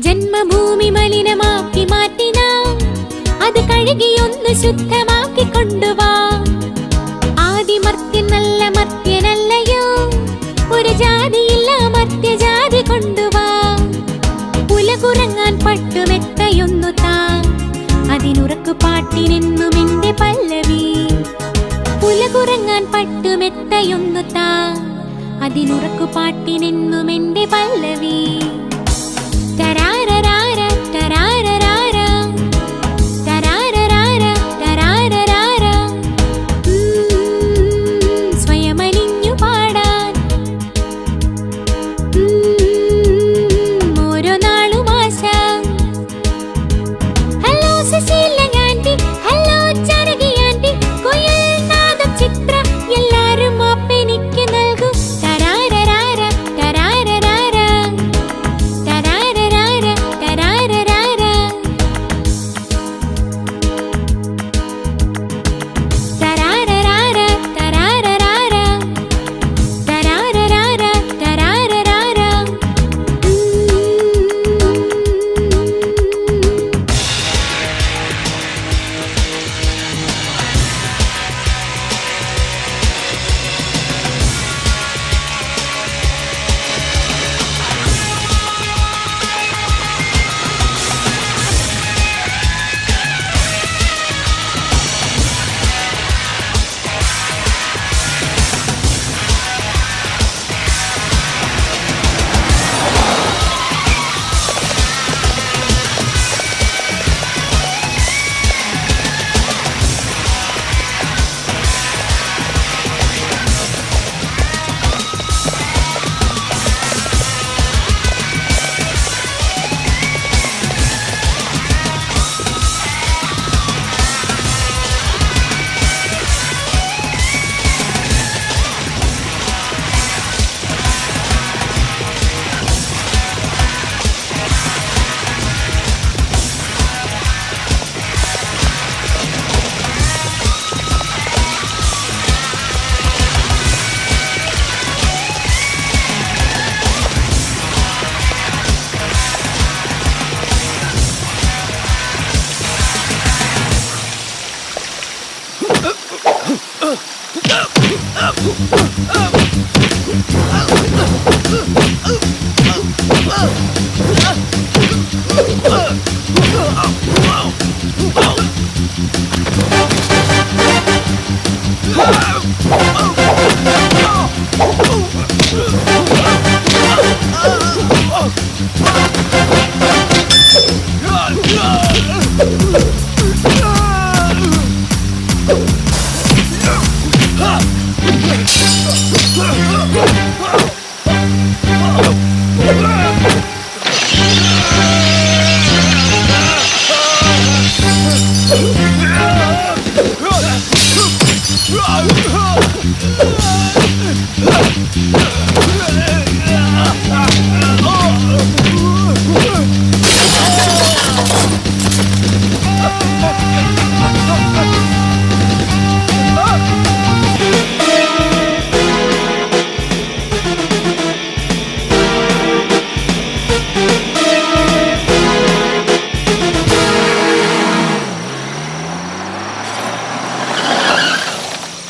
ജന്മഭൂമി മലിനമാക്കി മാറ്റിനാ അത് കഴുകിയൊന്ന് ശുദ്ധമാക്കി കൊണ്ടുവാ. ആദിമർത്യൻ നല്ല മർത്യനല്ലയോ, ഒരു ജാതിയില്ല മർത്യജാതി കൊണ്ടുവാ. ഉലകുറങ്ങാൻ പട്ടുമെത്തയൊന്നു താ, അതിനുറക്കു പാട്ടിനെന്നും എന്റെ പല്ലവി. ഉലകുറങ്ങാൻ പട്ടുമെത്തയൊന്നു താ, അതിനുറക്കു പാട്ടിനെന്നും എന്റെ പല്ലവി. തരാരരാര തരാരരാര തരാരരാര തരാരരാര സ്വയമലിഞ്ഞു പാടാൻ ഓരോ നാളും ആശ. Hello Susheela aunty, hello Janaki aunty, കുയിൽ നാദം ചിത്ര എല്ലാരും മാപ്പെനിക്ക് നൽകൂ. തരാരരാര തരാരരാര തരാരരാര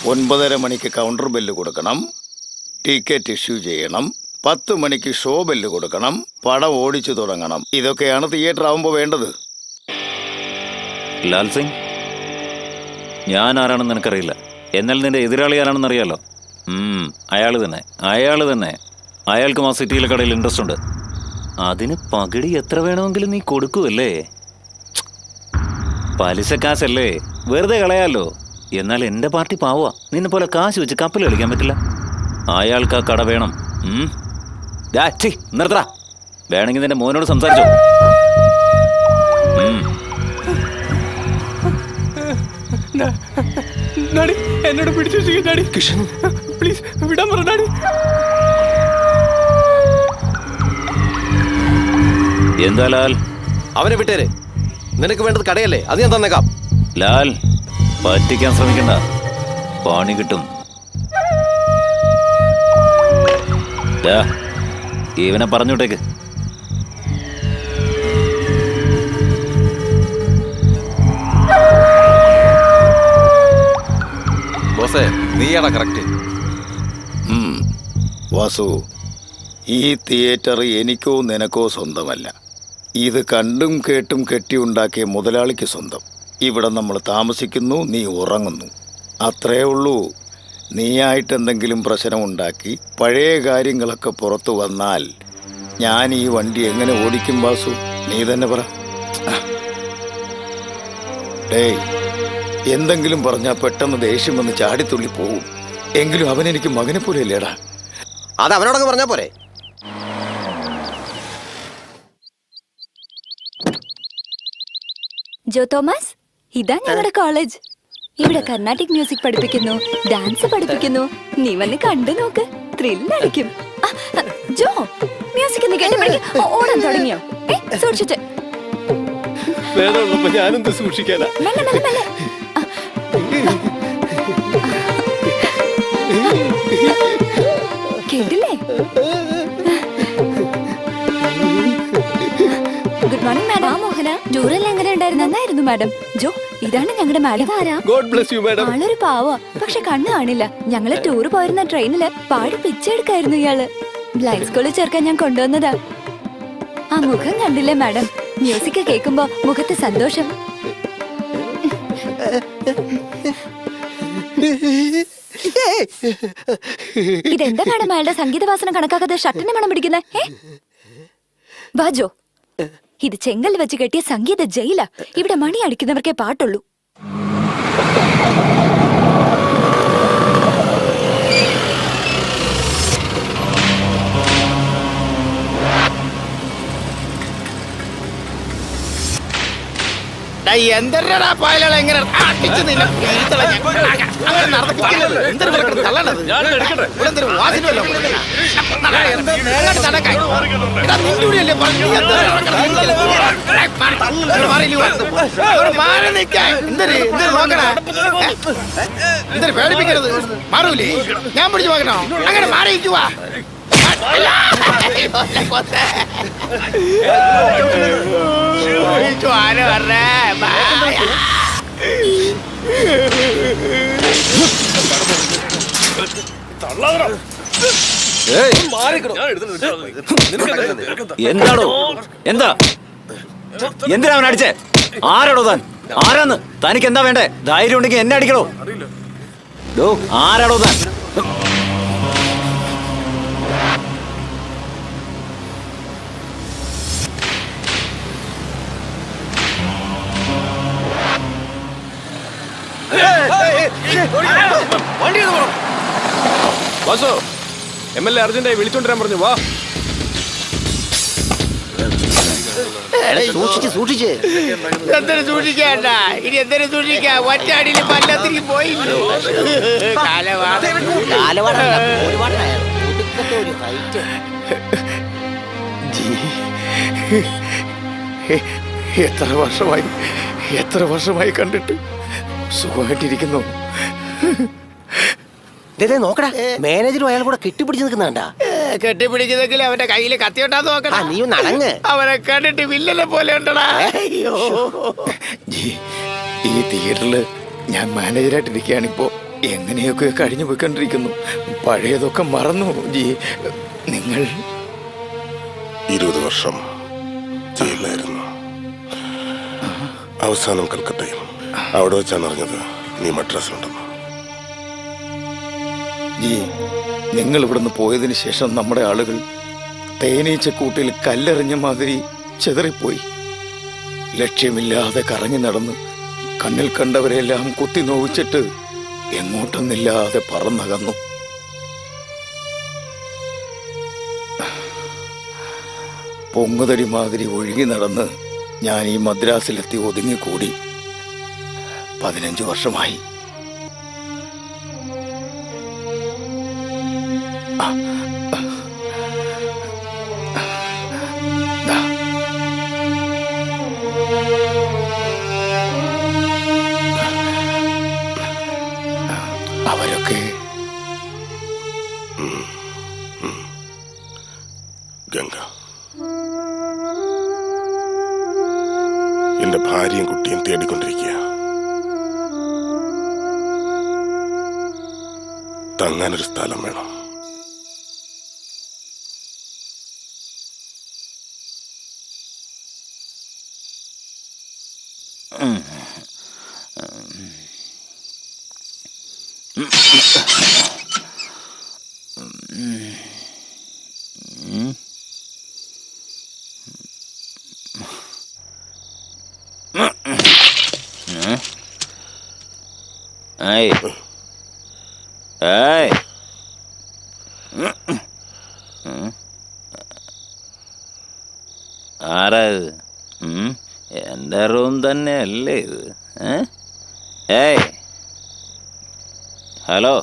9:30 മണിക്ക് കൗണ്ടർ ബെല്ല് കൊടുക്കണം, ടിക്കറ്റ് ഇഷ്യൂ ചെയ്യണം, 10 മണിക്ക് ഷോ ബെല്ല് കൊടുക്കണം, പടം ഓടിച്ചു തുടങ്ങണം. ഇതൊക്കെയാണ് തിയേറ്റർ ആവുമ്പോൾ വേണ്ടത്. ലാൽ സിംഗ്, ഞാൻ ആരാണെന്ന് നിനക്കറിയില്ല. എന്നാൽ നിന്റെ എതിരാളി ആരാണെന്ന് അറിയാലോ. അയാൾ തന്നെ. അയാൾക്കും ആ സിറ്റിയിലെ കടയിൽ ഇൻട്രസ്റ്റ് ഉണ്ട്. അതിന് പകിടി എത്ര വേണമെങ്കിലും നീ കൊടുക്കുമല്ലേ? പലിശക്കാശല്ലേ, വെറുതെ കളയാലോ. എന്നാൽ എൻ്റെ പാർട്ടി പാവുക. നിന്നെ പോലെ കാശ് വെച്ച് കപ്പൽ കളിക്കാൻ പറ്റില്ല. അയാൾക്ക് ആ കട വേണം. നിർത്തടാ. വേണമെങ്കിൽ നിന്റെ മോനോട് സംസാരിച്ചോ. എന്നോട് പിടിച്ചു കിഷൻ, പ്ലീസ് വിടാൻ പറഞ്ഞ. എന്താ ലാൽ? അവനെ വിട്ടേരെ. നിനക്ക് വേണ്ടത് കടയല്ലേ, അത് ഞാൻ തന്നേക്കാം. ലാൽ, പറ്റിക്കാൻ ശ്രമിക്കണ്ട, പണി കിട്ടും. ഇവനെ പറഞ്ഞുവിട്ടേക്ക്. ബോസേ, നീയാടാ കറക്റ്റ്. വാസു, ഈ തിയേറ്റർ എനിക്കോ നിനക്കോ സ്വന്തമല്ല. ഇത് കണ്ടും കേട്ടും കെട്ടിയുണ്ടാക്കിയ മുതലാളിക്ക് സ്വന്തം. ഇവിടെ നമ്മൾ താമസിക്കുന്നു, നീ ഉറങ്ങുന്നു, അത്രേ ഉള്ളൂ. നീയായിട്ട് എന്തെങ്കിലും പ്രശ്നമുണ്ടാക്കി പഴയ കാര്യങ്ങളൊക്കെ പുറത്തു വന്നാൽ ഞാൻ ഈ വണ്ടി എങ്ങനെ ഓടിക്കും വാസു? നീ തന്നെ പറ. ഡേയ്, എന്തെങ്കിലും പറഞ്ഞാൽ പെട്ടെന്ന് ദേഷ്യം വന്ന് ചാടിത്തുള്ളി പോവും. എങ്കിലും അവനെനിക്ക് മകനെ പോലെ അല്ലേടാ. അത് അവനോടൊക്കെ പറഞ്ഞാ പോരെ. ജോ തോമസ്, ഇതാ ഞങ്ങളുടെ കോളേജ്. ഇവിടെ കർണാട്ടിക് മ്യൂസിക് പഠിപ്പിക്കുന്നു, ഡാൻസ് പഠിപ്പിക്കുന്നു. നീ വന്ന് കണ്ടു നോക്ക്, ത്രില്ലടിക്കും. ജോ, മ്യൂസിക് ഓടാൻ തുടങ്ങിയോ? സൂക്ഷിച്ച്. ഞാനെന്ത് സൂക്ഷിക്കാനാ? കേട്ടില്ലേ? Good morning madam. മോഹന, ടൂറെല്ലാം എങ്ങനെ ഉണ്ടായിരുന്നു? നന്നായിരുന്നു മാഡം. ജോ, ഇതാണ് ഞങ്ങളുടെ madam. God bless you madam. ആളൊരു പാവ, പക്ഷെ കണ്ണ് കാണില്ല. ഞങ്ങള് ടൂർ പോയിരുന്ന ട്രെയിനില് പാടി പിച്ചെടുക്കായിരുന്നു ഇയാള്. ബ്ലൈൻഡ് സ്കൂളിൽ ചേർക്കാൻ ഞാൻ കൊണ്ടുവന്നതാ. ആ മുഖം കണ്ടില്ലേ മാഡം? മ്യൂസിക് കേൾക്കുമ്പോ മുഖത്ത് സന്തോഷം. ഇതെന്താ മാഡം അയാളുടെ സംഗീതവാസന കണക്കാക്കാതെ ഷർട്ടിന്റെ മണം പിടിക്കുന്നേ? ബാജോ, ഇത് ചെങ്കൽ വെച്ച് കെട്ടിയ സംഗീത ജയില. ഇവിടെ മണി അടിക്കുന്നവർക്കേ പാട്ടുള്ളൂ. എന്തരാ പായലുകളെ എങ്ങനെ പേടിപ്പിക്കരുത്. മാറൂലേ? ഞാൻ പിടിച്ചു നോക്കണോ? അങ്ങനെ മാറിയിരിക്കുവാ. എന്താണോ എന്താ എന്തിനാ അവൻ അടിച്ചേ? ആരാടോ താൻ? ആരാന്ന്? തനിക്ക് എന്താ വേണ്ടേ? ധൈര്യം ഉണ്ടെങ്കിൽ എന്നെ അടിക്കണോ? ആരാടോ താൻ? വാസു MLA അർജന്റായി വിളിച്ചോണ്ടിരാൻ പറഞ്ഞു. വാ. സൂക്ഷിച്ച് എന്തിനു സൂക്ഷിക്കാണ്ട? ഇനി എന്തിനു സൂക്ഷിക്കാ? ഒറ്റയടിയിൽ പല്ലത്തിരിക്ക് പോയി. എത്ര വർഷമായി കണ്ടിട്ട് സുഖമായിട്ടിരിക്കുന്നു. നോക്കടാ, മാനേജറും അയാൾ കൂടെ കെട്ടിപ്പിടിച്ച് നിൽക്കുന്നുണ്ടാ. കെട്ടിപ്പിടിച്ചതെങ്കിൽ അവന്റെ കയ്യിൽ കത്തിയോട്ടാന്ന് നോക്കണം. നീ ഒന്ന് അടങ്ങ്. അവനെ കണ്ടിട്ട് വില്ലനെ പോലെ ഉണ്ടടാ. ഈ തിയേറ്ററില് ഞാൻ മാനേജറായിട്ടിരിക്കുകയാണിപ്പോ. എങ്ങനെയൊക്കെ കഴിഞ്ഞു പോയിക്കൊണ്ടിരിക്കുന്നു. പഴയതൊക്കെ മറന്നു. നിങ്ങൾ 20 വർഷം ജയിലിലായിരുന്നു. അവസാനം കൽക്കട്ടയിൽ. അവിടെ വെച്ചാണ് അറിഞ്ഞത് നീ മദ്രാസിലുണ്ടെന്ന്. നിങ്ങൾ ഇവിടുന്ന് പോയതിനു ശേഷം നമ്മുടെ ആളുകൾ തേനീച്ചക്കൂട്ടിൽ കല്ലെറിഞ്ഞ മാതിരി ചെതറിപ്പോയി. ലക്ഷ്യമില്ലാതെ കറങ്ങി നടന്ന് കണ്ണിൽ കണ്ടവരെല്ലാം കുത്തി നോവിച്ചിട്ട് എങ്ങോട്ടൊന്നില്ലാതെ പറന്നകന്നു. പൊങ്ങുതടി മാതിരി ഒഴുകി നടന്ന് ഞാൻ ഈ മദ്രാസിലെത്തി ഒതുങ്ങിക്കൂടി. 15 വർഷമായി. അവരൊക്കെ ഗംഗ, എന്റെ ഭാര്യയും കുട്ടിയും തേടിക്കൊണ്ടിരിക്കുക. തങ്ങാനൊരു സ്ഥലം വേണം. ആരാ ഇത്? എൻ്റെ റൂം തന്നെ അല്ലേ ഇത്? ഹലോ,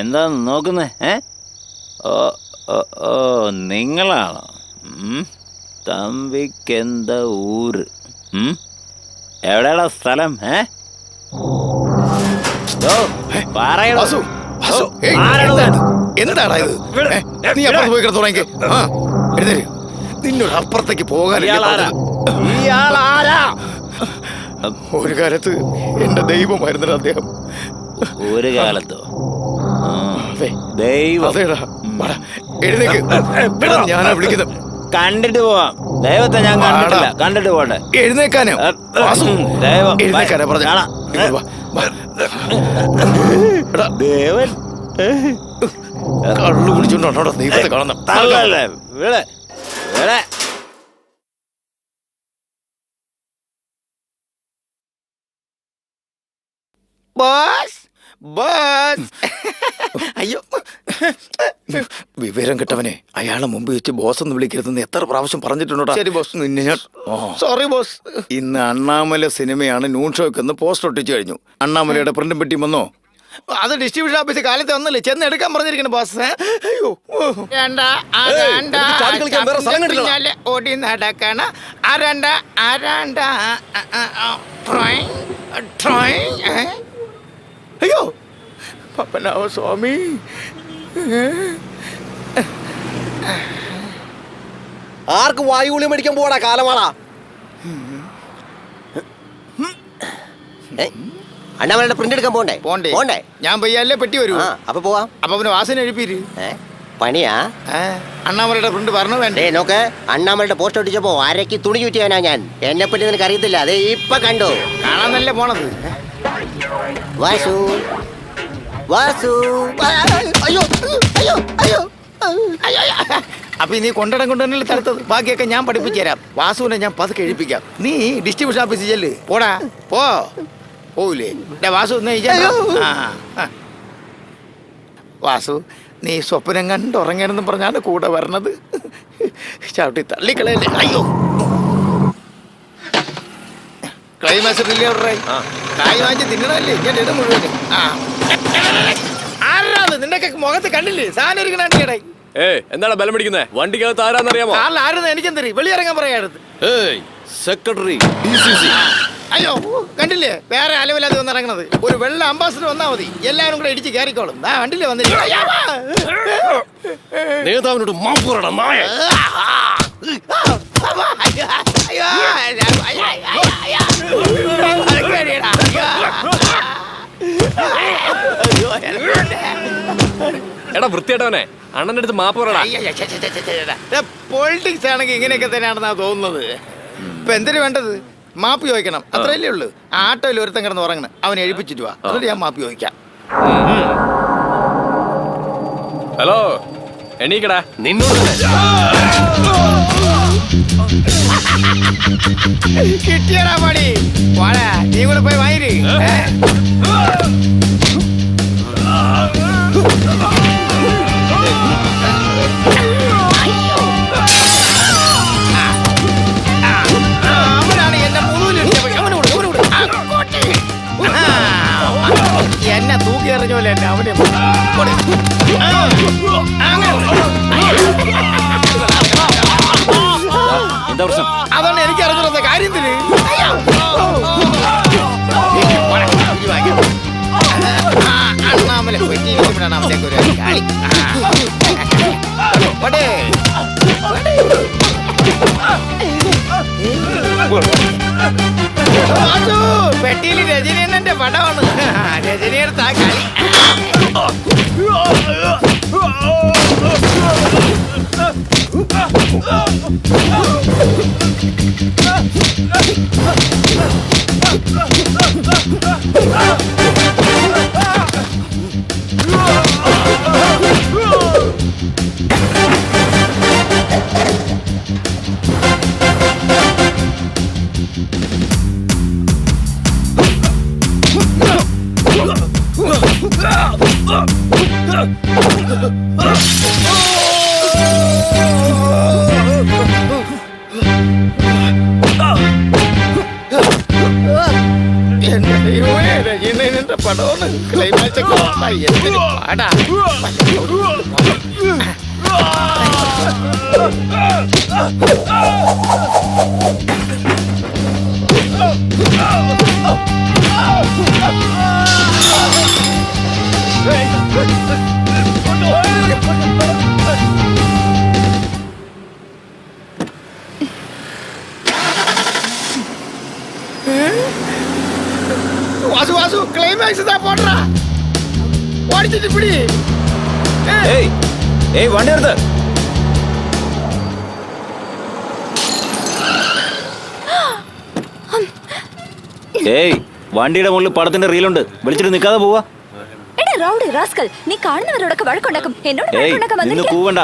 എന്താ നോക്കുന്നേ? ഓ നിങ്ങളാണോ? തമ്പിക്കെന്താ ഊര്? എവിടെയാണോ സ്ഥലം? എന്താടാ ഇത്? നീ അപ്പുറത്ത് പോയി കിടന്നുറങ്ങി. നിന്നോട് അപ്പുറത്തേക്ക് പോകാനില്ല. ഒരു കാലത്ത് എന്റെ ദൈവമായിരുന്നു അദ്ദേഹം. ഒരു കാലത്തോ? അതേടാ. എഴുന്നേക്ക്. ഞാനാ വിളിക്കുന്നത്. കണ്ടിട്ട് പോവാം. ദൈവത്തെ ഞാൻ കണ്ടിട്ടില്ല. കണ്ടിട്ട് പോട്ടെ. എഴുന്നേക്കാനോ? എഴുന്നേക്കാനാ പറഞ്ഞ. ദേവൻ കള്ളു കുടിച്ചോണ്ടോ ദൈവത്തെ കാണുന്ന? Boss, boss. അയ്യോ, വിവരം കിട്ടവനെ അയാളെ മുമ്പ് വെച്ച് ബോസ് എന്ന് വിളിക്കരുതെന്ന് എത്ര പ്രാവശ്യം പറഞ്ഞിട്ടുണ്ടോ? ശരി ബോസ്. നിന്നെ ഞാൻ സോറി ബോസ്. ഇന്ന് അണ്ണാമല സിനിമയാണ് നൂൺ ഷോയ്ക്ക് എന്ന് പോസ്റ്റർ ഒട്ടിച്ചു കഴിഞ്ഞു. അണ്ണാമലയുടെ പ്രിന്റും പെട്ടി വന്നോ? അത് ഡിസ്ട്രിബ്യൂഷൻ ഓഫീസ് കാലത്ത് വന്നല്ലേ, ചെന്ന് എടുക്കാൻ പറഞ്ഞിരിക്കുന്നു ബോസ്. അയ്യോ, ഓടി നടക്കണ അയ്യോ പപ്പനാവ സ്വാമി. ആർക്ക് വായുഗുളി മേടിക്കാൻ പോടാ കാലമാളാ? അണ്ണാമലയുടെ പ്രിന്റ് എടുക്കാൻ പോണ്ടേ പോണ്ടേ പോണ്ടേ ഞാൻ പയ്യല്ലേ പെട്ടി വരൂ. ആ അപ്പൊ പോവാം. അപ്പൊ അവന് വാസന എഴുപ്പീര്. പണിയാ അണ്ണാമലയുടെ പ്രിന്റ് പറഞ്ഞു വേണ്ടേ? ഡേ നോക്ക്, അണ്ണാമലയുടെ പോസ്റ്റ് ഒട്ടിച്ചപ്പോ അരക്ക് തുണി ചുറ്റിയാനാ ഞാൻ. എന്നെ പറ്റി നിനക്ക് അറിയത്തില്ല. അതെ ഇപ്പൊ കണ്ടു. കാണാന്നല്ലേ പോണത്. വാസു വാസു അയ്യോ അയ്യോ അയ്യോ അപ്പൊ നീ കൊണ്ടിടം കൊണ്ട് തന്നെയല്ലേ തടുത്തത്. ബാക്കിയൊക്കെ ഞാൻ പഠിപ്പിച്ചു തരാം. വാസുവിനെ ഞാൻ പതുക്കെ എഴുപ്പിക്കാം. നീ ഡിസ്ട്രിബ്യൂഷൻ ഓഫീസിൽ ചെല്ല്. പോടാ പോവില്ലേ വാസു. വാസു നീ സ്വപ്നം കണ്ടുറങ്ങണമെന്ന് പറഞ്ഞാണ് കൂടെ വരണത്. ചവിട്ടി തള്ളിക്കളയല്ലേ. അയ്യോ ക്ലൈമാക്സ് കായ് വാങ്ങിച്ച് തിന്നണല്ലേ ഞാൻ ഇടം മുഴുവൻ. ആരാത് നിന്റെ മുഖത്ത് കണ്ടില്ലേ? സാധനം ഇരിക്കണേ. എന്താണ് ബലം പിടിക്കുന്നേ? വണ്ടിക്കകത്ത് ആരാന്നറിയാമോ? കാറിൽ ആരെന്ന് എനിക്കെന്തറി. വെളിയിറങ്ങാൻ പറയാറുണ്ട്. സെക്രട്ടറി. അയ്യോ കണ്ടില്ലേ വേറെ അലവില്ലാതെ വന്ന് ഇറങ്ങണത്. ഒരു വെള്ള അംബാസിഡർ വന്നാൽ മതി, എല്ലാവരും കൂടെ ഇടിച്ച് കയറിക്കോളും. വണ്ടില്ലേ വന്നിരിക്കും. നേതാവിനോട് മാപ്പുറടാ നായ. എടാ വൃത്തിയായിട്ടവനെ അണ്ണന്റെ അടുത്ത് മാപ്പ് പറയടാ. പൊളിറ്റിക്സ് ആണെങ്കിൽ ഇങ്ങനെയൊക്കെ തന്നെയാണെന്നാ തോന്നുന്നത്. ഇപ്പൊ എന്തിനു വേണ്ടത്? മാപ്പ് ചോദിക്കണം, അത്രയല്ലേ ഉള്ളു. ആട്ടോയിൽ ഒരുത്തം കിടന്ന് ഉറങ്ങണം, അവൻ എഴുപ്പിച്ചിട്ട് വാ, എന്നിട്ട് ഞാൻ മാപ്പ് ചോദിക്കാം. ഹലോ എണീക്കടാ. നിന്നോട് കിട്ടിയടാ പണി. വാടാ നീ കൂടെ പോയി വായിര്. അവനാണ് എന്നെ എന്നെ തൂക്കി എറിഞ്ഞ പോലെ എന്നെ അവനെ എന്താ പ്രശ്നം? അതാണ് എനിക്ക് അറിഞ്ഞിരുന്ന കാര്യത്തിന്. അണ്ണാമല പെട്ടിയിലാണ് അവനൊക്കെ ഒരു കളി. പെട്ടിയിൽ രജനീന്റെ പടമാണ്. രജനിയെടുത്ത ആ കളി. എന്റെ ദൈവമേ, രജനീന്റെ പടമാണ്. ക്ലൈമാക്സ് ഒക്കെ വന്നായി. എന്തൊരു പാടാ. വാസു വാസു ക്ലൈമാക്സ് പോട്ടറാ. ഓടിച്ചിട്ട് പിടി. വണ്ടി എടുത്ത്. വണ്ടിയുടെ മുകളിൽ പടത്തിന്റെ റീലുണ്ട്, വിളിച്ചിട്ട് നിൽക്കാതെ പോവാ. എടാ റൗഡി റാസ്കൽ, നീ കാണുന്നവരോടൊക്കെ വഴക്കുണ്ടാക്കും. എന്നോട് വഴക്കുണ്ടാക്കാൻ നിന്ന് വന്നിരിക്കാ. കൂവണ്ട.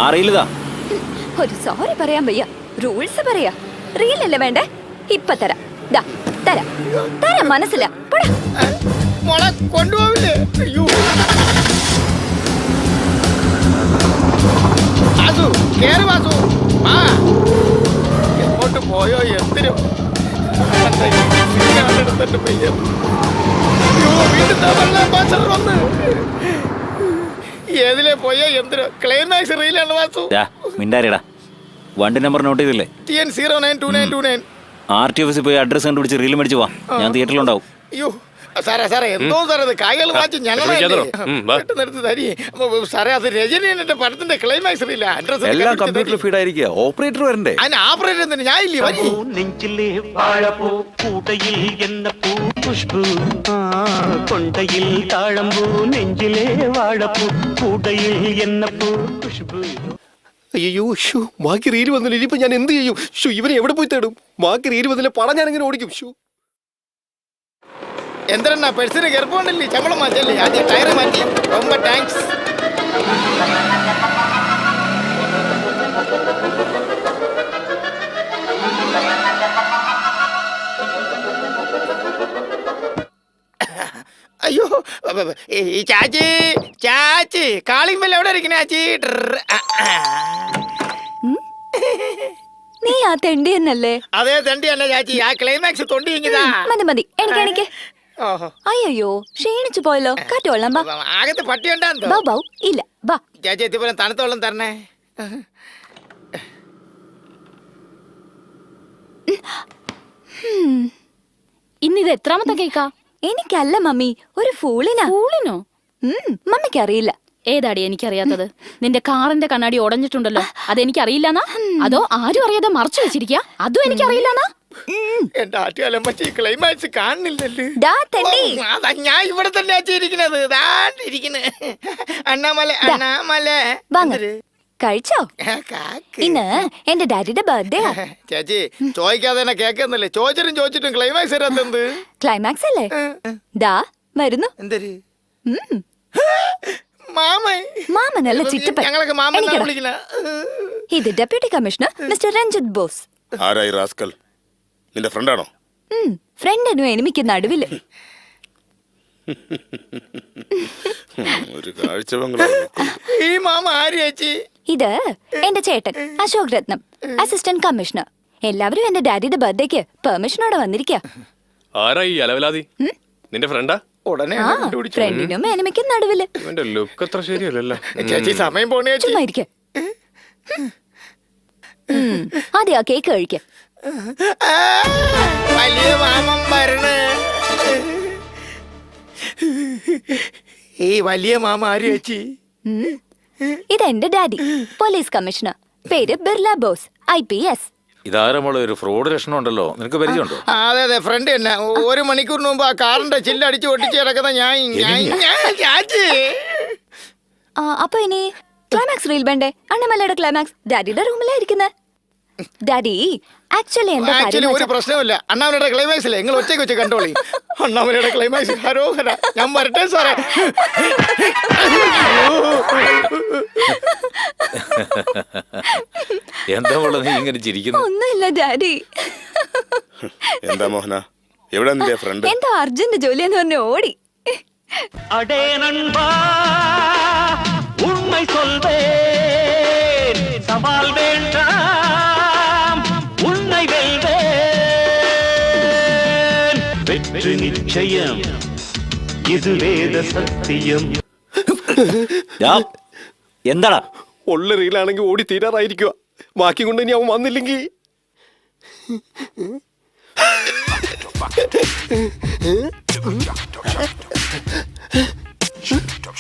ആ റീലുതാ. ഒരു സോറി പറയാൻ വയ്യ. റൂൾസ് പറയാ. റീലല്ലേ വേണ്ടേ? ഇപ്പൊ തരാം. ദാ തരാം തരാം. മനസ്സില്ല. മോളെ കൊണ്ടുപോവില്ലേ? അയ്യോ വാസു കേറി. വാസു ആ എങ്ങോട്ട് പോയോ എന്തിനും. ഏതിലെ പോയോ എന്തിനോ. ക്ലൈമാക്സ് റീലാണ് വാസു. മിണ്ടാരിടാ. വണ്ടി നമ്പർ നോട്ട് ചെയ്തില്ലേ? TN 092929. RT ഓഫീസിൽ പോയി അഡ്രസ് കണ്ടുപിടിച്ച് റീൽ മേടിച്ച് പോവാം. ഞാൻ തിയേറ്ററിലുണ്ടാവും. അയ്യോ സാറേ സാറേ എന്തോ സാറേ അത് കായകൾ വാച്ച് ഞങ്ങളെടുത്ത് തരി. സാറേ അത് രജനീന്റെ പടത്തിന്റെ ക്ലൈമാക്സ് റീല. അഡ്രസ് എല്ലാം കമ്പ്യൂട്ടറിൽ ഫീഡ് ആയിരിക്കുക. ഓപ്പറേറ്റർ വരണ്ടേ? അതിന് ആപ്പറേറ്റർ എന്തിനാ? ഞാൻ ഇല്ലേ വരി. നെഞ്ചിലെ വാഴപ്പൂ കൂട്ടയിൽ എന്ന പൂ ഖുഷ്ബു കൊണ്ടയിൽ താഴമ്പൂ നെഞ്ചിലെ വാഴപ്പൂ കൂടയിൽ എന്നപ്പൂ ഖുഷ്ബു. അയ്യോ ഷൂ മാക്കി റീൽ വന്നില്ല. ഇനിയിപ്പോ ഞാൻ എന്ത് ചെയ്യും? ഷൂ ഇവരെ എവിടെ പോയി തേടും? മാക്കി റീൽ വന്നില്ല, പടം ഞാൻ എങ്ങനെ ഓടിക്കും? ഷൂ എന്തിനാ പെർസിന് ഗർഭമുണ്ടല്ലേ? ശമ്പളം മാറ്റല്ലേ? ആദ്യം ടയറ് മാറ്റി. ரொம்ப താങ്ക്സ്. അയ്യോ ഈ ചാച്ചി ചാച്ചി കാളിംഗ് ബെല്ല് എവിടെ ഇരിക്കണേ ചാച്ചി? നീ ആ തെണ്ടി എന്നല്ലേ? അതേ തണ്ടി തന്നെ ചാച്ചി. ആ ക്ലൈമാക്സ് തൊണ്ടി ഇങ്ങതാ. മതി മതി, എനിക്ക് ഓഹോ, അയ്യോ ക്ഷീണിച്ചു പോയല്ലോ. കാറ്റോളാം ബാ. ആകത്ത് പട്ടി ഉണ്ടാന്തോ? ബാ ബാ ഇല്ല ബാ. ചാച്ചി എത്തിപ്പോലെ തണുത്ത വെള്ളം തരണേ. ഇന്നിത് എത്രാമത്തെ കേക്കാ? എനിക്കല്ല മമ്മി, ഒരു ഫൂളിനാ. ഫൂളിനോ? മമ്മിക്ക് അറിയില്ല. ഏതാടി എനിക്കറിയാത്തത്? നിന്റെ കാറിന്റെ കണ്ണാടി ഉടഞ്ഞിട്ടുണ്ടല്ലോ, അതെനിക്കറിയില്ലെന്നാ? അതോ ആരും അറിയാതെ മറച്ചു വെച്ചിരിക്കാ? അതും എനിക്കറിയില്ലെന്നാ? എന്റെ ആറ്റുകാലം പറ്റി ക്ലൈമാക്സ് കാണുന്നില്ലല്ലോ. ഡാ തെണ്ടി. അതാ ഞാൻ ഇവിടെ തന്നെ ഇരിക്കുന്നത്. ഇരിക്കുന്നത് അണ്ണാമല അണ്ണാമല. വാങ്ങ്. കഴിച്ചോ? കാക്ക. ഇന്ന് എന്റെ ഡാഡിയുടെ ബർത്ത്ഡേ. ചേച്ചി ചോദിക്കാതെ തന്നെ കേക്കുന്നില്ലേ? ചോദിച്ചിട്ടും ക്ലൈമാക്സ് വരാത്തെന്ത്? ക്ലൈമാക്സ് അല്ലേ? ദാ വരുന്നു. എന്തര് മാമൻ? മാമനല്ല ചിറ്റപ്പൻ. ഞങ്ങളൊക്കെ മാമൻ എനിക്കടാ. വിളിക്കണ. ഇത് deputy commissioner mister Ranjith Bose. ആരായി റാസ്കൽ? നിന്റെ ഫ്രണ്ടാണോ? ഫ്രണ്ടിനും എനിമിക്ക് നടുവില്. ഒരു കാഴ്ച ബംഗ്ലാവ്. ഈ മാമ ആര് ചേച്ചി? ഇത് എന്റെ ചേട്ടൻ അശോക് രത്നം, അസിസ്റ്റന്റ് കമ്മീഷണർ. എല്ലാവരും എന്റെ ഡാഡിയുടെ ബർത്ത്ഡേക്ക് പെർമിഷനോടെ വന്നിരിക്കുക. ആരായി അലവലാതി? നിന്റെ ഫ്രണ്ടാ? ഉടനെ ആ ഫ്രണ്ടിനും എനിമിക്കും നടുവില്. ഇവന്റെ ലുക്ക് അത്ര ശരിയല്ലല്ലോ. ചേച്ചി സമയം പോണേ ചേച്ചി. ചുമ്മാ ഇരിക്ക. ആദ്യം ആ കേക്ക് കഴിക്ക. ആ, വലിയ മാമൻ വരണേ. ഈ വലിയ മാമ ആര് ചേച്ചി? ഇത് എന്റെ ഡാഡി, പോലീസ് കമ്മീഷണർ. പേര് ബിർല ബോസ്, IPS. ഇതാരമുള്ള ഒരു ഫ്രോഡ് ലക്ഷണം ഉണ്ടല്ലോ, നിനക്ക് പരിചയമുണ്ടോ? അതെ ഫ്രണ്ട് തന്നെ. 1 മണിക്കൂറിന് മുമ്പ് ആ കാറിന്റെ ചില്ലടിച്ച് ഒട്ടിച്ച് കിടക്കുന്ന ഞാൻ ചാച്ചി. അപ്പൊ ഇനി ക്ലൈമാക്സ് റീൽ വേണ്ടേ? അണ്ണമലയുടെ ക്ലൈമാക്സ് ഡാഡിയുടെ റൂമിലായിരിക്കുന്നത്. ഡാഡി ആക്ച്വലി എന്താ ആക്ച്വലി കാര്യം ഒരു പ്രശ്നമില്ല. അണ്ണാമലയുടെ ക്ലൈമാക്സ് അല്ലേ, നിങ്ങൾ ഒറ്റയ്ക്ക് വെച്ച് കണ്ടോളി. അണ്ണാമലയുടെ ക്ലൈമാക്സ് ഹരോഹര. ഞാൻ വരട്ടെ സാറേ. എന്താ നീ ഇങ്ങനെ ചിരിക്കുന്നു? ഒന്നുമില്ല ഡാഡി. എന്താ മോഹന, എവിടെ നിന്റെ ഫ്രണ്ട്? എന്താ അർജന്റ് ജോലിയെന്ന് പറഞ്ഞ് ഓടി. அடே நண்பா உண்மை சொல்வேன், சவால் வேண்டாம் உன்னை வெல்வேன், வெற்றி நிச்சயம் இது வேத சத்தியம். എന്താടാ? ഉള്ള റീലാണെങ്കിൽ ഓടി തീരാറായിരിക്കുക. ബാക്കി കൊണ്ട് ഇനി അവൻ വന്നില്ലെങ്കിൽ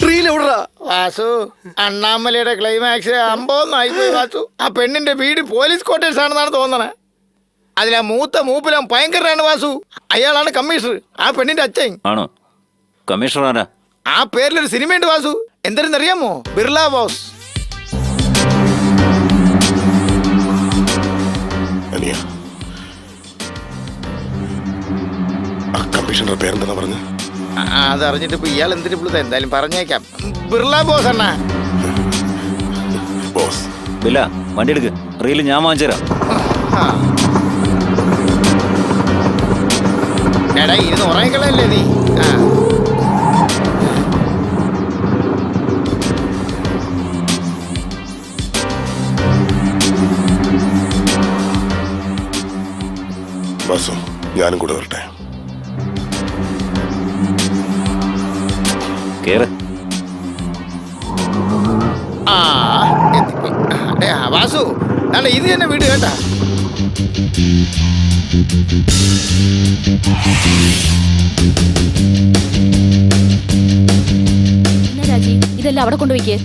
റീൽ എവിടാ? വാസു, അണ്ണാമലയുടെ ക്ലൈമാക്സ് അമ്പൊന്നായിപ്പോയി വാസു. ആ പെണ്ണിന്റെ വീട് പോലീസ് ക്വാർട്ടേഴ്സ് ആണെന്നാണ് തോന്നണേ. അതിലാ മൂപ്പിലും ഭയങ്കരനാണ് വാസു. അയാളാണ് കമ്മീഷണർ, ആ പെണ്ണിന്റെ അച്ഛൻ. ആണോ? കമ്മീഷണർ ആരാ? ആ പേരിലൊരു സിനിമയുണ്ട് വാസു. എന്തെന്നറിയാമോ? ബിർള ബോസ്. അനിയ, ആ കമ്മീഷണറുടെ പേരെന്താ പറഞ്ഞ? അതറിഞ്ഞിട്ട് ഇപ്പൊ ഇയാൾ എന്തിനു പുള്ളുത? എന്തായാലും പറഞ്ഞേക്കാം. ബിർള ബോസ് അണ്ണാ. ബോസ് ഇല്ല, വണ്ടി എടുക്ക്. റീല് ഞാൻ വാങ്ങിച്ചുതരാം. എടാ ഇരുന്ന് ഉറങ്ങിക്കളല്ലേ നീ? ബോസും ഞാനും കൂടെ വരട്ടെ. കേറ്. വാസു അല്ല, ഇത് തന്നെ വീട് കേട്ടാ. രാജി ഇതെല്ലാം അവിടെ കൊണ്ടുപോയിക്കേ.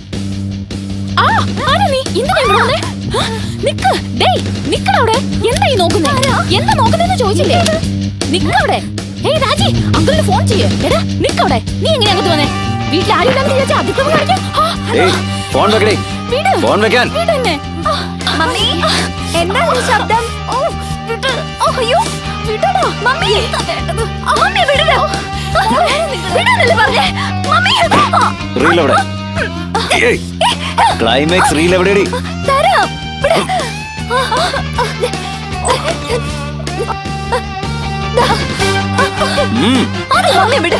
നിക്കവിടെ. എന്താ ഈ നോക്കുന്നേ? എന്താ നോക്കുന്നേന്ന് ചോദിച്ചില്ലേ? നിക്കവിടെ. ഏയ് രാജി, അങ്കിളിന് ഫോൺ ചെയ്യേ. എടാ നിക്കവിടെ. നീ എങ്ങനെ അങ്ങോട്ട് വന്നേ? വീട്ടിൽ ആരും ഇല്ലാന്ന് വിചാരിച്ചാ അതിക്രമം കാണിക്കാം. ഫോൺ വെക്കടേ, വിട്. ഫോൺ വെക്കാൻ. വിട് എന്നെ. മമ്മി എന്താ ഈ ശബ്ദം? ഓ, വിട്. ഓ, അയ്യോ, വിടടാ. മമ്മി മമ്മി വിടടാ. വിടാനല്ലേ പറഞ്ഞേ? മമ്മി റീൽ എവിടെ? ക്ലൈമാക്സ് റീൽ എവിടെയടി? തരാം. വിട്. അത് മമ്മി വിട്.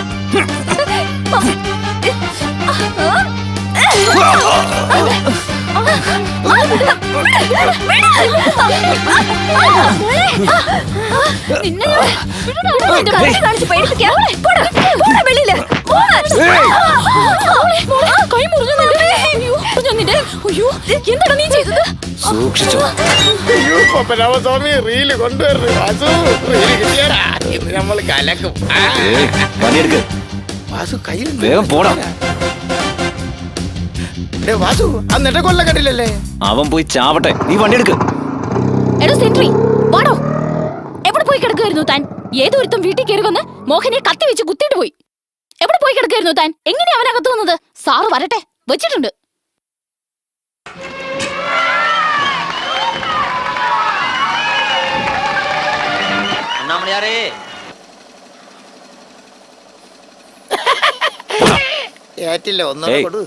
കാണിച്ച് പേടിപ്പിക്കാം. കൈ മുറിഞ്ഞു. അയ്യോ, എന്താടാ നീ ചെയ്തത്? സൂക്ഷിച്ചോ. പപ്പനാമസ്വാമി റീല് കൊണ്ടുവരുന്നു. വാസു റീല് കിട്ടിയാടാ, ഇന്ന് നമ്മൾ കലക്കും. പണിയെടുക്ക്, വാസു കയ്യിൽ വേഗം പോടാ. വാസു ആ നെട്ടക്കൊല്ല കണ്ടില്ലല്ലേ? അവൻ പോയി ചാവട്ടെ, നീ വണ്ടിയെടുക്ക്. എടോ സെൻട്രി, വാടോ. എവിടെ പോയി കിടക്കുമായിരുന്നു താൻ? ഏതൊരുത്തം വീട്ടിൽ കയറി വന്ന് മോഹനെ കത്തി വെച്ച് കുത്തിയിട്ട് പോയി. എവിടെ പോയി കിടക്കുമായിരുന്നു താൻ? എങ്ങനെയാ അവനകത്ത് വന്നത്? സാറ് വരട്ടെ, വെച്ചിട്ടുണ്ട്. ഏറ്റില്ല, ഒന്നും കൊടു.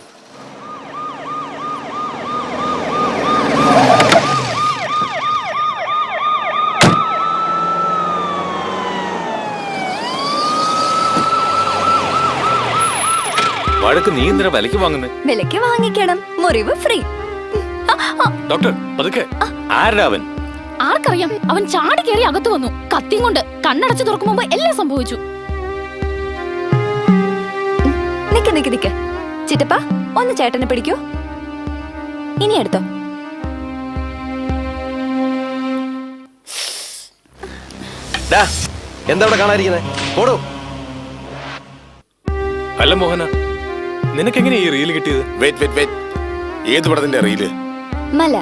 വഴക്ക് നീ എന്തിനാ വിലക്ക് വാങ്ങുന്നേ? വിലക്ക് വാങ്ങിക്കണം, മുറിവ് ഫ്രീ. ഡോക്ടർ പതുക്കെ. ആരാ അവൻ? ആർക്കറിയാം? അവൻ ചാടി കയറി അകത്ത് വന്നു കത്തിയും കൊണ്ട്. കണ്ണടച്ചു തുറക്കും മുമ്പ് എല്ലാം സംഭവിച്ചു. നിക്ക് നിക്ക് നിക്ക്. ചിറ്റപ്പ ഒന്ന് ചേട്ടനെ പിടിക്കൂ. ഇനി എടുത്തോ. എന്താ അവിടെ കാണാതിരിക്കുന്നത്? പോടോ. അല്ല മോഹന, നിനക്കെങ്ങനെയാ ഈ റീല് കിട്ടിയത്? ഏത് പടത്തിന്റെ റീല്? മല,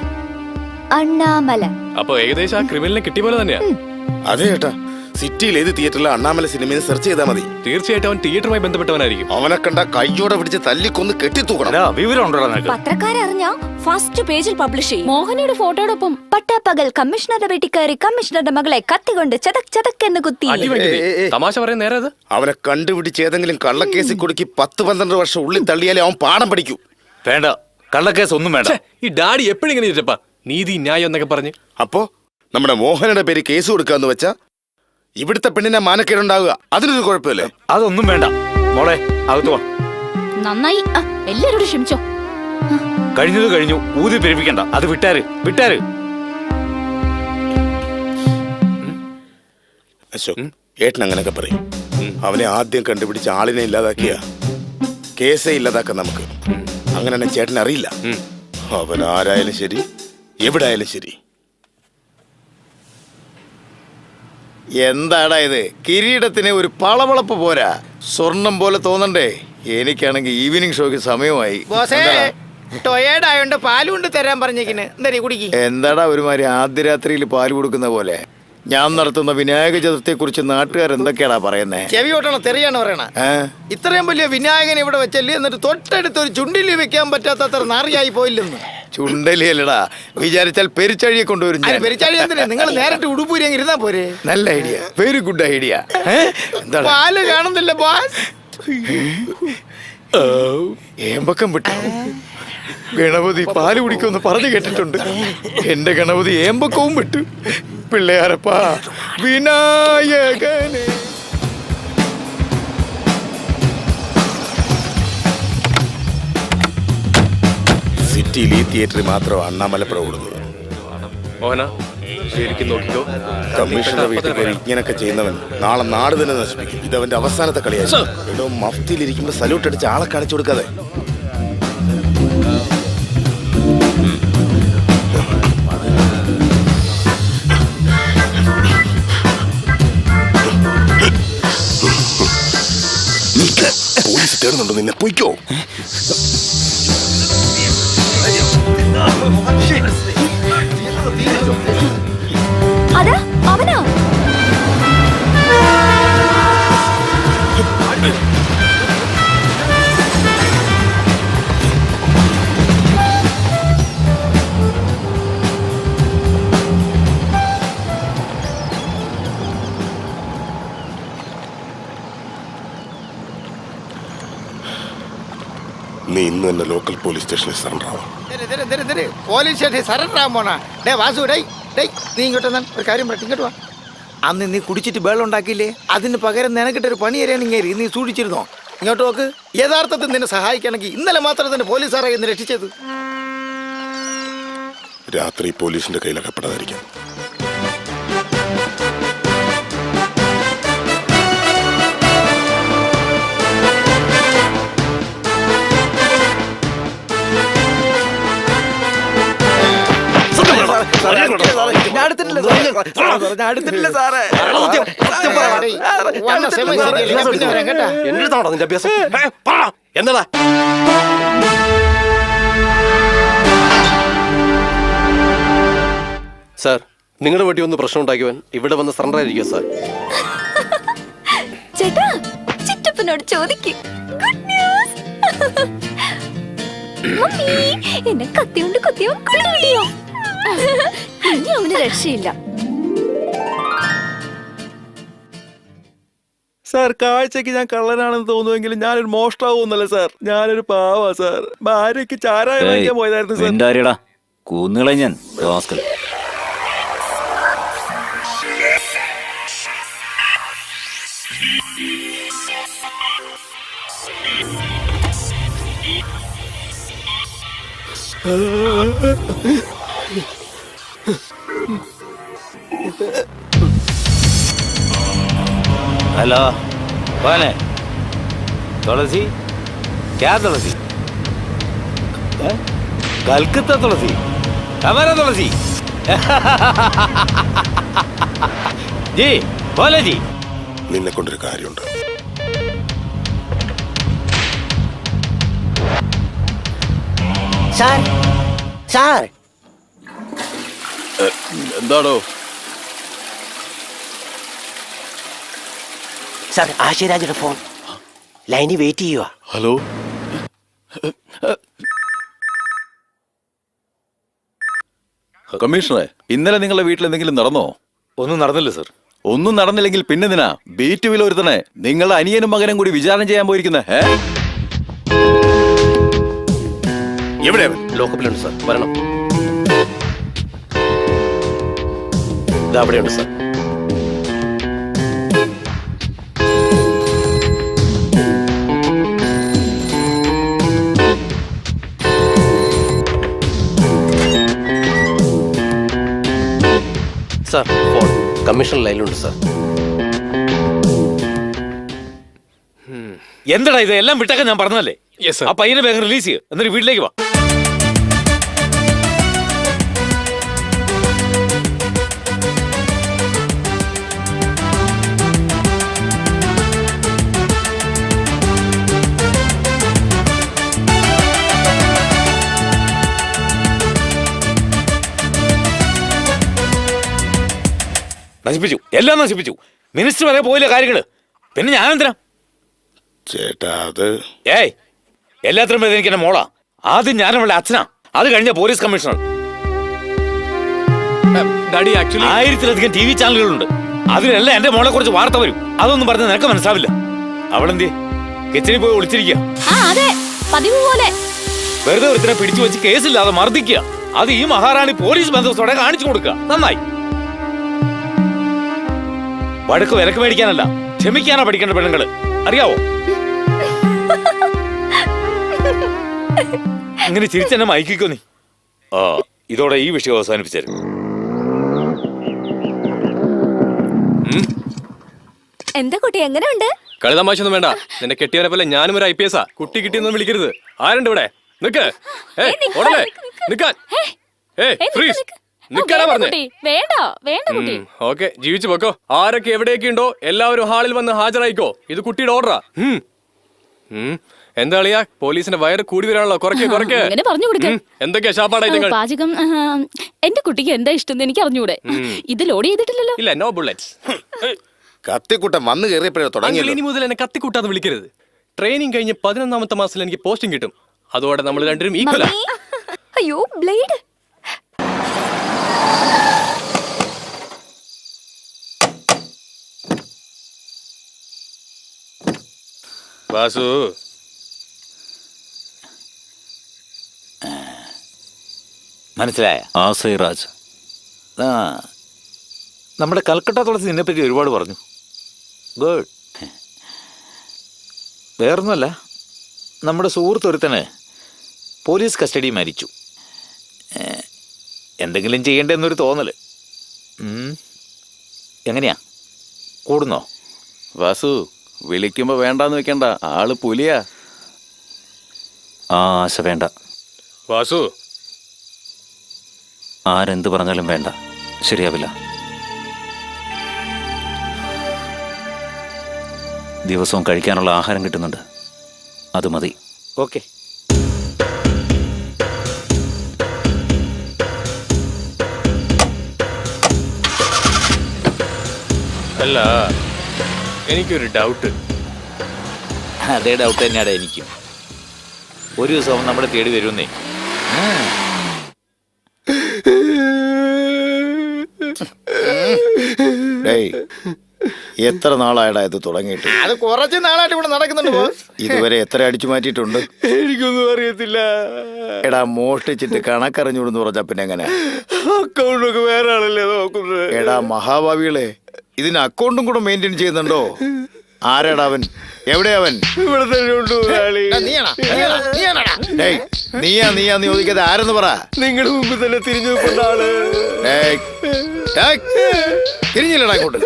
അണ്ണാമല. അപ്പൊ ഏകദേശം ആ ക്രിമിനലിനെ കിട്ടിയ പോലെ തന്നെയാ. അതെ ചേട്ടാ, സിറ്റിയിൽ ഏത് തിയേറ്ററിലെ അണ്ണാമല സിനിമയിൽ സെർച്ച് ചെയ്താൽ മതി. തീർച്ചയായിട്ടും അവൻ തിയേറ്ററുമായി ബന്ധപ്പെട്ടവനായിരിക്കും. അവനെ കണ്ട കയ്യോടെ പിടിച്ച് തല്ലിക്കൊന്ന് കെട്ടിത്തൂക്കണം. വിവരം ഉണ്ടോ നിനക്ക്? പത്രക്കാരറിഞ്ഞ ഫസ്റ്റ് പേജിൽ പബ്ലിഷ് ചെയ്യും. മോഹനയുടെ ഫോട്ടോയോടൊപ്പം പട്ടാപ്പകൽ കമ്മീഷണറുടെ വീട്ടിൽ കയറി കമ്മീഷണറുടെ മകളെ കത്തികൊണ്ട് ചതക് ചതക്കെന്ന് കുത്തി. അടി വേണ്ടി തമാശ പറയാൻ നേരെ അത്. അവനെ കണ്ടുപിടിച്ച് ഏതെങ്കിലും കള്ളക്കേസിൽ കൊടുക്കി 10-12 വർഷം ഉള്ളിൽ തള്ളിയാലേ അവൻ പാഠം പഠിക്കൂ. വേണ്ട, കള്ളക്കേസ് ഒന്നും വേണ്ട. ഈ ഡാഡി എപ്പോഴെങ്ങനെ ചോദിച്ചപ്പാ നീതി ന്യായം എന്നൊക്കെ പറഞ്ഞ്. അപ്പോ നമ്മുടെ മോഹനയുടെ പേര് കേസ് കൊടുക്കാന്ന് വെച്ചാ ഇവിടുത്തെ പെണ്ണിനെ മാനക്കേടുണ്ടാവുക, അതിനൊരു കുഴപ്പമില്ലേ? അതൊന്നും വേണ്ട മോളെ, അകത്തു വാ. നന്നായി. എല്ലാരോടും ക്ഷമിച്ചോ. കഴിഞ്ഞത് കഴിഞ്ഞു, ഊതി പെരുപ്പിക്കണ്ട. അത് വിട്ടാര്. അശോക്, ഏട്ടൻ അങ്ങനെയൊക്കെ പറയും. അവനെ ആദ്യം കണ്ടുപിടിച്ച് ആളിനെ ഇല്ലാതാക്കിയ കേസേ ഇല്ലാതാക്കാൻ നമുക്ക്. അങ്ങനെ തന്നെ ചേട്ടൻ അറിയില്ല. അവൻ ആരായാലും ശരി, എവിടായാലും ശരി. എന്താടാ ഇത്? കിരീടത്തിന് ഒരു പളവളപ്പ് പോരാ, സ്വർണം പോലെ തോന്നണ്ടേ? എനിക്കാണെങ്കിൽ ഈവനിങ് ഷോയ്ക്ക് സമയമായി. ടൊയേഡായോണ്ട് പാല് കൊണ്ട് തരാൻ പറഞ്ഞേക്കിന്. എന്താ കുടിക്ക്? എന്താടാ ഒരുമാതിരി ആദ്യ രാത്രിയിൽ പാല് കൊടുക്കുന്ന പോലെ? ഞാൻ നടത്തുന്ന വിനായക ചതുർത്ഥിയെ കുറിച്ച് നാട്ടുകാർ എന്തൊക്കെയാടാ പറയുന്നേ? ചെവി ഓട്ടണ തെറിയാണ് പറയണ. ഇത്രയും വലിയ വിനായകൻ ഇവിടെ വെച്ചല്ലേ, എന്നിട്ട് തൊട്ടടുത്ത് ഒരു ചുണ്ടിലി വെക്കാൻ പറ്റാത്തത്ര നാറിയായി പോയില്ലെന്ന്. ചുണ്ടലിയല്ലടാ, വിചാരിച്ചാൽ പെരിച്ചഴിയെ കൊണ്ടുവരും. പെരിച്ചാഴി എന്തിനാ? നിങ്ങൾ നേരിട്ട് ഉടുപ്പൂരി അങ്ങ് ഇരുന്നാ പോരെ. നല്ല ഐഡിയ, വെരി ഗുഡ് ഐഡിയ. പാല് കാണുന്നില്ല ബോസ്. ഏമ്പക്കം വിട്ടു. ഗണപതി പാല് കുടിക്കുമെന്ന് പറഞ്ഞു കേട്ടിട്ടുണ്ട്. എന്റെ ഗണപതി ഏമ്പക്കവും വിട്ടു. പിള്ളയാരപ്പാ വിനായകനെ. സിറ്റിയിൽ ഈ തിയേറ്ററിൽ മാത്രം അണ്ണാമല പ്രൗഢത്. മോഹന ശരിക്കും നോക്കിക്കോ. കമ്മീഷണറുടെ വീട്ടിൽ കയറി ഇങ്ങനൊക്കെ ചെയ്യുന്നവൻ നാളെ നാട് തന്നെ നശിപ്പിക്കും. ഇതവന്റെ അവസാനത്തെ കളിയായി. എടോ, മഫ്തിയിലിരിക്കുമ്പോ സല്യൂട്ട് അടിച്ച് ആളെ കാണിച്ചു കൊടുക്കാതെ. പോലീസ് തേടുന്നുണ്ടോ നിന്നെ? പൊയ്ക്കോ. അതാ അവനാ. നീ ഇന്ന് തന്നെ ലോക്കൽ പോലീസ് സ്റ്റേഷനിൽ സറണ്ടർ ആവാം. പോലീസ് സ്റ്റേഷൻ സറണ്ടർ ആകാൻ പോണാ? ഡേ വാസു, ഡേ നീ ഇങ്ങോട്ട് വന്നാൽ ഒരു കാര്യം പറ, ഇങ്ങോട്ട് വാ. അന്ന് നീ കുടിച്ചിട്ട് വെള്ളം ഉണ്ടാക്കിയില്ലേ, അതിന് പകരം നിനക്കിട്ടൊരു പണി തരാനിങ്ങേരി നീ സൂക്ഷിച്ചിരുന്നോ? ഇങ്ങോട്ട് നോക്ക്. യഥാർത്ഥത്തിൽ നിന്നെ സഹായിക്കണമെങ്കിൽ ഇന്നലെ മാത്രം തന്നെ പോലീസുകാരെ ഇന്ന് രക്ഷിച്ചത്. രാത്രി പോലീസിന്റെ കയ്യിലകപ്പെടാതിരിക്കാം. ഞാൻ അടുത്തിട്ടില്ല സാറേ. വന്ന സമയം ശരിയല്ല, ഞാൻ പിന്നെ വരാം കേട്ടാ. എന്റെ അടുത്താണോ നിന്റെ അഭ്യാസം? എന്താടാ? സാർ, നിങ്ങളുടെ വീട്ടിൽ വന്ന് പ്രശ്നം ഉണ്ടാക്കിയവൻ ഇവിടെ വന്ന് സറണ്ടർ ആയിരിക്കുക സാർ. ചേട്ടാ, ചിറ്റപ്പനോട് ചോദിക്കും. എന്നെ കത്തിയോണ്ട് കുത്തിയോ കുടിയോ? ഇനി അവന് രക്ഷയില്ല. സാർ, കാഴ്ചക്ക് ഞാൻ കള്ളനാണെന്ന് തോന്നുമെങ്കിലും ഞാനൊരു മോഷ്ടാവൂന്നല്ല സാർ. ഞാനൊരു പാവാ സാർ. ഭാര്യയ്ക്ക് ചാരായം വാങ്ങിക്കാൻ പോയതായിരുന്നു സാർ. എന്താ കൂന്നുകളെ ഞാൻ റാസ്കൽ. हेलो, कौन है? तुलसी? क्या तुलसी? कलकत्ता तुलसी? हमारा तुलसी? जी बोले जी. നിന്നെ കൊണ്ടൊരു കാര്യമുണ്ട്. സാർ, സാർ, എന്താടോ? സാർ, ആശയരാജയുടെ ഫോൺ ലൈനിൽ വെയിറ്റ് ചെയ്യുക. ഹലോ, കമ്മീഷണറെ, ഇന്നലെ നിങ്ങളുടെ വീട്ടിൽ എന്തെങ്കിലും നടന്നോ? ഒന്നും നടന്നില്ല സർ. ഒന്നും നടന്നില്ലെങ്കിൽ പിന്നെന്തിനാ ബീറ്റ് വില ഒരുത്തനെ നിങ്ങളുടെ അനിയനും മകനും കൂടി വിചാരണ ചെയ്യാൻ പോയിരിക്കുന്നേ? എവിടെ? ലോക്കപ്പിലുണ്ട് സാർ, വരണം. ഇത് അവിടെയുണ്ട് സാർ. സാർ, ഫോൺ കമ്മീഷൻ ലൈനിലുണ്ട് സാർ. എന്താടാ ഇത്? എല്ലാം വിട്ടൊക്കെ ഞാൻ പറഞ്ഞതല്ലേ. ആ പയ്യനെ വേഗം റിലീസ് ചെയ്യുക, എന്നിട്ട് വീട്ടിലേക്ക് വാ. നശിപ്പിച്ചു, എല്ലാം നശിപ്പിച്ചു. മിനിസ്റ്റർ വരെ പോയില്ല കാര്യങ്ങള്. പിന്നെ ഞാനെന്തിനാ? ചേട്ടാ, അത് ഏയ്, എല്ലാത്തിനും പേര് എനിക്ക് എന്റെ മോളാ. ആദ്യം ഞാൻ അവളുടെ അച്ഛനാ, അത് കഴിഞ്ഞ പോലീസ് കമ്മീഷണർ. ഡാഡി, ആക്ച്വലി 1000-ലധികം TV ചാനലുകളുണ്ട്. അതിലെല്ലാം എന്റെ മോളെ കുറിച്ച് വാർത്ത വരും. അതൊന്നും പറഞ്ഞ് നിനക്ക് മനസ്സിലാവില്ല. അവളെന്തേ കിച്ചണിൽ പോയി ഒളിച്ചിരിക്കുക. ആ അതെ, പതിവ് പോലെ. വെറുതെ ഒരുത്തിനെ പിടിച്ചു വെച്ച് കേസില്ലാതെ മർദ്ദിക്കുക. അത് ഈ മഹാറാണി പോലീസ് ബന്ധത്തോടെ കാണിച്ചു കൊടുക്കുക. നന്നായി. വഴക്ക് വിലക്ക് മേടിക്കാനല്ല, ക്ഷമിക്കാനാ പഠിക്കേണ്ട പെണ്ണുങ്ങള്, അറിയാവോ? ഇങ്ങനെ ചിരിച്ചെന്നെ മയക്കിക്കോ നീ. ആ, ഇതോടെ ഈ വിഷയം അവസാനിപ്പിച്ചേരും. എന്താ കുട്ടി, എങ്ങനെയുണ്ട്? കളിതമാശൊന്നും വേണ്ട. നിന്റെ കെട്ടിയവനെ പോലെ ഞാനും ഒരു IPS ആ. കുട്ടി കിട്ടിയൊന്നും വിളിക്കരുത്. ആരുണ്ട് ഇവിടെ? നിക്ക്. ഓടല്ലേ? നിക്കാൻ. ഫ്രീസ്. നിക്കാനാ പറഞ്ഞേ. വേണ്ട വേണ്ട കുട്ടി. ഓക്കെ, ജീവിച്ചു പോക്കോ. ആരൊക്കെ എവിടെയൊക്കെ ഉണ്ടോ എല്ലാവരും ഹാളിൽ വന്ന് ഹാജരായിക്കോ. ഇത് കുട്ടിയുടെ ഓർഡറാ. എന്താ കളിയാ, പോലീസിന്റെ വയറ് കൂടി വരാണല്ലോ. കുറയ്ക്ക്. അങ്ങനെ പറഞ്ഞു കൊടുക്ക. എന്തൊക്കെയാ ശാപ്പാടായി? പാചകം എന്റെ കുട്ടിക്ക് എന്താ ഇഷ്ടം എനിക്ക് അറിഞ്ഞൂടെ. ഇത് ലോഡ് ചെയ്തിട്ടില്ലല്ലോ. ഇല്ല, നോ ബുള്ളറ്റ്സ്. കത്തിക്കുട്ടൻ വന്ന് കയറിയപ്പോഴേ തുടങ്ങി. ഇനി മുതൽ എന്നെ കത്തിക്കൂട്ടാതെ വിളിക്കരുത്. ട്രെയിനിങ് കഴിഞ്ഞ് 11ാമത്തെ മാസത്തിൽ എനിക്ക് പോസ്റ്റിംഗ് കിട്ടും. അതോടെ നമ്മൾ രണ്ടുപേരും ഈക്വലാ. അയ്യോ, ബ്ലേഡ്. വാസു, മനസ്സിലായ? ആസൈറാജ്. ആ, നമ്മുടെ കൽക്കട്ട തുളസി നിന്നെപ്പറ്റി ഒരുപാട് പറഞ്ഞു. ഗുഡ്. വേറൊന്നുമല്ല, നമ്മുടെ സുഹൃത്തൊരുത്തന് പോലീസ് കസ്റ്റഡി മരിച്ചു. എന്തെങ്കിലും ചെയ്യേണ്ടെന്നൊരു തോന്നല്. എങ്ങനെയാ, കൂടുന്നോ? വാസു, വിളിക്കുമ്പോ വേണ്ടാന്ന് വെക്കണ്ട, ആള് പുലിയാ. ആ ആശ വേണ്ട. വാസു, ആരെന്ത് പറഞ്ഞാലും വേണ്ട, ശരിയാവില്ല. ദിവസവും കഴിക്കാനുള്ള ആഹാരം കിട്ടുന്നുണ്ട്, അത് മതി. ഓക്കെ. അല്ല, എനിക്കൊരു ഡൗട്ട്. അതേ ഡൗട്ട് തന്നെയാടാ എനിക്കും. ഒരു ദിവസം നമ്മളെ തേടി വരുമെന്നേ. ഡേയ്, എത്ര നാളായടാ ഇത് തുടങ്ങിയിട്ട്? അത് കുറച്ച് നാളായിട്ട് ഇവിടെ നടക്കുന്നുണ്ട് ബോസ്. ഇതുവരെ എത്ര അടിച്ചു മാറ്റിയിട്ടുണ്ട്? എനിക്കൊന്നും അറിയത്തില്ല. എടാ, മോഷ്ടിച്ചിട്ട് കണക്കറിഞ്ഞൂടെന്ന് പറഞ്ഞാ പിന്നെ എങ്ങനെ? അക്കൗണ്ടൊക്കെ വേറെ ആളല്ലേ നോക്കുന്നത്. എടാ മഹാഭാവികളെ, ഇതിന് അക്കൗണ്ടും കൂടെ മെയിൻറ്റെയിൻ ചെയ്യുന്നുണ്ടോ? ആരാടാ അവൻ? എവിടെയാവൻ? ഇവിടെ തന്നെ ഉണ്ട് ഒരാളി. ഡേയ്, നീയാന്ന് ചോദിക്കാതെ ആരെന്ന് പറ. നിങ്ങളുടെ മുമ്പിൽ തന്നെ തിരിഞ്ഞു നിൽക്കുന്ന ആള്. ഡേയ്, ഡേയ്, തിരിഞ്ഞില്ലടാ ഇങ്ങോട്ട്.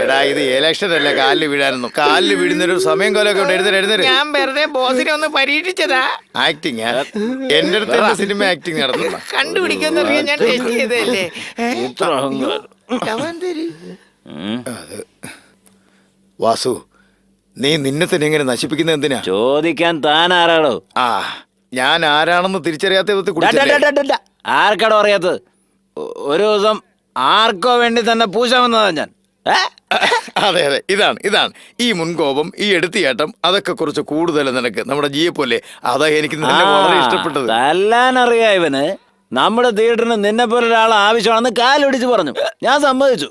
എടാ, ഇത് ഇലക്ഷൻ അല്ല കാലില് വീഴാനൊന്നും. കാലില് വീഴുന്നൊരു സമയം കൊല്ലൊക്കെ ഉണ്ട്. എഴുന്നേര്. ഞാൻ വെറുതെ ബോസിനെ ഒന്ന് പരീക്ഷിച്ചതാ. ആക്ടിങ് എന്റെ അടുത്ത് എന്റെ സിനിമ ആക്ടിങ് നടത്തുന്ന കണ്ടുപിടിക്കുന്ന ഞാൻ ടെസ്റ്റ് ചെയ്തല്ലേ. വാസു, നീ നിന്നെ തന്നെ ഇങ്ങനെ നശിപ്പിക്കുന്നത് എന്തിനാ? ചോദിക്കാൻ താൻ ആരാടോ? ആ, ഞാൻ ആരാണെന്ന് തിരിച്ചറിയാത്ത വിധത്തിൽ കുടിച്ചല്ലേ? ആർക്കാടോ അറിയാത്തത്? ഒരു ദിവസം ആർക്കോ വേണ്ടി തന്നെ പൂശ വന്നതാ ഞാൻ. അതെ, ഇതാണ് ഈ മുൻകോപം, ഈ എടുത്തിയാട്ടം, അതൊക്കെ കുറച്ച് കൂടുതൽ നിനക്ക്. നമ്മുടെ ജിയെ പോലെ. അതാ എനിക്ക് നിന്നെ വളരെ ഇഷ്ടപ്പെട്ടത്. തല്ലാൻ അറിയാ ഇവന്. നമ്മുടെ തിയേറ്ററിന് നിന്നെ പോലെ ഒരാൾ ആവശ്യമാണെന്ന് കാലൊടിച്ച് പറഞ്ഞു. ഞാൻ സമ്മതിച്ചു.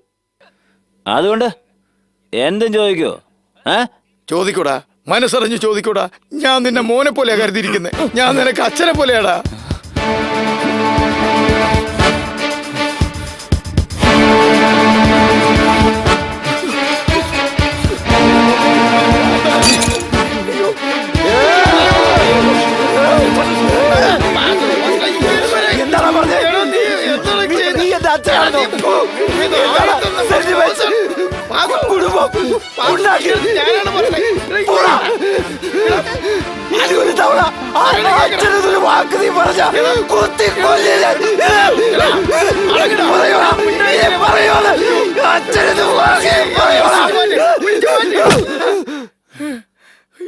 അതുകൊണ്ട് എന്തും ചോദിക്കോ? ചോദിക്കൂടാ, മനസ്സറിഞ്ഞ് ചോദിക്കൂടാ. ഞാൻ നിന്നെ മോനെ പോലെയാ കരുതിയിരിക്കുന്നത്. ഞാൻ നിനക്ക് അച്ഛനെ പോലെയാടാ.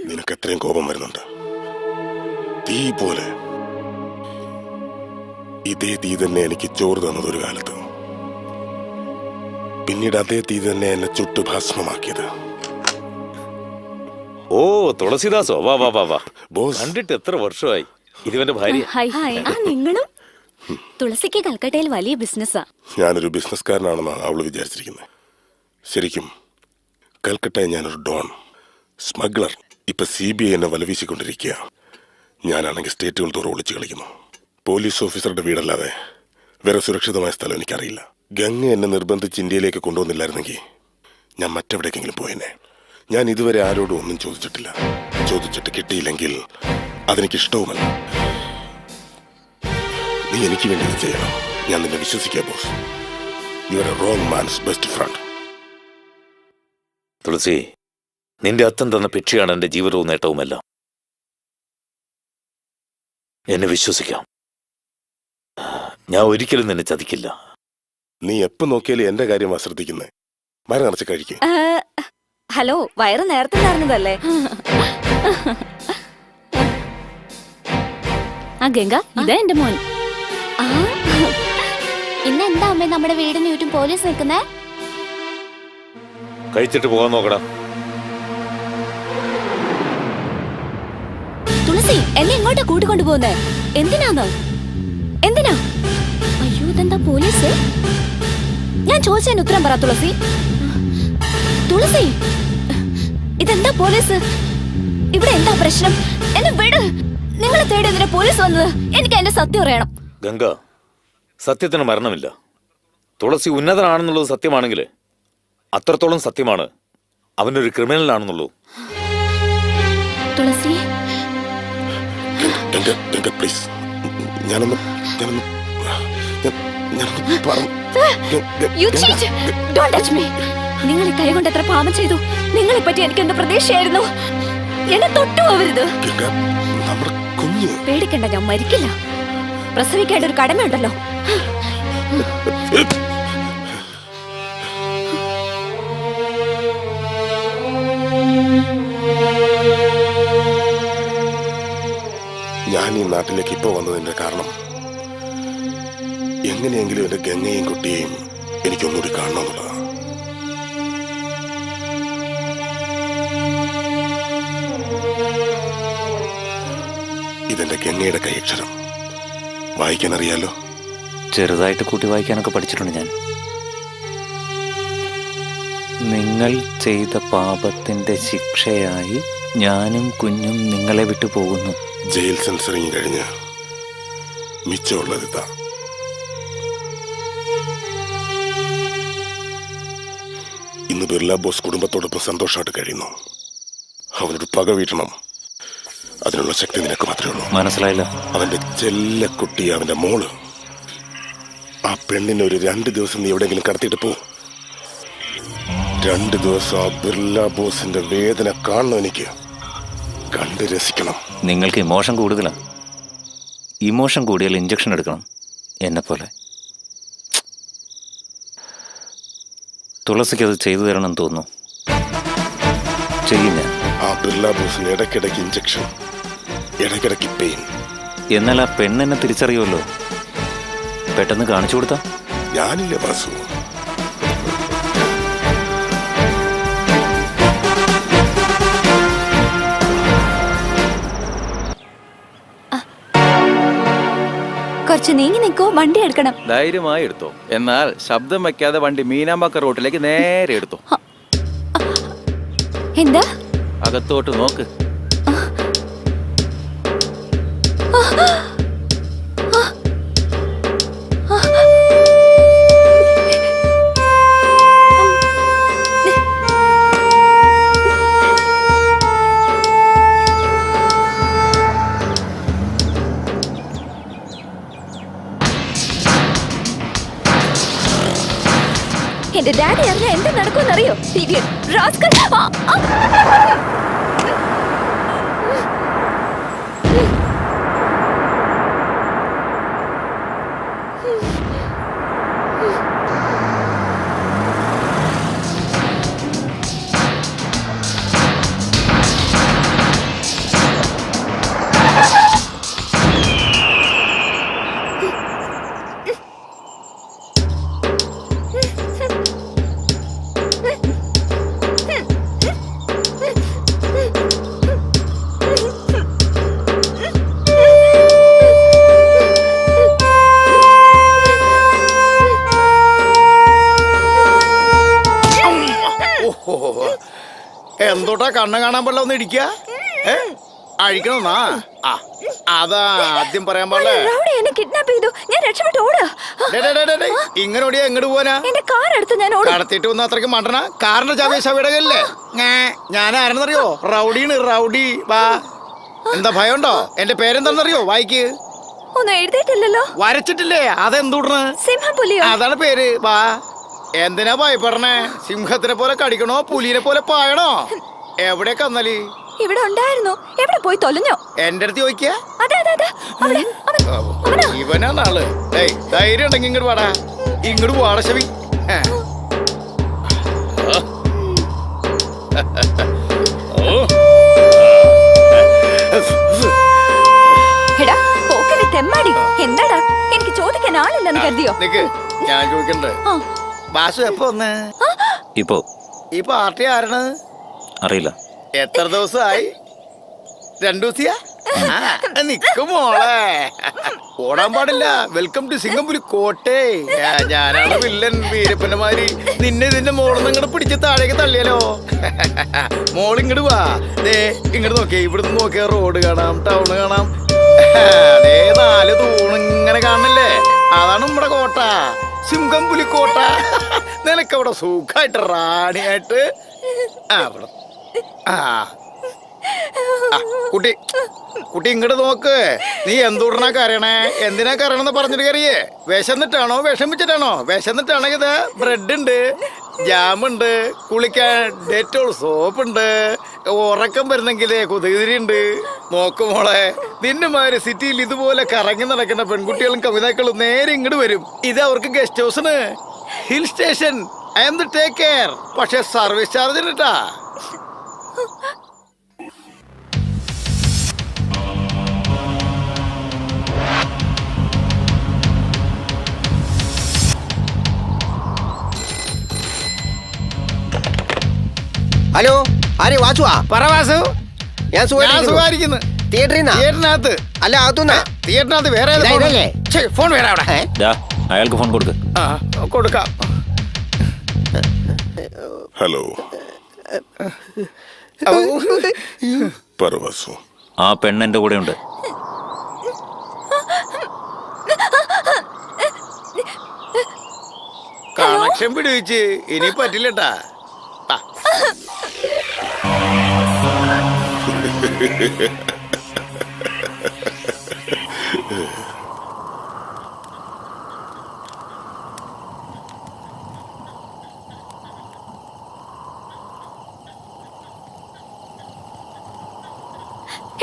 നിനക്ക് എത്രയും കോപം വരുന്നുണ്ട്, തീ പോലെ. ഇതേ തീ തന്നെ എനിക്ക് ചോറ് തന്നത് ഒരു കാലത്ത്. പിന്നീട് അതേ തീ തന്നെ എന്നെ ചുട്ടു ഭസ്മമാക്കിയത്. ഓ, തുളസിദാസോ, വാ വാ വാ വാ. ബോസ്, കണ്ടിട്ട് എത്ര വർഷമായി. ഇതുവന്റെ ഭാര്യ. ഹായ്. നിങ്ങളും? തുളസിക്ക് കൽക്കട്ടയിൽ വലിയ ബിസിനസ്സാ. ഞാനൊരു ബിസിനസ്സുകാരനാണെന്നാണ് അവള് വിചാരിച്ചിരിക്കുന്നത്. ശരിക്കും കൽക്കട്ടയിൽ ഞാനൊരു ഡോൺ, സ്മഗ്ലർ. ഇപ്പൊ CBI എന്നെ വലവീശിക്കൊണ്ടിരിക്കുക. ഞാനാണെങ്കിൽ സ്റ്റേറ്റുകൾ തോറും ഒളിച്ചു കളിക്കുന്നു. പോലീസ് ഓഫീസറുടെ വീടല്ലാതെ വേറെ സുരക്ഷിതമായ സ്ഥലം എനിക്കറിയില്ല. ഗംഗ എന്നെ നിർബന്ധിച്ച് ഇന്ത്യയിലേക്ക് കൊണ്ടുവന്നില്ലായിരുന്നെങ്കിൽ ഞാൻ മറ്റെവിടേക്കെങ്കിലും പോയെന്നെ. ഞാൻ ഇതുവരെ ആരോടും ഒന്നും ചോദിച്ചിട്ടില്ല. ചോദിച്ചിട്ട് കിട്ടിയില്ലെങ്കിൽ അതെനിക്ക് ഇഷ്ടവുമല്ല. നീ എനിക്ക് വേണ്ടി ഇത് ചെയ്യണം. ഞാൻ നിന്നെ വിശ്വസിക്കാം boss. You are a wrong man's best friend. Thulasi, നിന്റെ അത്തം തന്ന ഭിക്ഷയാണ് എന്റെ ജീവിതവും നേട്ടവുമെല്ലാം. എന്നെ വിശ്വസിക്കാം. ഞാൻ ഒരിക്കലും നിന്നെ ചതിക്കില്ല. നീ എപ്പോ നോക്കിയാലും എന്റെ കാര്യം ശ്രദ്ധിക്കുന്നേ. വയറ് നിറച്ച് കഴിക്കും. ഹലോ, വയറ് നേരത്തെ നിറഞ്ഞതല്ലേ? ആ ഗംഗ, ഇതാ എന്റെ മോൻ. ഇന്നെന്താ അമ്മേ നമ്മുടെ വീടിന് ചുറ്റും പോലീസ് നിൽക്കുന്നേ? കഴിച്ചിട്ട് പോകാൻ നോക്കടാ. തുളസി, എന്നെ ഇങ്ങോട്ടാ കൂട്ടിക്കൊണ്ടുപോകുന്നേ? എന്തിനാ? അയ്യോ, ഇതെന്താ പോലീസ്? ഞാൻ ചോദിച്ചതിന് ഉത്തരം പറ തുളസി. ഇതെന്താ പോലീസ്? ഇവിടെ എന്താ പ്രശ്നം? എന്നെ വിട്. നിങ്ങളെ തേടി എന്തിനാ പോലീസ് വന്നത്? എനിക്ക് അതിന്റെ സത്യം അറിയണം. ഗംഗ, സത്യത്തിന് മരണമില്ല. തുളസി ഉന്നതനാണെന്നുള്ളത് സത്യമാണെങ്കിൽ അത്രത്തോളം സത്യമാണ് അവനൊരു ക്രിമിനൽ ആണെന്നുള്ളൂ. തുളസി, പ്ലീസ്, ഞാനൊന്ന് you cheat! Don't touch me! നിങ്ങൾ ഈ കൈ കൊണ്ട് എത്ര പാപം ചെയ്തു. നിങ്ങളെ പറ്റി എനിക്ക് എന്ത് പ്രതീക്ഷയായിരുന്നു. എന്നെ തൊട്ടു പോവരുത്. പേടിക്കണ്ട, ഞാൻ മരിക്കില്ല. പ്രസവിക്കേണ്ട ഒരു കടമയുണ്ടല്ലോ. ഞാൻ ഈ നാട്ടിലേക്ക് ഇപ്പൊ വന്നതിന്റെ കാരണം എങ്ങനെയെങ്കിലും എന്റെ ഗംഗയും കുട്ടിയെയും എനിക്കൊന്നുകൂടി കാണണമെന്നുള്ളതാണ്. ഇതെന്റെ ഗംഗയുടെ കൈയക്ഷരം. വായിക്കാൻ അറിയാലോ? ചെറുതായിട്ട് കൂട്ടി വായിക്കാനൊക്കെ പഠിച്ചിട്ടുണ്ട് ഞാൻ. നിങ്ങൾ ചെയ്ത പാപത്തിന്റെ ശിക്ഷയായി ഞാനും കുഞ്ഞും നിങ്ങളെ വിട്ടു പോകുന്നു. ജയിൽ സെൻസറിങ് കഴിഞ്ഞ് മിച്ചമുള്ളത് ഇതാ. ഇന്ന് ബിർല ബോസ് കുടുംബത്തോടൊപ്പം സന്തോഷമായിട്ട് കഴിയുന്നു. അവനൊരു പക വീട്ടണം. അതിനുള്ള ശക്തി നിനക്ക് മാത്രമേ ഉള്ളൂ. മനസ്സിലായില്ല? അവന്റെ ചെല്ലക്കുട്ടി, അവന്റെ മോള്, ആ പെണ്ണിനെ ഒരു 2 ദിവസം നീ എവിടെയെങ്കിലും കടത്തിയിട്ട് പോ. 2 ദിവസം ആ ബിർല ബോസിന്റെ വേദന കാണണം. എനിക്ക് കണ്ട് രസിക്കണം. നിങ്ങൾക്ക് ഇമോഷൻ കൂടുതലാണ്. ഇമോഷൻ കൂടിയാൽ ഇഞ്ചക്ഷൻ എടുക്കണം, എന്നെ പോലെ. തുളസിക്ക് അത് ചെയ്തു തരണമെന്ന് തോന്നുന്നു. ചെയ്യും ഞാൻ. ആ ബിർല ബോസിന് ഇടയ്ക്കിടയ്ക്ക് ഇഞ്ചക്ഷൻ, ഇടയ്ക്കിടയ്ക്ക് പെയിൻ. എന്നാൽ ആ പെണ്ണെന്നെ തിരിച്ചറിയുമല്ലോ. പെട്ടെന്ന് കാണിച്ചു കൊടുത്താ? ഞാനില്ലേ വാസു? കുറച്ച് നീങ്ങി നിൽക്കോ, വണ്ടി എടുക്കണം. ധൈര്യമായി എടുത്തോ. എന്നാൽ ശബ്ദം വെക്കാതെ വണ്ടി മീനാമ്പാക്ക റോട്ടിലേക്ക് നേരെ എടുത്തോ. എന്താ? അകത്തോട്ട് നോക്ക്. എന്റെ ഡാഡി അറിഞ്ഞാൽ എന്ത് നടക്കുമെന്നറിയോ? എന്തോട്ടാ കണ്ണ് കാണാൻ പാടില്ല ഒന്ന് ഇടിക്ക അഴിക്കണമെന്നാ? അതാ ആദ്യം പറയാൻ പാടില്ലേ. എന്നെ കിഡ്നാപ്പ് ചെയ്തു, ഞാൻ രക്ഷപ്പെട്ട് ഓടുക. ഇങ്ങനെ ഓടിയാ എങ്ങോട്ട് പോവാനാ? എന്റെ കാർ എടുത്ത് ഞാൻ കടത്തിട്ട് വന്ന അത്രയ്ക്ക് മണ്ടന കാറിന്റെ ചാവേശവിടകല്ലേ? ഞാൻ ആരെന്നറിയോ? റൗഡിയാണ്, റൗഡി. വാ. എന്താ ഭയമുണ്ടോ? എന്റെ പേരെന്താണെന്നറിയോ? വായിക്ക്. ഒന്നും എഴുതിയിട്ടില്ലല്ലോ. വരച്ചിട്ടില്ലേ? അതെന്തൂടണ്? സിംഹപുലിയോ? അതാണ് പേര്. വാ. എന്തിനാ ഭയപ്പെടണേ? സിംഹത്തിനെ പോലെ കടിക്കണോ, പുലിനെ പോലെ പായണോ? എവിടെ കന്നല്? ഇവിടെ ഉണ്ടായിരുന്നു. എവിടെ പോയി തൊലഞ്ഞോ? എന്റെ അടുത്ത് ചോദിക്കാ. ഇവനാണ് ആള്. ധൈര്യം ഉണ്ടെങ്കിൽ ഇങ്ങോട്ട് വാടാ. ഇങ്ങോട്ട് വാട ശവി. തെമ്മാടി, എന്താടാ? എനിക്ക് ചോദിക്കാൻ ആളില്ലെന്ന് കരുതിയോ? ഞാൻ ചോദിക്കണ്ടേ? ബാസു എപ്പോ വന്ന്? ഇപ്പോ. ഈ പാർട്ടി ആരാണ്? അറിയില്ല. എത്ര ദിവസമായി? 2 ദിവസിയാ? നിക്കും മോളെ, ഓടാൻ പാടില്ല. വെൽക്കം ടു സിംഗപ്പൂർ കോട്ടെ. ഞാനാണ് വില്ലൻ വീരപ്പന്റെ മാതിരി. നിന്നെ ഇതിന്റെ മോളിന്ന് ഇങ്ങോട്ട് പിടിച്ച് താഴേക്ക് തള്ളിയാലോ? മോളിങ്ങോട്ട് വാ. ദേ ഇങ്ങോട്ട് നോക്കിയേ. ഇവിടുന്ന് നോക്കിയാ റോഡ് കാണാം, ടൗണ് കാണാം, അതേ 4 തൂണിങ്ങനെ കാണില്ലേ, അതാണ് നമ്മുടെ കോട്ട, സിംഹം പുലിക്കോട്ട. നിനക്കവിടെ സുഖമായിട്ട് റാണിയായിട്ട് അവിടെ കുട്ടി കുട്ടി ഇങ്ങോട്ട് നോക്ക്. നീ എന്തുടനാ കരയണേ? എന്തിനാ കരയണെന്ന് പറഞ്ഞിട്ട് കറിയേ? വിശന്നിട്ടാണോ വിഷമിച്ചിട്ടാണോ? വിശന്നിട്ടാണെങ്കിൽ ഇത് ബ്രെഡ് ഉണ്ട്, ജാമുണ്ട്, കുളിക്കാൻ ഡെറ്റോൾ സോപ്പുണ്ട്, ഉറക്കം വരുന്നെങ്കിലേ കുതിരിയുണ്ട്. നോക്ക് മോളെ, നിന്നെ മാതിരി സിറ്റിയിൽ ഇതുപോലെ കറങ്ങി നടക്കുന്ന പെൺകുട്ടികളും കവിതാക്കളും നേരെ ഇങ്ങോട്ട് വരും. ഇത് അവർക്ക് ഗസ്റ്റ് ഹൗസിന്, hill station. I am the take care. പക്ഷെ സർവീസ് ചാർജിന് കേട്ടാ. ഹലോ, ആര് വാസുവാ? പറവാസു, ഞാൻ സുഖമായിരിക്കുന്നു. തിയേറ്ററിനകത്ത് അല്ല, അകത്തുനിന്നാ? തിയേറ്ററിനകത്ത് വേറെ ഫോൺ വേറെ അവിടെ. അയാൾക്ക് ഫോൺ കൊടുക്ക്. കൊടുക്കാം. ഹലോ പറവാസു. ആ പെണ്ണ് എന്റെ കൂടെ ഉണ്ട്. കണക്ഷൻ പിടിവെച്ച് ഇനി പറ്റില്ലട്ടാ.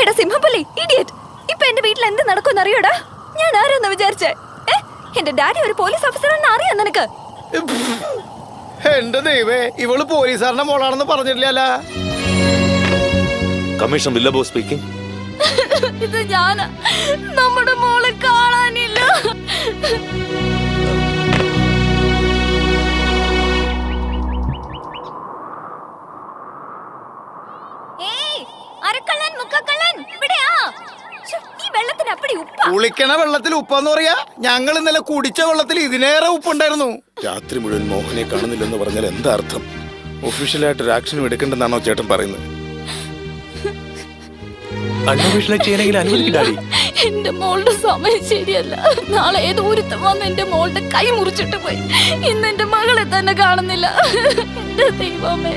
എടാ സിംഹപ്പള്ളി, ഇഡിയറ്റ്! ഇപ്പൊ എന്റെ വീട്ടിൽ എന്ത് നടക്കുമെന്ന് അറിയോടാ? ഞാൻ ആരാന്ന് വിചാരിച്ചേ? എന്റെ ഡാഡി ഒരു പോലീസ് ഓഫീസറാണെന്ന് അറിയാം നിനക്ക്? എന്റെ ദൈവേ, ഇവള് പോലീസുകാരന്റെ മോളാണെന്ന് പറഞ്ഞിട്ടില്ല. കമ്മീഷണർ വില്ലബോ സ്പീക്കിംഗ്. ഇത് ഞാനാ. നമ്മുടെ മോളെ കാണാനില്ല. കുളിക്കണ വെള്ളത്തിൽ ഉപ്പാന്ന് പറയാ? ഞങ്ങൾ ഇന്നലെ കുടിച്ച വെള്ളത്തിൽ ഇതിനേറെ ഉപ്പുണ്ടായിരുന്നു. രാത്രി മുഴുവൻ മോഹനെ കാണുന്നില്ലെന്ന് പറഞ്ഞാൽ എന്താ അർത്ഥം? ഒഫീഷ്യലായിട്ട് ഒരു ആക്ഷനും എടുക്കണ്ടെന്നാണോ ചേട്ടൻ പറയുന്നത്? അൺഒഫീഷ്യലായി ചെയ്യണമെങ്കിൽ അനുവദിക്കും ഡാഡി. എന്റെ മോളുടെ സമയം ശരിയല്ല. നാളെ ഏതോ ഒരുത്തം വന്ന് എന്റെ മോളുടെ കൈ മുറിച്ചിട്ട് പോയി. ഇന്ന് എന്റെ മകളെ തന്നെ കാണുന്നില്ല. എന്റെ ദൈവമേ.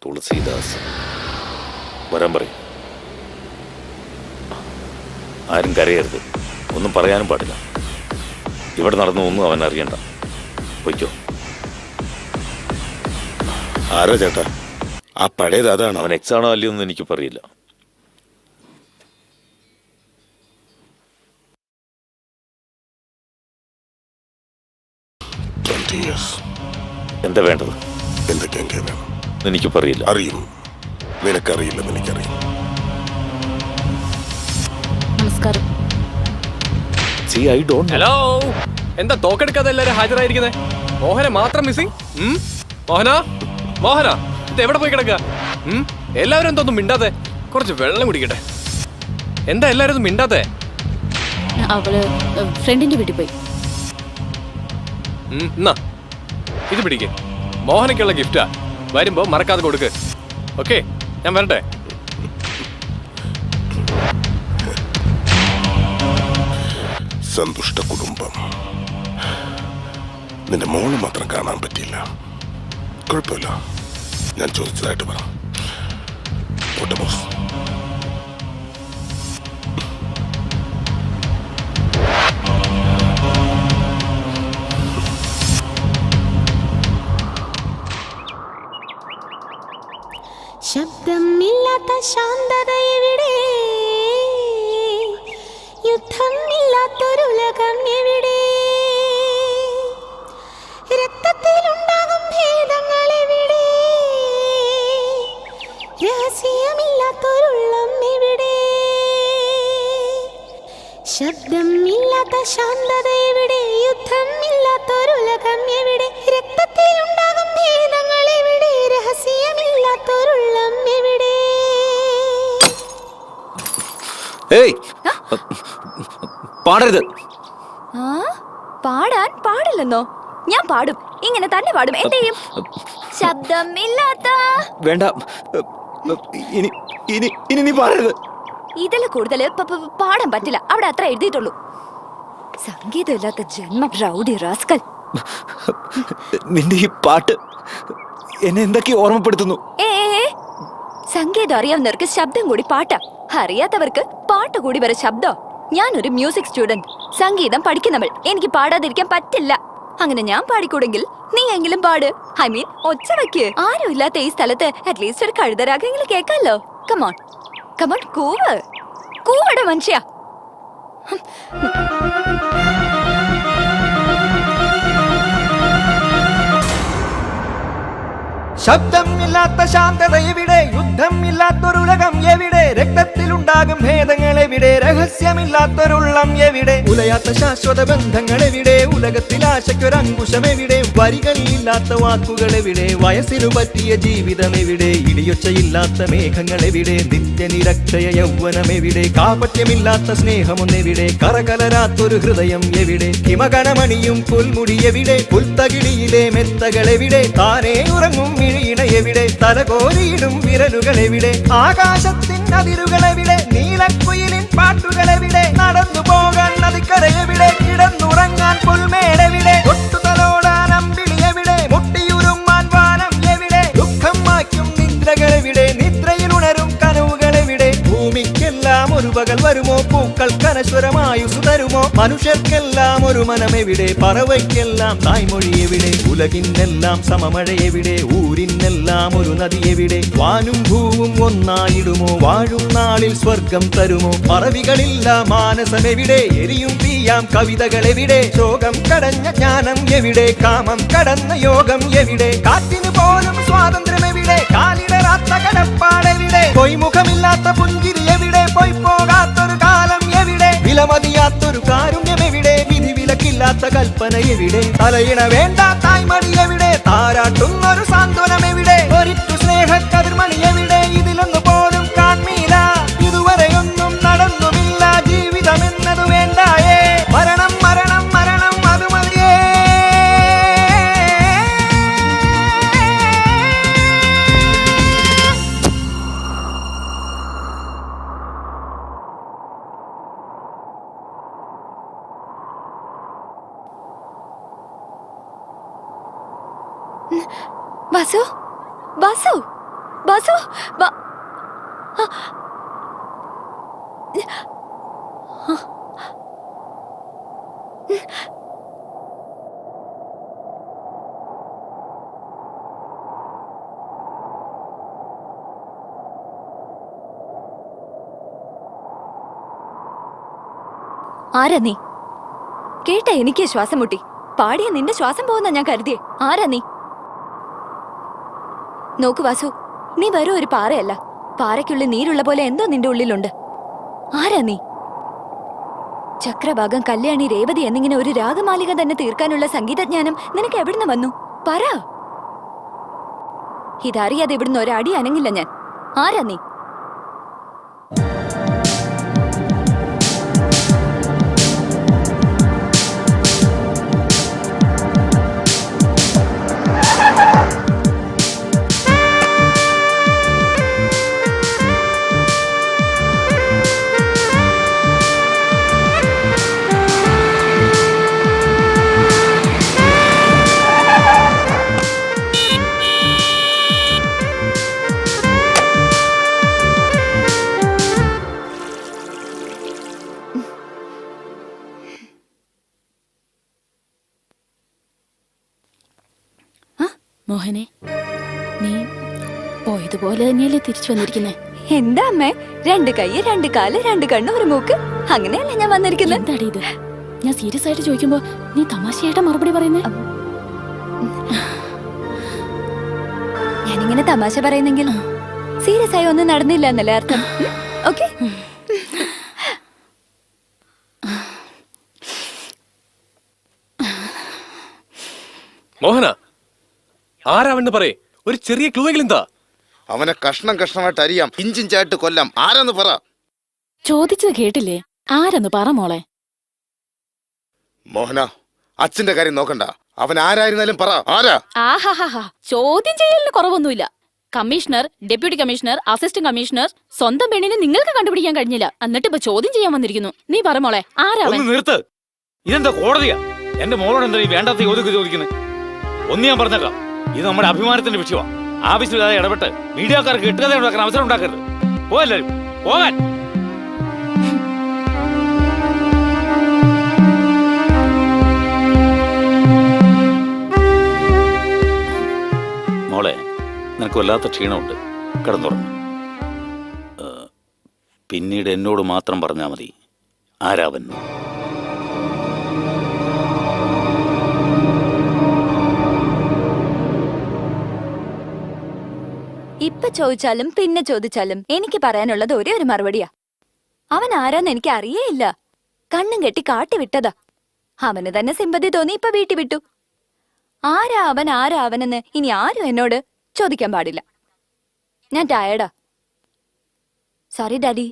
തുളസീദാസ് വരാൻ പറയും. ആരും കരയരുത്, ഒന്നും പറയാനും പാടില്ല. ഇവിടെ നടന്നു ഒന്നും അവൻ അറിയണ്ട. പൊയ്ക്കോ. ആരാ ചേട്ടാ? ആ പഴയത് അതാണ്. അവൻ എക്സ് ആണോ അല്ലയോ എന്ന് എനിക്ക് പറയില്ല. എന്താ വേണ്ടത്? എന്തൊക്കെയാണ് എനിക്ക് പറയില്ല. അറിയും. നിനക്കറിയില്ലെന്ന് എനിക്കറിയും. നമസ്കാരം. ഹലോ, എന്താ തോക്കെടുക്കാതെ എല്ലാരും ഹാജരായിരിക്കുന്നേ? മോഹന മാത്രം മിസ്സിംഗ്. മോഹന, മോഹന, ഇത് എവിടെ പോയി കിടക്കുക? എല്ലാവരും എന്തോന്നും മിണ്ടാതെ? കുറച്ച് വെള്ളം കുടിക്കട്ടെ. എന്താ എല്ലാരും ഒന്നും മിണ്ടാത്തെ? അവള് ഫ്രണ്ടിന്റെ വീട്ടിൽ പോയി. എന്നാ ഇത് പിടിക്ക്. മോഹനയ്ക്കുള്ള ഗിഫ്റ്റാ. വരുമ്പോ മറക്കാതെ കൊടുക്ക്. ഓക്കെ, ഞാൻ വരട്ടെ. സന്തുഷ്ട കുടുംബം. നിന്റെ മോള് മാത്രം കാണാൻ പറ്റിയില്ല. കുഴപ്പമില്ല, ഞാൻ ചോദിച്ചതായിട്ട് പറ. പോട്ടെ ബോസ്. ശബ്ദമില്ലാത്ത ശാന്തത എവിടെ? യുദ്ധം ഇല്ലാത്തൊരുലകം എവിടെ? രക്തത്തിലുണ്ടാകും ഭേദങ്ങൾ എവിടെ? രഹസ്യമില്ലാത്തൊരുള്ളം എവിടെ? ശബ്ദമില്ലാത്ത ശാന്തത എവിടെ? യുദ്ധം ഇല്ലാത്തൊരുലകം എവിടെ? രക്തത്തിലുണ്ടാകും ഭേദങ്ങൾ എവിടെ? രഹസ്യമില്ല ശബ്ദമില്ലാത്തൊരുള്ളം എവിടെ? ഏയ് പാടരുത്. ആ പാടാൻ പാടില്ലെന്നോ? ഞാൻ പാടും, ഇങ്ങനെ തന്നെ പാടും. എന്ത് ചെയ്യും? ശബ്ദമില്ലാത്ത. വേണ്ട, ഇനി ഇനി ഇനി നീ പാടരുത്. ഇതിൽ കൂടുതൽ പാടാൻ പറ്റില്ല. അവിടെ അത്ര എഴുതിയിട്ടുള്ളൂ. സംഗീതമില്ലാത്ത ജന്മം, റൗഡി റാസ്കൽ. നിന്റെ ഈ പാട്ട് എന്നെ എന്തൊക്കെ ഓർമ്മപ്പെടുത്തുന്നു. സംഗീതം അറിയാവുന്നവർക്ക് ശബ്ദം കൂടി പാട്ടാ, അറിയാത്തവർക്ക് പാട്ട് കൂടി വരെ ശബ്ദം. ഞാനൊരു മ്യൂസിക് സ്റ്റുഡന്റ്, സംഗീതം പഠിക്കുന്നവൾ. എനിക്ക് പാടാതിരിക്കാൻ പറ്റില്ല. അങ്ങനെ ഞാൻ പാടിക്കൂടെങ്കിൽ നീ എങ്കിലും പാട്. ഐ മീൻ ഒച്ച വയ്ക്ക്. ആരും ഇല്ലാത്ത ഈ സ്ഥലത്ത് അറ്റ്ലീസ്റ്റ് ഒരു കഴുതരാഗെങ്കിലും കേൾക്കാമല്ലോ. കമോൺ കമോൺ, കൂവട മനുഷ്യ. ശബ്ദമില്ലാത്ത ശാന്തത എവിടെ? യുദ്ധമില്ലാത്തൊരുലകം എവിടെ? രക്തത്തിലുണ്ടാകും ഭേദങ്ങൾ എവിടെ? രഹസ്യമില്ലാത്തൊരുള്ളം എവിടെ? ഉലയാത്ത ശാശ്വത ബന്ധങ്ങൾ എവിടെ? ഉലകത്തിൽ ആശയ്ക്കൊരങ്കുശം എവിടെ? വരികളില്ലാത്ത വാക്കുകൾ എവിടെ? വയസ്സിനു പറ്റിയ ജീവിതം എവിടെ? ഇടിയൊച്ചയില്ലാത്ത മേഘങ്ങൾ എവിടെ? നിത്യനിരക്ഷയ യൗവനം എവിടെ? കാപട്യമില്ലാത്ത സ്നേഹമൊന്നെവിടെ? കറകലരാത്തൊരു ഹൃദയം എവിടെ? ഹിമഗണമണിയും പുൽമുടി എവിടെ? പുൽത്തകിടിയിലെ മെത്തകൾ എവിടെ? താനേ ഉറങ്ങും മിഴിയിണ എവിടെ? തലകോരിയിടും വിരലുകൾ എവിടെ? ആകാശത്തിൻ അതിരുകൾ എവിടെ? നീലക്കുയിലിൻ പാട്ടുകൾ എവിടെ? നടന്നു പോകാൻ നദിക്കര എവിടെ? കിടന്നുറങ്ങാൻ പുൽമേടെവിടെ? ഒട്ടുതലോടാൻ അമ്പിളി എവിടെ? മുട്ടിയുരുമാൻ വാനം എവിടെ? ദുഃഖം മായ്ക്കും നിദ്രകൾ എവിടെ? നിദ്രയിൽ ഉണരും കനവുകൾ എവിടെ? ഭൂമിക്കെല്ലാം ഒരു പകൽ വരുമോ? പൂക്കൾക്ക് അനശ്വരമായുസ് തരുമോ? മനുഷ്യർക്കെല്ലാം ഒരു മനമെവിടെ? പറവയ്ക്കെല്ലാം തായ്മൊഴി എവിടെ? ഉലകിനെല്ലാം സമമഴ എവിടെ? ഊരിനെല്ലാം ഒരു നദി എവിടെ? വാനും ഭൂവും ഒന്നായിടുമോ? വാഴും നാളിൽ സ്വർഗം തരുമോ? മറവികളില്ല മാനസം എവിടെ? എരിയും തീയാം കവിതകൾ എവിടെ? ശോകം കടഞ്ഞ ജ്ഞാനം എവിടെ? കാമം കടന്ന യോഗം എവിടെ? കാറ്റിന് പോലും സ്വാതന്ത്ര്യം എവിടെ? കാലിടറാത്ത കടപ്പാടെവിടെ? പൊയ്മുഖമില്ലാത്ത പുഞ്ചിരി എവിടെ? പോയി പോകാത്തൊരു കാലം എവിടെ? വിലമതിയാത്തൊരു കാരുണ്യം എവിടെ? വിധി വിലക്കില്ലാത്ത കൽപ്പന എവിടെ? തലയിണ വേണ്ട തായ്മണി എവിടെ? താരാട്ടുന്നൊരു സാന്ത്വനം എവിടെ? ഒരിറ്റു സ്നേഹ കതിർമണി എവിടെ? ഇതിലൊന്നു പോലും കാൺമീല. ഇതുവരെയൊന്നും നടന്നുമില്ല. ജീവിതം എന്നത് വേണ്ടായേ. മരണം മരണം മരണം അത് മതിയേ. വാസു വാസു വാസു ആരാ നീ? കേട്ട എനിക്ക് ശ്വാസം മുട്ടി. പാടിയ നിന്റെ ശ്വാസം പോകുന്ന ഞാൻ കരുതിയേ. ആരാ നീ? നോക്കു വാസു, നീ വെറും ഒരു പാറയല്ല. പാറയ്ക്കുള്ളിൽ നീരുള്ള പോലെ എന്തോ നിന്റെ ഉള്ളിലുണ്ട്. ആരാ നീ? ചക്രഭാഗം, കല്യാണി, രേവതി എന്നിങ്ങനെ ഒരു രാഗമാലിക തന്നെ തീർക്കാനുള്ള സംഗീതജ്ഞാനം നിനക്ക് എവിടുന്ന് വന്നു? പറ. ഇതറിയാതെ ഇവിടുന്ന് ഒരടി അനങ്ങില്ല ഞാൻ. ആരാ നീ? മോഹനെ, നീ പോയതുപോലെ തന്നെയല്ലേ തിരിച്ചു വന്നിരിക്കുന്നേ? എന്താ അമ്മേ, 2 കൈ 2 കാല് 2 കണ്ണ് 1 മൂക്ക്, അങ്ങനെയല്ലേ ഞാൻ വന്നിരിക്കുന്നത്? എന്താടി ഇത്? ഞാൻ സീരിയസ് ആയിട്ട് ചോദിക്കുമ്പോ നീ തമാശയായിട്ടാ മറുപടി പറയുന്നേ? ഞാനിങ്ങനെ തമാശ പറയുന്നെങ്കിൽ സീരിയസ് ആയി ഒന്നും നടന്നില്ല എന്നല്ലേ അർത്ഥം? ഓക്കെ. മോഹന, ആരാവെന്ന് പറയേ. ഒരു ചെറിയ ക്ലൂ എങ്കിലും എന്താ? അവനെ കഷ്ണം കഷ്ണമായിട്ട് അരിയാം, ഇഞ്ചിഞ്ചായിട്ട് കൊല്ലാം. ആരാന്ന് പറ. ചോദിച്ചത് കേട്ടില്ലേ? ആരെന്ന് പറ മോളെ. മോഹന, അച്ഛന്റെ കാര്യം നോക്കണ്ട. അവൻ ആരായിരുന്നാലും പറ, ആരാ? ആഹാഹാ, ചോദ്യം ചെയ്യലിന് കുറവൊന്നുമില്ല. Commissioner, deputy commissioner, assistant commissioner, സ്വന്തം പെണ്ണിനെ നിങ്ങൾക്ക് കണ്ടുപിടിക്കാൻ കഴിഞ്ഞില്ല. എന്നിട്ട് ഇപ്പൊ ചോദ്യം ചെയ്യാൻ വന്നിരിക്കുന്നു. നീ പറ മോളെ, ആരാവൻ? ഒന്ന് നിർത്ത്. ഇതെന്താ കോടതിയാ? എന്റെ മോളോട് എന്താ ഈ വേണ്ടാത്ത ചോദിക്കുന്നത്? ഒന്ന് ഞാൻ പറഞ്ഞേക്കാം, ഇത് നമ്മുടെ അഭിമാനത്തിന്റെ വിഷയമാണ്. ആവശ്യമില്ലാതെ ഇടപെട്ട് മീഡിയക്കാർക്ക് കിട്ടുകഥ ഉണ്ടാക്കാൻ അവസരം ഉണ്ടാക്കരുത്. പോകല്ലാരും, പോകാൻ. മോളെ, നിനക്ക് വല്ലാത്ത ക്ഷീണമുണ്ട്, കിടന്നുറങ്ങും. പിന്നീട് എന്നോട് മാത്രം പറഞ്ഞാൽ മതി ആരാവൻ. ഇപ്പൊ ചോദിച്ചാലും പിന്നെ ചോദിച്ചാലും എനിക്ക് പറയാനുള്ളത് ഒരേ ഒരു മറുപടിയാ. അവൻ ആരാന്ന് എനിക്ക് അറിയേയില്ല. കണ്ണും കെട്ടി കാട്ടി വിട്ടതാ. അവന് തന്നെ സിമ്പതി തോന്നി ഇപ്പൊ വീട്ടിൽ വിട്ടു. ആരാ അവനെന്ന് ഇനി ആരും എന്നോട് ചോദിക്കാൻ പാടില്ല. ഞാൻ ടയർഡാ. Sorry daddy.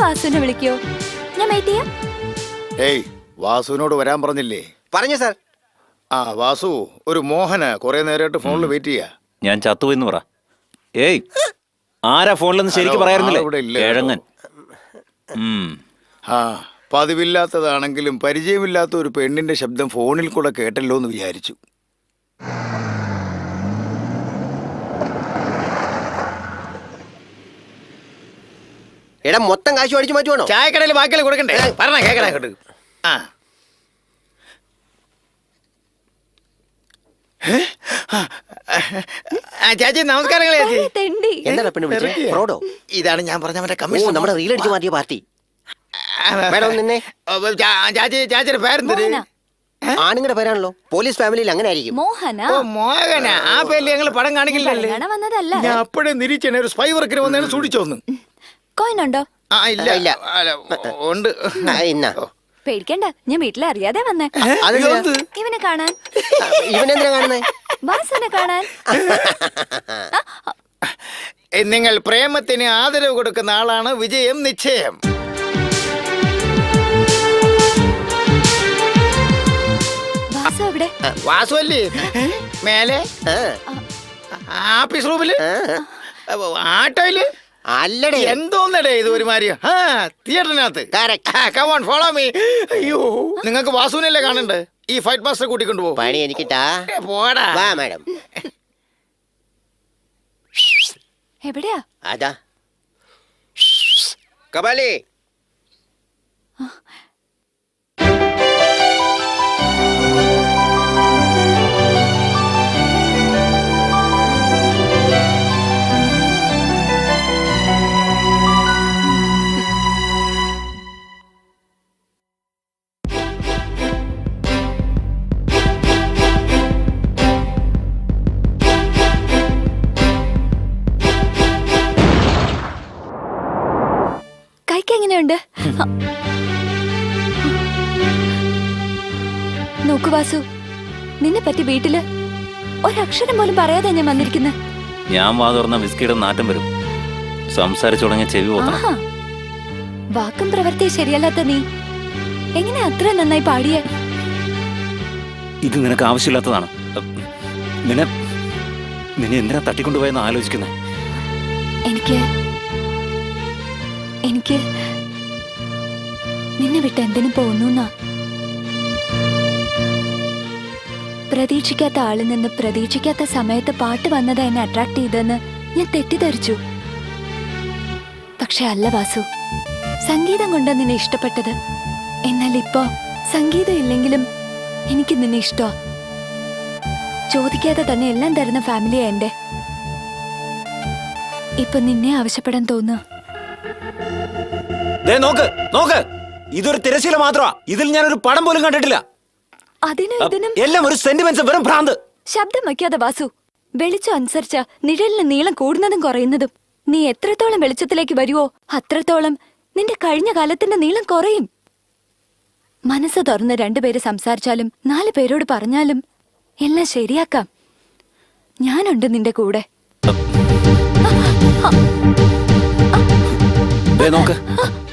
വാസുവിനെ വിളിക്കോ? ഞാൻ വെയിറ്റ് ചെയ്യാം. ഏയ്, വാസുവിനോട് വരാൻ പറഞ്ഞില്ലേ? പറഞ്ഞു സാർ. ആ വാസു, ഒരു മോഹന് കുറെ നേരമായിട്ട് ഫോണിൽ വെയിറ്റ് ചെയ്യാ. ഞാൻ ചത്തുപോയിന്ന് പറ. ഏയ്, ആരാ ഫോണിലെന്ന് ശരിക്കും പറയാറുന്നില്ലേ? കിഴങ്ങൻ. ആ, പതിവില്ലാത്തതാണെങ്കിലും പരിചയമില്ലാത്ത ഒരു പെണ്ണിന്റെ ശബ്ദം ഫോണിൽ കൂടെ കേട്ടല്ലോ എന്ന് വിചാരിച്ചു. എടാ, മൊത്തം കാശ് അടിച്ചു മാറ്റുവാണോ? ചായക്കടയിൽ ബാക്കിയിൽ കൊടുക്കണ്ടേ? പറഞ്ഞ കേക്കട. ആ ചേച്ചി, നമസ്കാരങ്ങൾ ചേച്ചി. എന്താണ് പെണ്ണ് വിളിച്ചത്? ഫ്രോഡോ? ഇതാണ് ഞാൻ പറഞ്ഞ മറ്റേ കമ്മീഷൻ, നമ്മുടെ റീൽ അടിച്ചു മാറ്റിയ പാർട്ടി. മേഡം നിന്നെ ചാച്ചിയുടെ പേരെന്തര്? ആണുങ്ങളുടെ പേരാണല്ലോ. പോലീസ് ഫാമിലിയിൽ അങ്ങനെ ആയിരിക്കും. മോഹന. ഓ മോഹന, ആ പേരിൽ ഞങ്ങൾ പടം കാണിക്കില്ലല്ലേ? ഞാൻ അപ്പോഴേ നിരീക്ഷണ ഒരു സ്പൈ വർക്കിന് വന്നതിന് സൂക്ഷിച്ചോന്ന്. കോയിനുണ്ടോ? ആ ഇല്ല ഇല്ല, ഉണ്ട്. ഇന്ന പേടിക്കണ്ട, ഞാൻ വീട്ടിൽ അറിയാതെ വന്നേ. ഇവനെ കാണാൻ. ഇവനെന്തിനാ കാണുന്നേ? വാസുവിനെ കാണാൻ. നിങ്ങൾ പ്രേമത്തിന് ആദരവ് കൊടുക്കുന്ന ആളാണ് വിജയം നിശ്ചയം. വാസു എവിടെ? വാസു അല്ലേ മേലെ ആഫീസ് റൂമില് ആട്ടോയില്? അല്ലടേ, എന്തോന്നടേ ഇത് ഒരുമാതിരി. ആ, തിയേറ്ററിനകത്ത്. Come on follow me. അയ്യോ, നിങ്ങൾക്ക് വാസുവിനല്ലേ കാണണ്ടേ? ഈ ഫൈറ്റ് മാസ്റ്റർ കൂട്ടിക്കൊണ്ടു പോകും. പണി എനിക്കിട്ടാ. പോടാ. വാ മാഡം. എവിടെയാ? അതാ കപാലി. എങ്ങനെയുണ്ട്? നോക്കു വാസു, നിന്നെ പറ്റി വീട്ടില് ഒരക്ഷരം പോലും പറയാതെ ഞാൻ വന്നിരിക്കുന്നത്. ഞാൻ വാ തുറന്ന വിസ്കിയുടെ നാറ്റം വരും. സംസാരിച്ചു തുടങ്ങിയ ചെവി പോകണം. ആഹാ, വാക്കും പ്രവൃത്തിയും ശരിയല്ലാത്ത നീ എങ്ങനെ അത്ര നന്നായി പാടിയേ? ഇത് നിനക്ക് ആവശ്യമില്ലാത്തതാണ്. നിന്നെ നിന്നെ എന്തിനാ തട്ടിക്കൊണ്ടുപോയെന്ന് ആലോചിക്കുന്നത്? എനിക്ക് എനിക്ക് നിന്നെ വിട്ട് എന്തിനു പോകുന്നു? പ്രതീക്ഷിക്കാത്ത ആളിൽ നിന്ന് പ്രതീക്ഷിക്കാത്ത സമയത്ത് പാട്ട് വന്നത് എന്നെ അട്രാക്ട് ചെയ്തെന്ന് ഞാൻ തെറ്റിദ്ധരിച്ചു. പക്ഷെ അല്ല വാസു, സംഗീതം കൊണ്ട് നിന്നെ ഇഷ്ടപ്പെട്ടത്. എന്നാൽ ഇപ്പോ സംഗീതം ഇല്ലെങ്കിലും എനിക്ക് നിന്നെ ഇഷ്ടോ. ചോദിക്കാതെ തന്നെ എല്ലാം തരുന്ന ഫാമിലിയാ എന്റെ. ഇപ്പൊ നിന്നെ ആവശ്യപ്പെടാൻ തോന്നുക. നോക്ക് നോക്ക്, ഇതൊരു തിരശ്ശീല മാത്രമാ. ഇതിൽ ഞാനൊരു പടം പോലും കണ്ടിട്ടില്ല. അതിനും ഇതിനും എല്ലാം ഒരു സെന്റിമെന്റ്സ്, വെറും ഭ്രാന്ത്. ശബ്ദം വയ്ക്കാതെ വാസു. വെളിച്ചം അനുസരിച്ച നിഴലിന് നീളം കൂടുന്നതും കുറയുന്നതും. നീ എത്രത്തോളം വെളിച്ചത്തിലേക്ക് വരുവോ അത്രത്തോളം നിന്റെ കഴിഞ്ഞ കാലത്തിന്റെ നീളം കുറയും. മനസ്സ് തുറന്ന് 2 പേര് സംസാരിച്ചാലും 4 പേരോട് പറഞ്ഞാലും എല്ലാം ശരിയാക്കാം. ഞാനുണ്ട് നിന്റെ കൂടെ. നോക്ക്,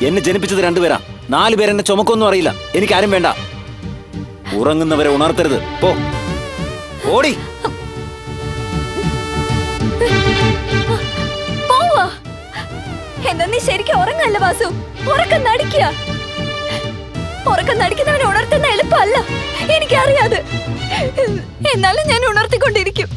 എന്നെ ജനിപ്പിച്ചത് 2 പേരാ. 4 പേരെന്നെ ചുമക്കൊന്നും അറിയില്ല. എനിക്കാരും വേണ്ട. ഉറങ്ങുന്നവരെ ഉണർത്തരുത്. പോ, ഓടി. പോവാ. എന്നാ നീ ശരിക്കും ഉറങ്ങല്ല വാസു. ഉറക്കം നടിക്കുക. ഉറക്കം നടിക്കുന്നവനെ ഉണർത്തുന്ന എളുപ്പമല്ല, എനിക്കറിയാതെ. എന്നാലും ഞാൻ ഉണർത്തിക്കൊണ്ടിരിക്കും.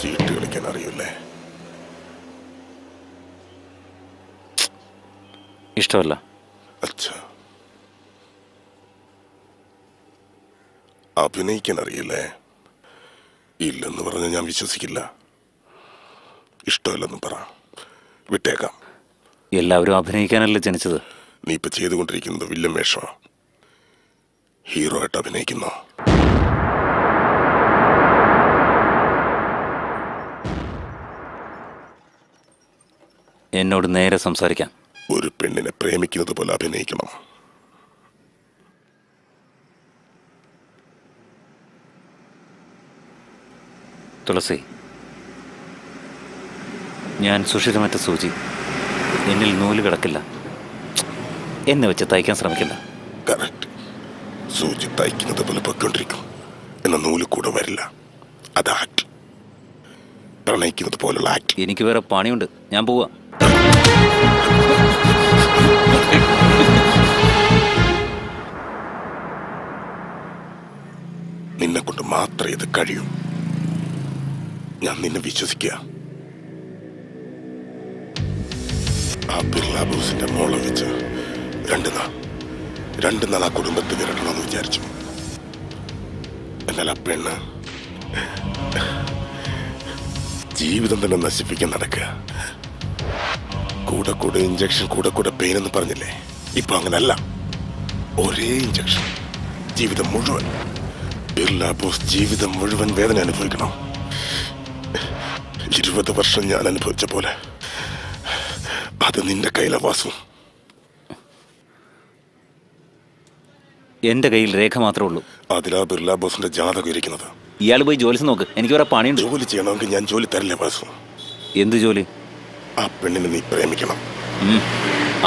ചീട്ട് കളിക്കാൻ അറിയില്ലേ? ഇഷ്ടമല്ല. അച്ഛാ, അഭിനയിക്കാൻ അറിയില്ലേ? ഇല്ലെന്ന് പറഞ്ഞ ഞാൻ വിശ്വസിക്കില്ല. ഇഷ്ടമല്ലെന്ന് പറ, വിട്ടേക്കാം. എല്ലാവരും അഭിനയിക്കാനല്ലേ ജനിച്ചത്. നീ ഇപ്പൊ ചെയ്തുകൊണ്ടിരിക്കുന്നത് വില്ലൻ വേഷമാ. ഹീറോ ആയിട്ട് അഭിനയിക്കുന്നോ? എന്നോട് നേരെ സംസാരിക്കാം. ഒരു പെണ്ണിനെ പ്രേമിക്കുന്നത് പോലെ അഭിനയിക്കണം. തുളസി, ഞാൻ സുഷിരമറ്റ സൂചി. എന്നിൽ നൂല് കിടക്കില്ല. എന്നെ വെച്ച് തയ്ക്കാൻ ശ്രമിക്കില്ല. കറക്റ്റ്. സൂചി തയ്ക്കുന്നത് പോലെ പൊയ്ക്കൊണ്ടിരിക്കും. എന്ന നൂല് കൂടെ വരില്ല. അത് ആക്ട്. പ്രണയിക്കുന്നത് പോലുള്ള ആക്ട്. എനിക്ക് വേറെ പണിയുണ്ട്. ഞാൻ പോവാ. നിന്നെ കൊണ്ട് മാത്രമേ ഇത് കഴിയൂ. ഞാൻ നിന്നെ വിശ്വസിക്കുക. ആ ബിർള ബോസിന്റെ മോളെ വെച്ച് 2 നാൾ ആ കുടുംബത്തിൽ വിരട്ടണമെന്ന് വിചാരിച്ചു. എന്നാൽ ആ പെണ്ണ് ജീവിതം തന്നെ നശിപ്പിക്കാൻ നടക്കുക. കൂടെ ഇഞ്ചക്ഷൻ, കൂടെ പെയിൻ എന്ന് പറഞ്ഞില്ലേ? ഇപ്പൊ അങ്ങനല്ല. ഒരേ ഇഞ്ചക്ഷൻ, ജീവിതം മുഴുവൻ. ബിർള ബോസ് ജീവിതം മുഴുവൻ വേദന അനുഭവിക്കണം. 20 വർഷം ഞാൻ അനുഭവിച്ച പോലെ. അത് നിന്റെ കയ്യിലെ വാസു. എന്റെ കയ്യിൽ രേഖ മാത്രമേ ഉള്ളൂ. അതിലാ ബിർള ബോസിന്റെ ജാതകം ഇരിക്കുന്നത്. ഇയാൾ പോയി ജോലി നോക്ക്. എനിക്ക് വേറെ പണിയുണ്ട്. ജോലി ചെയ്യണമെങ്കിൽ ഞാൻ ജോലി തരില്ല വാസു. എന്ത് ജോലി? ആ പെണ്ണിനെ നീ പ്രേമിക്കണം.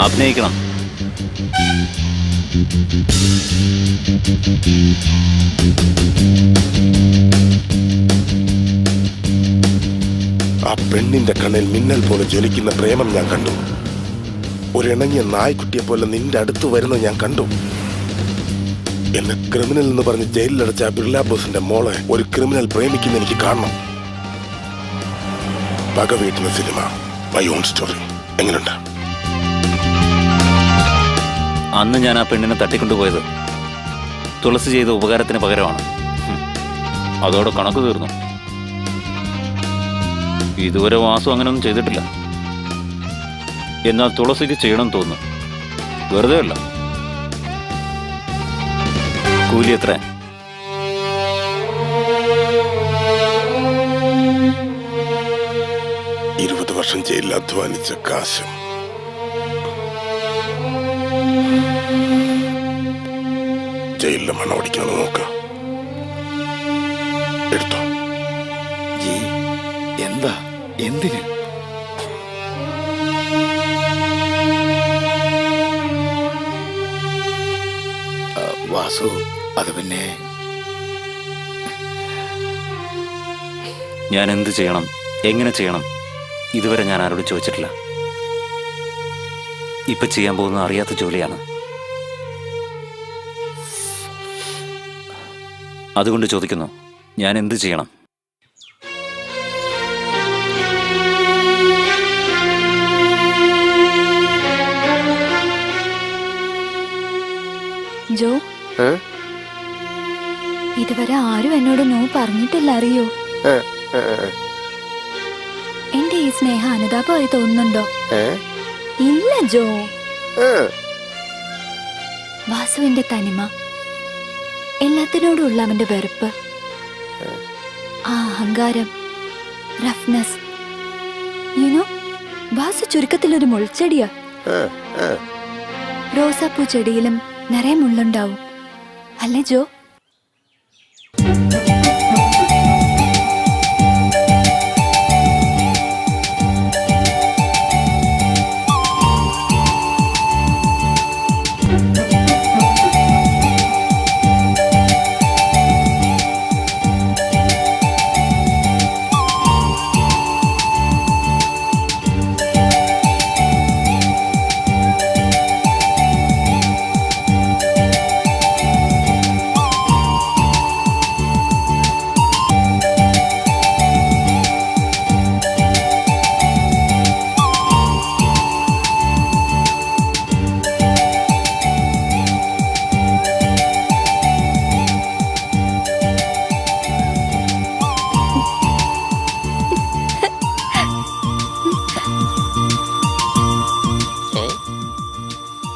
അഭിനയിക്കണം. ആ പെണ്ണിന്റെ കണ്ണിൽ മിന്നൽ പോലെ ജ്വലിക്കുന്ന പ്രേമം ഞാൻ കണ്ടു. ഒരിണങ്ങിയ നായ്ക്കുട്ടിയെ പോലെ നിന്റെ അടുത്ത് വരുന്നത് ഞാൻ കണ്ടു. എന്നെ ക്രിമിനൽ എന്ന് പറഞ്ഞ് ജയിലിലടച്ച ആ ബിർല ബോസിന്റെ മോളെ ഒരു ക്രിമിനൽ പ്രേമിക്കുന്ന എനിക്ക് കാണണം. പക വീട്ടുന്ന സിനിമ, മൈ ഓൺ സ്റ്റോറി. എങ്ങനെയുണ്ട്? അന്ന് ഞാൻ ആ പെണ്ണിനെ തട്ടിക്കൊണ്ടുപോയത് തുളസി ചെയ്ത ഉപകാരത്തിന് പകരമാണ്. അതോടെ കണക്ക് തീർന്നു. ഇതുവരെ വാസു അങ്ങനെയൊന്നും ചെയ്തിട്ടില്ല. എന്നാൽ തുളസിക്ക് ചെയ്യണം തോന്നുന്നു. വെറുതെ അല്ല. കൂലി എത്ര? 20 വർഷം ജയിലിൽ അധ്വാനിച്ച കാശ്. ജയിലിലെ മണം ഓടിക്കാന്ന് നോക്ക. എടുത്തോ. ജി, എന്താ? എന്തിന്? വാസു, അത് പിന്നെ ഞാൻ എന്ത് ചെയ്യണം, എങ്ങനെ ചെയ്യണം, ഇതുവരെ ഞാൻ ആരോട് ചോദിച്ചിട്ടില്ല. ഇപ്പൊ ചെയ്യാൻ പോകുന്നത് അറിയാത്ത ജോലിയാണ്. അതുകൊണ്ട് ചോദിക്കുന്നു, ഞാൻ എന്ത് ചെയ്യണം? ജോ, ഇതുവരെ ആരും എന്നോട് നോ പറഞ്ഞിട്ടില്ല, അറിയോ? എന്റെ ഈ സ്നേഹം അനുതാപമായി തോന്നുന്നുണ്ടോ? ഇല്ല ജോ. വാസുവിന്റെ തനിമ, എല്ലാത്തിനോടുള്ള അവന്റെ വെറുപ്പ്, ആ അഹങ്കാരം, റഫ്നെസ്, യുനോ, വാസു ചുരുക്കത്തിലൊരു മുൾച്ചെടിയാ. റോസാപ്പൂ ചെടിയിലും നിറയെ മുള്ളുണ്ടാവും, അല്ലേ ജോ?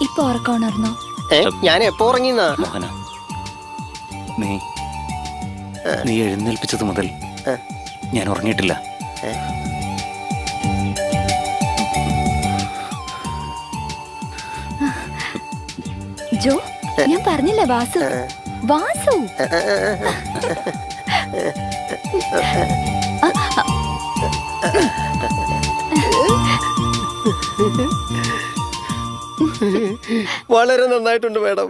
ഇപ്പൊ ഉറക്കമുണർന്നോ? ഞാൻ എപ്പോ ഉറങ്ങിന്നാ? മോഹന, നീ എഴുന്നേൽപ്പിച്ചത് മുതൽ ഞാൻ ഉറങ്ങിയിട്ടില്ല. ജോ, ഞാൻ പറഞ്ഞില്ല വാസു. വാസു വളരെ നന്നായിട്ടുണ്ട് മാഡം.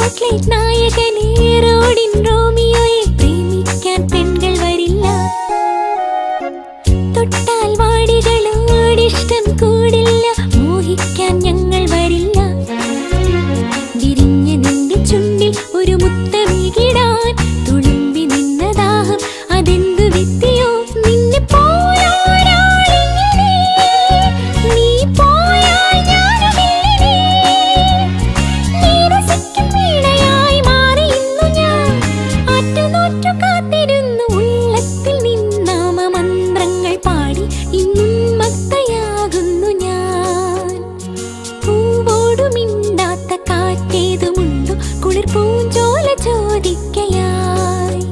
സ്പോട്ട്ലൈറ്റ് നായകനെ റോഡിൻ റോമിയോയെ പ്രേമിക്കാൻ പെൺകൾ വരില്ല. തൊട്ടാൽ വാടികളോടിഷ്ടം കൂടില്ല, മോഹിക്കാൻ ഞങ്ങൾ വരില്ല. വിരിഞ്ഞ നിന്റെ ചുണ്ടിൽ ഒരു മുത്തമിടാൻ തുളുമ്പി നിന്ന ദാഹം അതെന്തു വ്യക്തിയോ. നിന്നെ പോരാളിങ്ങനെ നീ പോയാൽ ഞാനുമില്ലേ. നീ രസിക്കും വീണയായി മാറി ഇന്നു ഞാൻ, ആറ്റുനോറ്റു കാത്തിരുന്നു ഉള്ളത്തിൽ നിന്നാമ മന്ത്രങ്ങൾ പാടി ഇന്നുന്മത്തയാകുന്നു ഞാൻ. പൂവോടു മിണ്ടാത്ത കാറ്റേതുമുണ്ടോ കുളിർ പൂഞ്ചോല ചോദിക്കയായി.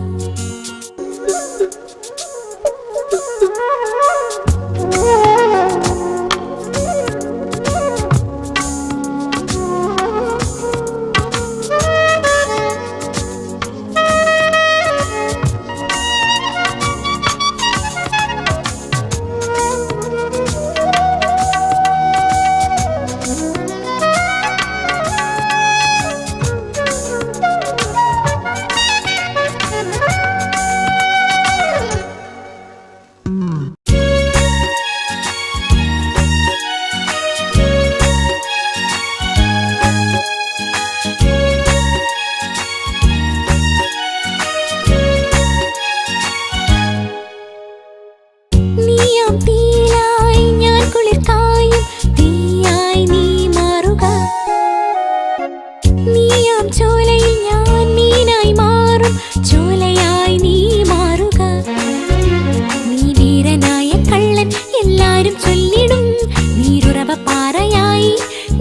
നീയാം തീയായി ഞാൻ കുളിർക്കായും തീയായി നീ മാറുക. നീയാം ചോലയിൽ ഞാൻ മീനായി മാറും ചോലയായി നീ മാറുക. നീ വീരനായ കള്ളൻ എല്ലാരും ചൊല്ലിടും, നീരുറവ പാറയായി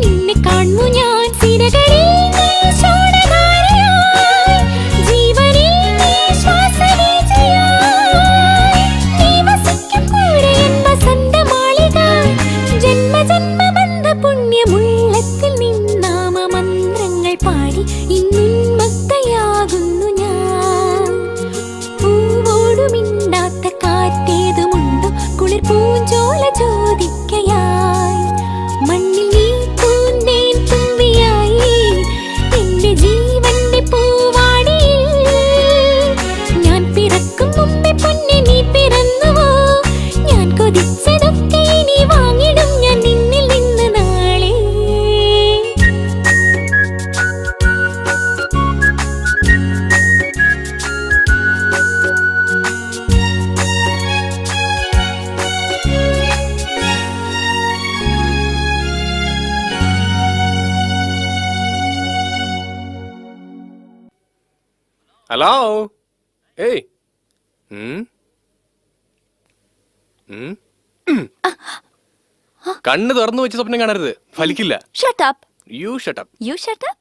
നിന്നെ കാണുന്നു ഞാൻ. സിരകളിൽ നീ ശോണധാരയായി, ജീവനിൽ നീ ശ്വാസബീജയായി. നീ വസിക്കും കൂരയൻ വസന്തമാളിക, ജന്മജന്മബന്ധ പുണ്യമുള്ളത്തിൽ നിന്നാമ മന്ത്രങ്ങൾ പാടി ഇന്നുന്മത്തയാകുന്നു ഞാൻ. പൂവോടു മിണ്ടാത്ത കാറ്റേതുമുണ്ടോ കുളിർ പൂഞ്ചോല ചോദിക്കയായി. മണ്ണിൽ നീ പൂന്തേൻ തുമ്പിയായി എന്റെ ജീവന്റെ പൂവാടിയിൽ. ഞാൻ പിറക്കും മുമ്പേ പൊന്നെ നീ പിറന്നുവോ, ഞാൻ കൊതിച്ചതൊക്കെ ഇനി വാങ്ങിടും ഞാൻ നിന്നിൽ നിന്ന് നാളെ. ഹലോ. ഏയ്. കണ്ണ് തുറന്നു വെച്ച് സ്വപ്നം കാണരുത്, ഫലിക്കില്ല. Shut up. You shut up. You shut up.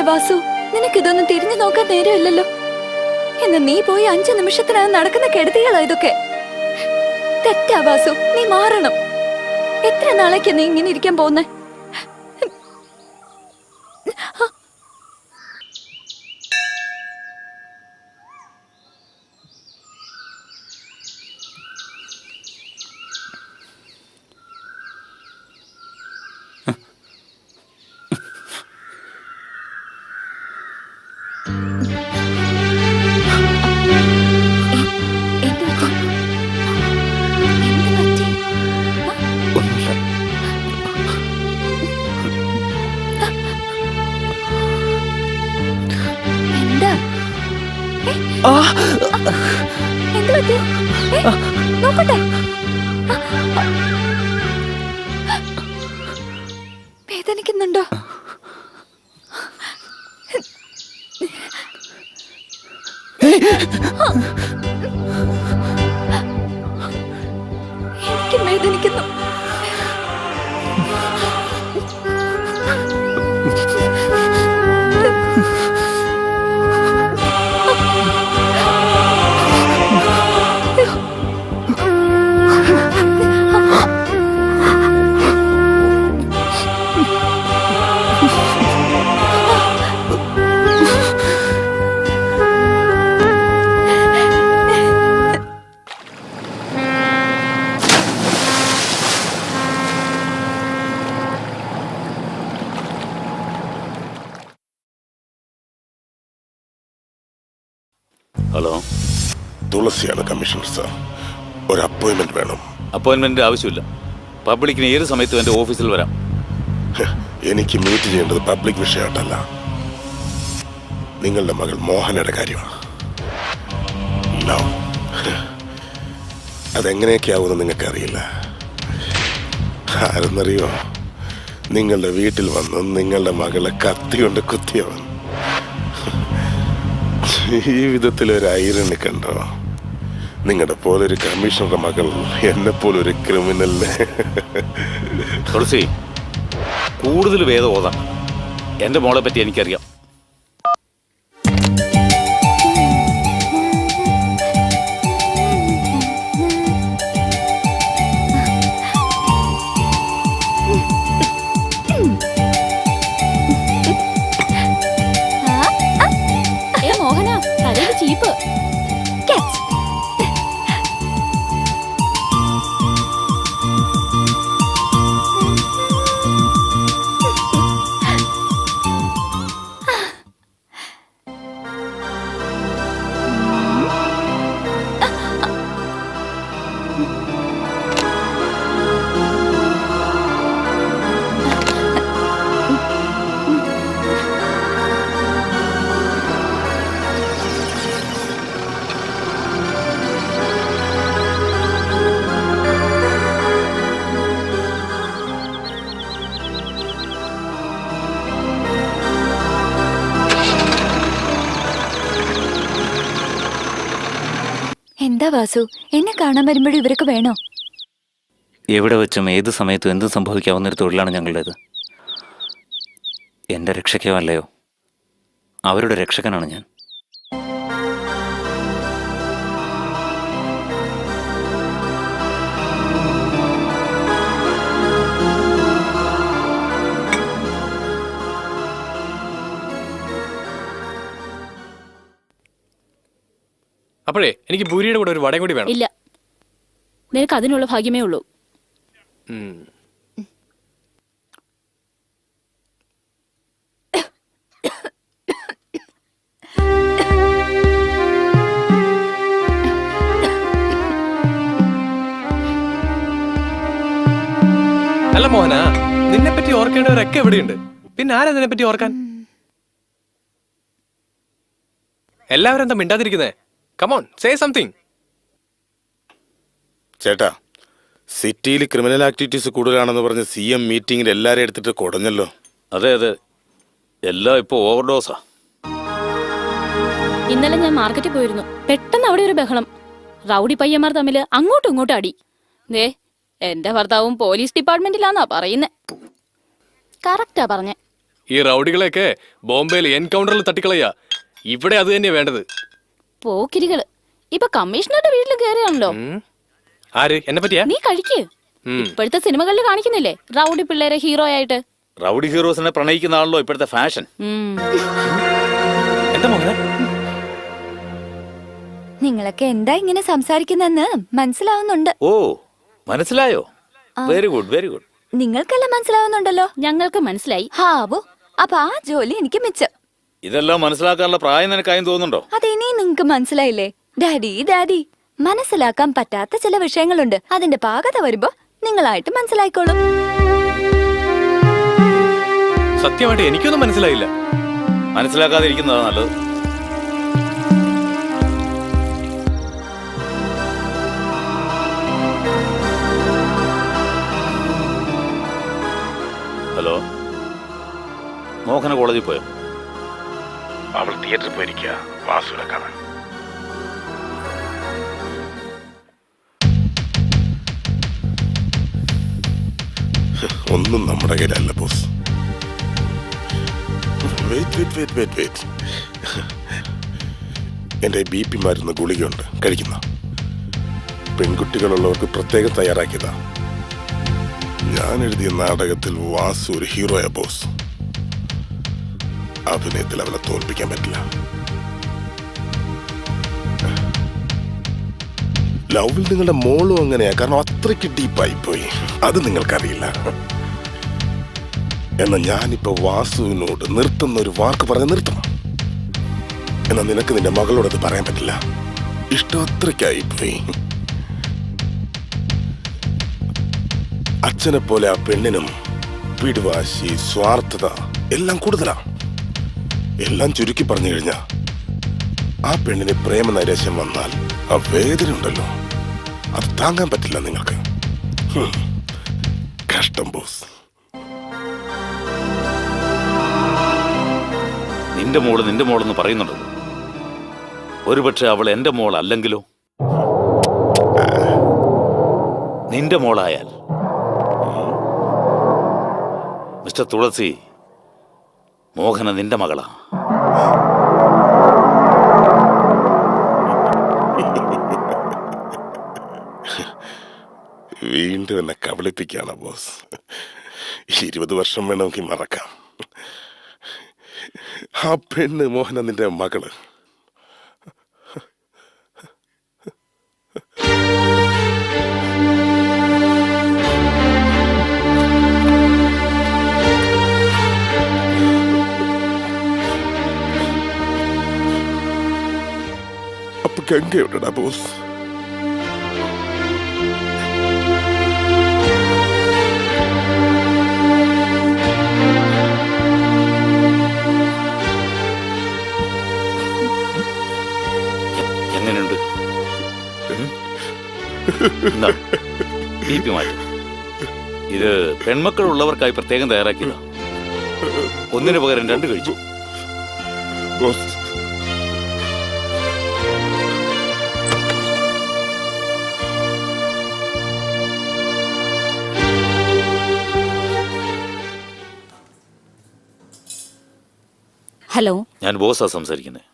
Vasu, നിനക്കിതൊന്നും തിരിഞ്ഞു നോക്കാൻ നേരമില്ലല്ലോ. എന്ന് നീ പോയി 5 നിമിഷത്തിനകം നടക്കുന്ന കെടുതികളാ ഇതൊക്കെ. തെറ്റാ വാസു, നീ മാറണം. എത്ര നാളേക്കാ നീ ഇങ്ങനെ ഇരിക്കാൻ പോകുന്നേ? എന്ത് പറ്റി? നോക്കട്ടെ. വേദനിക്കുന്നുണ്ടോ? എനിക്കും വേദനിക്കുന്നു. ഹലോ, തുളസിയാണ് കമ്മീഷണർ സാർ. ഒരു അപ്പോയിന്റ്മെന്റ് വേണം. അപ്പോയിന്റ്മെന്റ് ആവശ്യമില്ല. പബ്ലിക്കിന് ഏത് സമയത്തും എൻ്റെ ഓഫീസിൽ വരാം. എനിക്ക് മീറ്റ് ചെയ്യേണ്ടത് പബ്ലിക് വിഷയമായിട്ടല്ല, നിങ്ങളുടെ മകൾ മോഹനയുടെ കാര്യമാണ്. ലവ് അതെങ്ങനെയൊക്കെ ആവുമെന്ന് നിങ്ങൾക്കറിയില്ല. ആരെന്നറിയോ? നിങ്ങളുടെ വീട്ടിൽ വന്ന് നിങ്ങളുടെ മകളെ കത്തി കൊണ്ട് കുത്തിയവൻ. ഈ വിധത്തിലൊരു ഐറണി കണ്ടോ? നിങ്ങളുടെ പോലൊരു കമ്മീഷണറുടെ മകൾ എന്നെ പോലൊരു ക്രിമിനലിനെ. തുളസി, കൂടുതൽ വേദം ഓതാം. എൻ്റെ മോളെ പറ്റി എനിക്കറിയാം. മോഹന, തലയിൽ ചീപ്പ്. എന്താ വാസു, എന്നെ കാണാൻ വരുമ്പോഴും ഇവരൊക്കെ വേണോ? എവിടെ വെച്ചും ഏത് സമയത്തും എന്തും സംഭവിക്കാവുന്നൊരു തൊഴിലാണ് ഞങ്ങളുടേത്. എൻ്റെ രക്ഷയ്ക്കോ അല്ലയോ, അവരുടെ രക്ഷകനാണ് ഞാൻ. അപ്പോഴേ എനിക്ക് പൂരിയുടെ കൂടെ ഒരു വടയും കൂടി വേണം. ഇല്ല, നിനക്ക് അതിനുള്ള ഭാഗ്യമേ ഉള്ളൂ. അല്ല മോഹന, നിന്നെ പറ്റി ഓർക്കേണ്ടവരൊക്കെ എവിടെയുണ്ട്? പിന്നെ ആരാ നിന്നെ പറ്റി ഓർക്കാൻ? എല്ലാവരും എന്താ മിണ്ടാതിരിക്കുന്നേ? Come on, say something. ചേട്ടാ, സിറ്റിയിൽ ക്രിമിനൽ ആക്ടിവിറ്റീസ് കൂടുതലാണെന്ന് പറഞ്ഞ് CM മീറ്റിംഗിൽ എല്ലാവരും എടുത്തിട്ട് കുടഞ്ഞല്ലോ. അതെ അതെ, എല്ലാം ഇപ്പോൾ ഓവർഡോസാ. ഇന്നലെ ഞാൻ മാർക്കറ്റിൽ പോയിരുന്നു. പെട്ടെന്ന് അവിടെ ഒരു ബഹളം. റൗഡി പയ്യന്മാർ തമ്മിൽ അങ്ങോട്ടും ഇങ്ങോട്ടും അടി. ദേ, എന്റെ ഭർത്താവും പോലീസ് ഡിപ്പാർട്ട്മെന്റിലാന്നാ പറയുന്നേ. കറക്റ്റാ പറഞ്ഞേ. ഈ റൗഡികളെയൊക്കെ ബോംബെയിൽ എൻകൗണ്ടറിൽ തട്ടിക്കളയാ. ഇവിടെ അത് തന്നെയാ വേണ്ടത്. പോക്കിരികള് ഇപ്പൊ കമ്മീഷണറുടെ വീട്ടിൽ കയറിയാണല്ലോ. ആര്? എന്നെ പറ്റിയാ? നീ കഴിക്ക്. ഇപ്പോഴത്തെ സിനിമകളിൽ കാണിക്കുന്നില്ലേ റൗഡി പിള്ളേരെ ഹീറോ ആയിട്ട്? റൗഡി ഹീറോസിനെ പ്രണയിക്കുന്ന ആണല്ലോ ഇപ്പോഴത്തെ ഫാഷൻ. എന്താ മോഹന? നിങ്ങളൊക്കെ എന്താ ഇങ്ങനെ സംസാരിക്കുന്നെന്ന് മനസ്സിലാവുന്നുണ്ട്. ഓ, മനസ്സിലായോ? Very good, very good. നിങ്ങൾക്കെല്ലാം മനസ്സിലാവുന്നുണ്ടല്ലോ. ഞങ്ങൾക്ക് മനസ്സിലായി. ഹാവോ, അപ്പൊ ആ ജോലി എനിക്ക് മിച്ചം. ഇതെല്ലാം മനസ്സിലാക്കാനുള്ള പ്രായം നിനക്കായും തോന്നുന്നുണ്ടോ? അതെനി നിങ്ങക്ക് മനസ്സിലായില്ലേ? ഡാഡി, മനസ്സിലാക്കാൻ പറ്റാത്ത ചില വിഷയങ്ങളുണ്ട്. അതിന്റെ പാകത വരുമ്പോ നിങ്ങളായിട്ട് മനസ്സിലായിക്കോളും. സത്യമായിട്ട് എനിക്കൊന്നും മനസ്സിലായില്ല. മനസ്സിലാക്കാതിരിക്കുന്നതാ നല്ലത്. മോഹന കോളേജിൽ പോയോ? അവൾ തിയേറ്ററിൽ പോയിരിക്കുക വാസുവിനെ കാണാൻ. ഒന്നും നമ്മുടെ കയ്യിലല്ല ബോസ്. വെയിറ്റ്. എൻ്റെ BP മരുന്ന് ഗുളികയുണ്ട്, കഴിക്കുന്ന. പെൺകുട്ടികളുള്ളവർക്ക് പ്രത്യേകം തയ്യാറാക്കിയതാ. ഞാൻ എഴുതിയ നാടകത്തിൽ വാസു ഒരു ഹീറോയാ ബോസ്. അഭിനയത്തിൽ അവനെ തോൽപ്പിക്കാൻ പറ്റില്ല. ലവിൽ നിങ്ങളുടെ മോളും അങ്ങനെയാ, കാരണം അത്രയ്ക്ക് ഡീപ്പായി പോയി. അത് നിങ്ങൾക്കറിയില്ല. എന്നാൽ ഞാനിപ്പോ വാസുവിനോട് നിർത്തുന്ന ഒരു വാക്ക് പറഞ്ഞ് നിർത്തണം. എന്നാൽ നിനക്ക് നിന്റെ മകളോടത് പറയാൻ പറ്റില്ല. ഇഷ്ടം അത്രയ്ക്കായി പോയി. അച്ഛനെ പോലെ ആ പെണ്ണിനും പിടിവാശി, സ്വാർത്ഥത എല്ലാം കൂടുതലാ. എല്ലാം ചുരുക്കി പറഞ്ഞു കഴിഞ്ഞാ ആ പെണ്ണിന് പ്രേമനൈരാശ്യം വന്നാൽ ആ വേദന ഉണ്ടല്ലോ, അത് താങ്ങാൻ പറ്റില്ല നിങ്ങൾക്ക്. കഷ്ടം ബോസ്. നിന്റെ മോളെന്ന് പറയുന്നുണ്ടല്ലോ. ഒരുപക്ഷെ അവൾ എന്റെ മോൾ അല്ലെങ്കിലോ? നിന്റെ മോളായാൽ മിസ്റ്റർ തുളസി, മോഹന നിന്റെ മകളാ. വീണ്ടും എന്നെ കബളിപ്പിക്കാണ് ബോസ്. 20 വർഷം വേണമെങ്കിൽ മറക്കാം. ആ പെണ്ണ് മോഹന നിന്റെ മകള്. അപ്പൊ ഗംഗ എവിടെടാ ബോസ്? എങ്ങനെയുണ്ട്? BP മാറ്റും. ഇത് പെൺമക്കളുള്ളവർക്കായി പ്രത്യേകം തയ്യാറാക്കിയതാ. ഒന്നിനു പകരം 2 കഴിച്ചു. ബോസ്, ഹലോ, ഞാൻ ബോസാ സംസാരിക്കുന്നത്.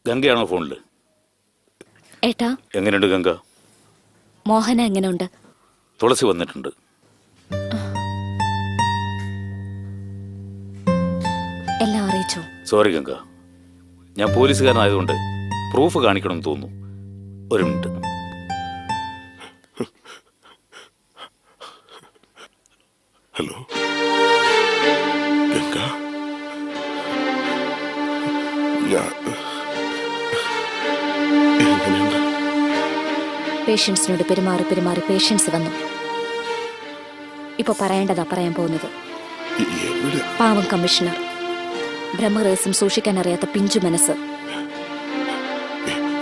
ഗംഗയാണോ ഫോണിൽ? ഏട്ടാ, എങ്ങനെയുണ്ട് ഗംഗ? മോഹന എങ്ങനെയുണ്ട്? തുളസി വന്നിട്ടുണ്ട്. എല്ലാം അറിയിച്ചോ? സോറി ഗംഗ, ഞാൻ പോലീസുകാരനായതുകൊണ്ട് പ്രൂഫ് കാണിക്കണമെന്ന് തോന്നുന്നു. ഒരു മിനിറ്റ്. ഹലോ ഗംഗ, ഞാൻ എങ്ങനെയുണ്ട്? പേഷ്യൻസിനോട് പെരുമാറി പേഷ്യൻസ് വന്നു. ഇപ്പൊ പറയേണ്ടതാ പറയാൻ പോകുന്നത്. എവിടെ? പാവം കമ്മീഷണർ, ബ്രഹ്മരഹസ്യം സൂക്ഷിക്കാൻ അറിയാത്ത പിഞ്ചു മനസ്സ്.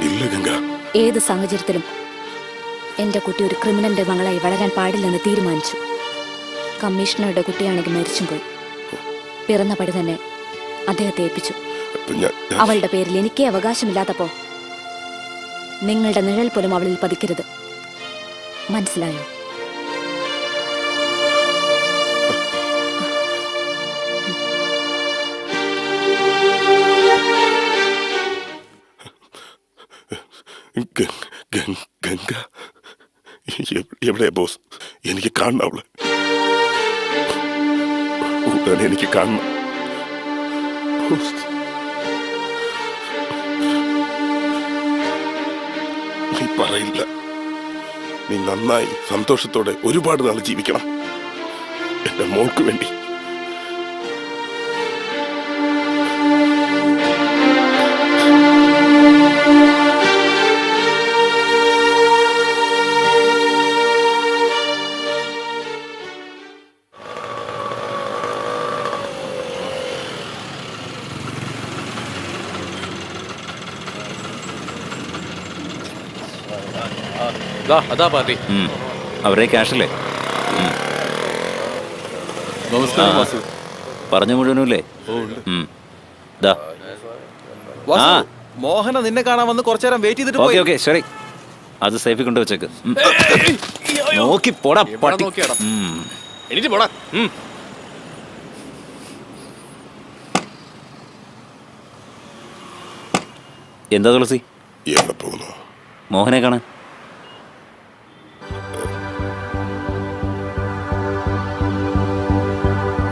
ഇല്ല ഗംഗ. ഏത് സാഹചര്യത്തിലും എന്റെ കുട്ടി ഒരു ക്രിമിനലിന്റെ മകളായി വളരാൻ പാടില്ലെന്ന് തീരുമാനിച്ചു. കമ്മീഷണറുടെ കുട്ടിയാണെങ്കിൽ മരിച്ചും പോയി. പിറന്ന പടി തന്നെ അദ്ദേഹത്തെ ഏൽപ്പിച്ചു. അവളുടെ പേരിൽ എനിക്കേ അവകാശമില്ലാത്തപ്പോ നിങ്ങളുടെ നിഴൽ പോലും അവളിൽ പതിക്കരുത്. മനസ്സിലായോ? ഗംഗ എവിടെയാ ബോസ്? എനിക്ക് കാണണം അവള്. ഉടനെ എനിക്ക് കാണണം ബോസ്. നീ പറയില്ല. നീ നന്നായി സന്തോഷത്തോടെ ഒരുപാട് നാൾ ജീവിക്കണം എന്റെ മോൾക്ക് വേണ്ടി. അതാ പാർട്ടി. അവരെ ക്യാഷല്ലേ? നമസ്കാരം വാസു. പറഞ്ഞു മുഴുവനുമില്ലേ? ദാ. ആ മോഹന നിന്നെ കാണാൻ വന്ന് കുറച്ചു നേരം വെയിറ്റ് ചെയ്തിട്ട് ഓക്കെ ഓക്കെ ശരി, അത് സേഫിൽ കൊണ്ട് വെച്ചേക്ക്. നോക്കി പോടാ പട്ടി. എണീറ്റ് പോടാ. എന്താ തുളസി? എവിടെ പോകുന്നു? മോഹനെ കാണാൻ.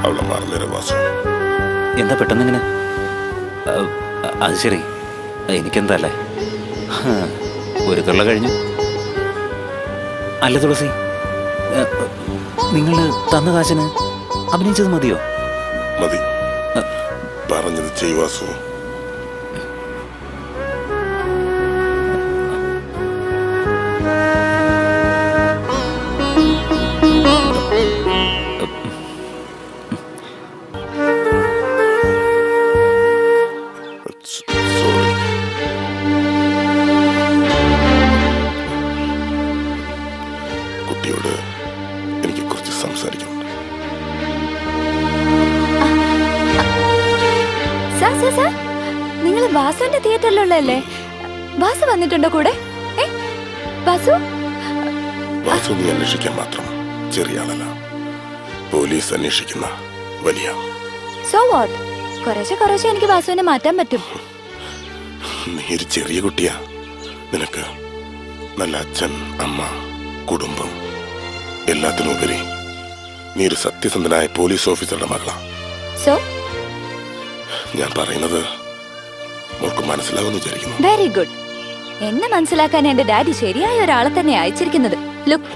അവളെ മറന്നേരെ വാസു. എന്താ പെട്ടെന്ന് ഇങ്ങനെ? അത് ശരി, എനിക്കെന്താ അല്ലേ, ഒരു തൊള്ള കഴിഞ്ഞു. അല്ല തുളസി, നിങ്ങൾ തന്ന കാശിന് അഭിനയിച്ചത് മതിയോ? മതി, പറഞ്ഞത് ചെയ്യുവാസു. കുട്ടിയോട് എനിക്ക് കുറച്ച് സംസാരിക്കണം. നിങ്ങൾ വാസുവിന്റെ തിയേറ്ററിലുള്ളല്ലേ? വാസു വന്നിട്ടുണ്ടോ കൂടെ? വാസു വാസു നീ അന്വേഷിക്കാൻ മാത്രം ചെറിയ ആളല്ല, പോലീസ് അന്വേഷിക്കുന്ന വലിയ. സോ വാട്ട്, കുറേശ്ശെ എനിക്ക് വാസുവിനെ മാറ്റാൻ പറ്റും. നീ ഒരു ചെറിയ കുട്ടിയാ. നിനക്ക് നല്ല അച്ഛൻ, അമ്മ, കുടുംബം, എല്ലാത്തിനുപരി നീ ഒരു സത്യസന്ധനായ പോലീസ് ഓഫീസറുടെ മകളാ. സോ ഞാൻ പറയുന്നത് മോൾക്ക് മനസ്സിലാവുമെന്ന് വിചാരിക്കുന്നു. Very good. എന്നെ മനസ്സിലാക്കാൻ എന്റെ ഡാഡി ശരിയായ ഒരാളെ തന്നെ അയച്ചിരിക്കുന്നത്. ലുക്ക്,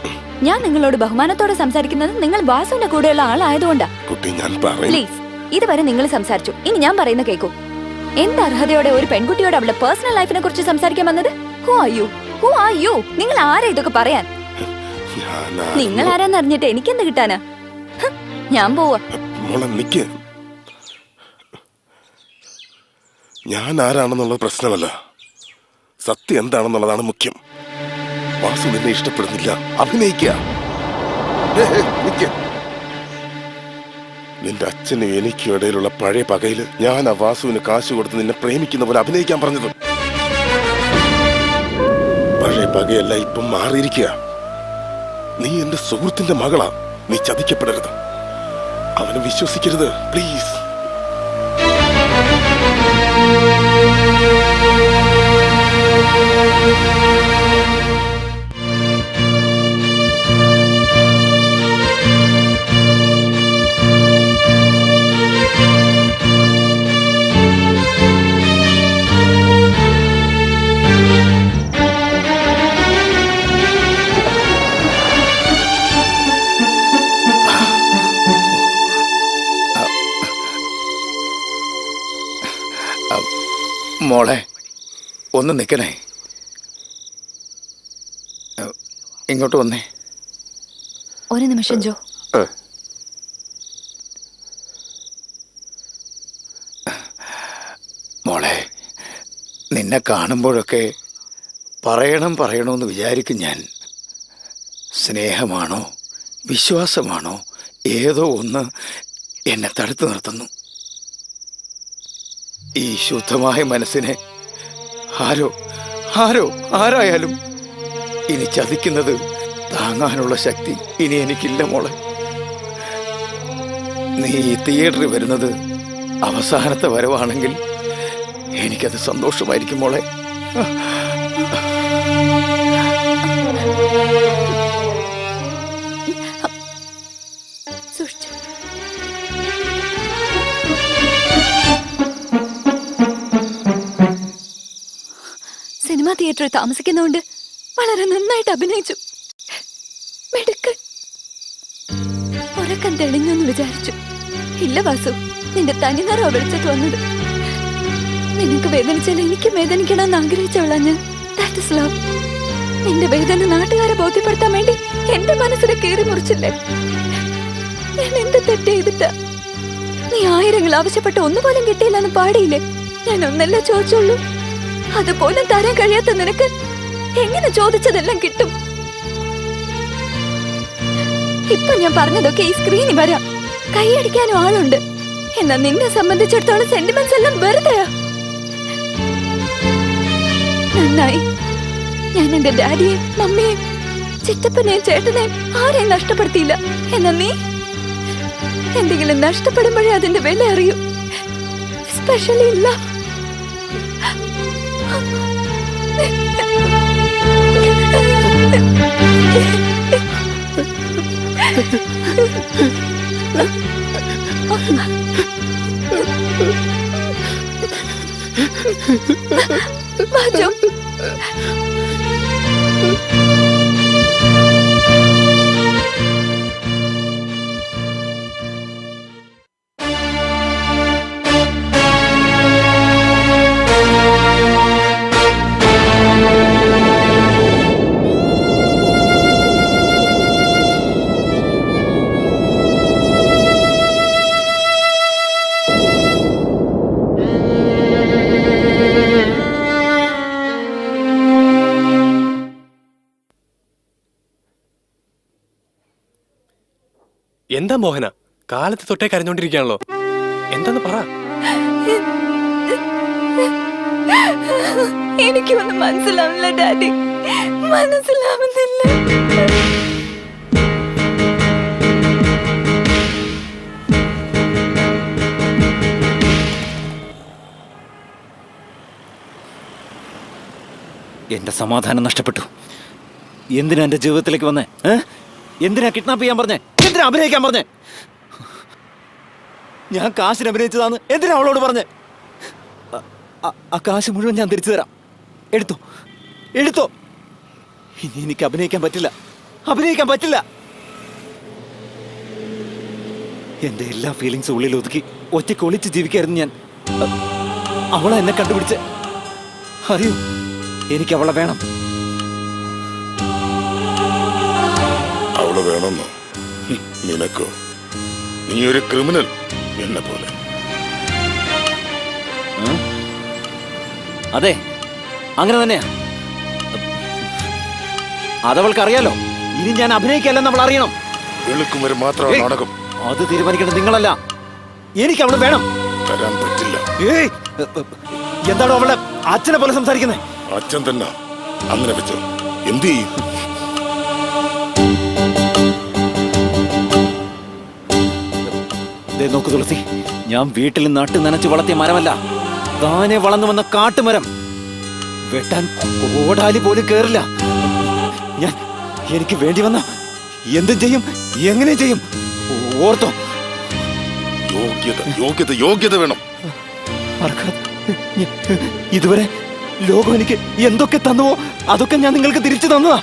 ഞാൻ നിങ്ങളോട് ബഹുമാനത്തോടെ സംസാരിക്കുന്നത് നിങ്ങൾ വാസുവിന്റെ കൂടെയുള്ള ആളായതുകൊണ്ടാ. കുട്ടി ഞാൻ പറയും. പ്ലീസ്, ഇതുവരെ നിങ്ങൾ സംസാരിച്ചു, ഇനി ഞാൻ പറയുന്ന കേൾക്കൂ. എന്ത് അർഹതയോടെ ഒരു പെൺകുട്ടിയോട് അവളുടെ പേഴ്സണൽ ലൈഫിനെ കുറിച്ച് സംസാരിക്കാൻ വന്നത്? Who are you? നിങ്ങൾ ആരാ ഇതൊക്കെ പറയാൻ? നിങ്ങൾ ആരാന്ന് അറിഞ്ഞിട്ട് എനിക്കെന്ത് കിട്ടാനാ? ഞാൻ പോവാ. മോളെ നിക്ക്. ഞാൻ ആരാണെന്നുള്ളത് പ്രശ്നമല്ല, സത്യം എന്താണെന്നുള്ളതാണ് മുഖ്യം. വാസു നിന്നെ ഇഷ്ടപ്പെടുന്നില്ല, അഭിനയിക്കുക. നിന്റെ അച്ഛനും എനിക്കും ഇടയിലുള്ള പഴയ പകയില് ഞാൻ ആ വാസുവിന് കാശ് കൊടുത്ത് നിന്നെ പ്രേമിക്കുന്ന പോലെ അഭിനയിക്കാൻ പറഞ്ഞത്. പഴയ പകയല്ല, ഇപ്പം മാറിയിരിക്കുക. നീ എന്റെ സുഹൃത്തിന്റെ മകളാ. നീ ചതിക്കപ്പെടരുത്, അവനെ വിശ്വസിക്കരുത്, പ്ലീസ്. മോളെ ഒന്ന് നിൽക്കണേ, ഇങ്ങോട്ട് വന്നേ. ഒരു നിമിഷം ജോ. മോളെ, നിന്നെ കാണുമ്പോഴൊക്കെ പറയണമെന്ന് വിചാരിക്കും ഞാൻ. സ്നേഹമാണോ വിശ്വാസമാണോ ഏതോ ഒന്ന് എന്നെ തടുത്തു നിർത്തുന്നു. ഈ ശുദ്ധമായ മനസ്സിനെ ആരായാലും ഇനി ചതിക്കുന്നത് താങ്ങാനുള്ള ശക്തി ഇനി എനിക്കില്ല മോളെ. നീ ഈ തിയേറ്ററിൽ വരുന്നത് അവസാനത്തെ വരവാണെങ്കിൽ എനിക്കത് സന്തോഷമായിരിക്കും മോളെ. സിനിമാ തിയേറ്ററിൽ താമസിക്കുന്നതുകൊണ്ട് വളരെ നന്നായിട്ട് അഭിനയിച്ചു. മിടുക്കൻ. ഉറക്കം തെളിഞ്ഞെന്ന് വിചാരിച്ചു. ഇല്ല വാസു, നിന്റെ തനിനിറ വെളിച്ചത്ത് വന്നത്. നിനക്ക് വേദനിച്ചാൽ എനിക്കും വേദനിക്കണമെന്ന് ആഗ്രഹിച്ചവളാ ഞാൻ. That is love. നിന്റെ വേദന നാട്ടുകാരെ ബോധ്യപ്പെടുത്താൻ വേണ്ടി എന്റെ മനസ്സിനെ കീറി മുറിച്ചില്ലേ? ഞാൻ എന്ത് തെറ്റ് ചെയ്തിട്ടാ? നീ ആയിരങ്ങൾ ആവശ്യപ്പെട്ട് ഒന്നുപോലും കിട്ടിയില്ലെന്ന് പാടിയില്ലേ? ഞാൻ ഒന്നല്ല ചോദിച്ചുള്ളൂ. അതുപോലും തരാൻ കഴിയാത്ത നിനക്ക് എങ്ങനെ ചോദിച്ചതെല്ലാം കിട്ടും? ഇപ്പൊ ഞാൻ പറഞ്ഞതൊക്കെ ഈ സ്ക്രീനിൽ വരാം. കൈയടിക്കാനും ആളുണ്ട്. എന്നാ നിന്നെ സംബന്ധിച്ചിടത്തോളം സെന്റിമെന്റ്സ് എല്ലാം വെറുതെയാ. നന്നായി, ഞാൻ എന്റെ ഡാഡിയെയും മമ്മിയെയും ചിറ്റപ്പനെയും ചേട്ടനെയും ആരെയും നഷ്ടപ്പെടുത്തിയില്ല. എന്നാ നീ എന്തെങ്കിലും നഷ്ടപ്പെടുമ്പോഴേ അതിന്റെ വില അറിയൂ. എസ്പെഷ്യലി ഇല്ല. ബാജു, എന്താ മോഹന, കാലത്ത് തൊട്ടേ കരഞ്ഞോണ്ടിരിക്കുകയാണല്ലോ, എന്താന്ന് പറ. എനിക്കൊന്നും മനസ്സിലാവില്ല ഡാഡി, മനസ്സിലാവുന്നില്ല. എന്റെ സമാധാനം നഷ്ടപ്പെട്ടു. എന്തിനാ എന്റെ ജീവിതത്തിലേക്ക് വന്നേ? എന്തിനാ കിഡ്നാപ്പ് ചെയ്യാൻ പറഞ്ഞേ? എന്തിനാ അഭിനയിക്കാൻ പറഞ്ഞേ? ഞാൻ കാശിന് അഭിനയിച്ചതാന്ന് എന്തിനാ അവളോട് പറഞ്ഞേ? ആ കാശ് മുഴുവൻ ഞാൻ തിരിച്ചു തരാം. എടുത്തോ, എടുത്തോ. ഇനി എനിക്ക് അഭിനയിക്കാൻ പറ്റില്ല, അഭിനയിക്കാൻ പറ്റില്ല. എന്റെ എല്ലാ ഫീലിങ്സും ഉള്ളിൽ ഒതുക്കി ഒറ്റയ്ക്ക് ഒളിച്ച് ജീവിക്കായിരുന്നു ഞാൻ. അവളെ എന്നെ കണ്ടുപിടിച്ച്. അറിയൂ, എനിക്ക് അവളെ വേണം. അവള് വേണമെന്നോ? നിനക്കോ? നീ ഒരു ക്രിമിനൽ എന്നെ പോലെ. അതെ, അങ്ങനെ തന്നെയാ. അതവൾക്ക് അറിയാലോ. ഇനി ഞാൻ അഭിനയിക്കല്ലെന്ന് അവൾ അറിയണം. വെളുക്കും വരെ മാത്രമാണ് നാടകം. അത് തീരുമാനിക്കേണ്ടത് നിങ്ങളല്ല. എനിക്ക് അവള് വേണം. തരാൻ പറ്റില്ല. എന്താണോ അവളുടെ അച്ഛനെ പോലെ സംസാരിക്കുന്നത്? അച്ഛൻ തന്നെ. അങ്ങനെ വെച്ചോ, എന്ത് ചെയ്യും? നോക്കു തുളസി, ഞാൻ വീട്ടിൽ നട്ട് നനച്ച് വളർത്തിയ മരമല്ല, താനെ വളർന്നു വന്ന കാട്ടുമരം. വെട്ടാൻ ഓടാലി പോലും കേറില്ല. ഞാൻ എനിക്ക് വേണ്ടി വന്ന എന്തും ചെയ്യും, എങ്ങനെ ചെയ്യും, ഓർത്തോ. യോഗ്യത, യോഗ്യത, യോഗ്യത വേണം. ഇതുവരെ ലോകം എനിക്ക് എന്തൊക്കെ തന്നുവോ അതൊക്കെ ഞാൻ നിങ്ങൾക്ക് തിരിച്ചു തന്നതാ.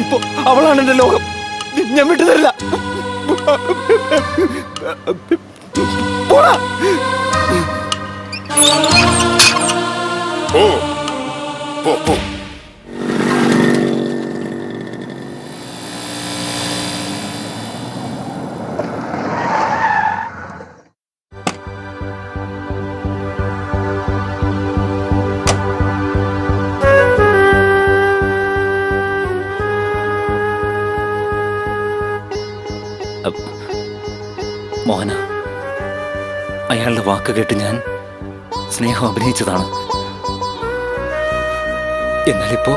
ഇപ്പൊ അവളാണ് എന്റെ ലോകം. ഞാൻ വിട്ടു തരില്ല. പോടാ. ഓ, പോ, പോ. മോഹന, അയാളുടെ വാക്ക് കേട്ട് ഞാൻ സ്നേഹം അഭിനയിച്ചതാണ്. എന്നാലിപ്പോ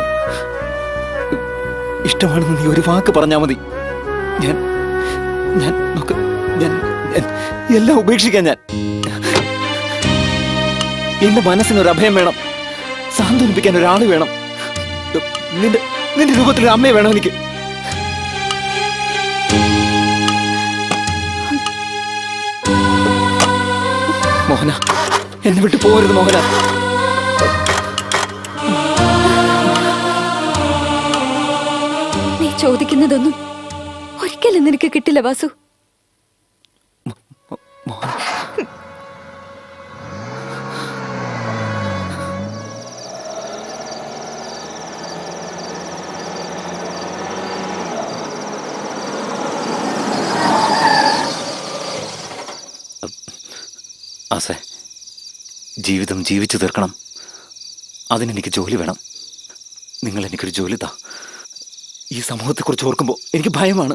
ഇഷ്ടമാണെന്ന് നീ ഒരു വാക്ക് പറഞ്ഞാ മതി. ഞാൻ ഞാൻ നോക്ക്, ഞാൻ എല്ലാം ഉപേക്ഷിക്കാൻ. ഞാൻ എന്റെ മനസ്സിനൊരു അഭയം വേണം, സാന്ത്വനിപ്പിക്കാൻ ഒരാള് വേണം. നിന്റെ രൂപത്തിലൊരു അമ്മയെ വേണം എനിക്ക്. മോഹന, എന്നെ വിട്ടു പോകരുത് മോഹന. നീ ചോദിക്കുന്നതൊന്നും ഒരിക്കലും നിനക്ക് കിട്ടില്ല വാസു. ആസേ, ജീവിതം ജീവിച്ചു തീർക്കണം. അതിനെനിക്ക് ജോലി വേണം. നിങ്ങൾ എനിക്കൊരു ജോലി താ. ഈ സമൂഹത്തെക്കുറിച്ച് ഓർക്കുമ്പോൾ എനിക്ക് ഭയമാണ്.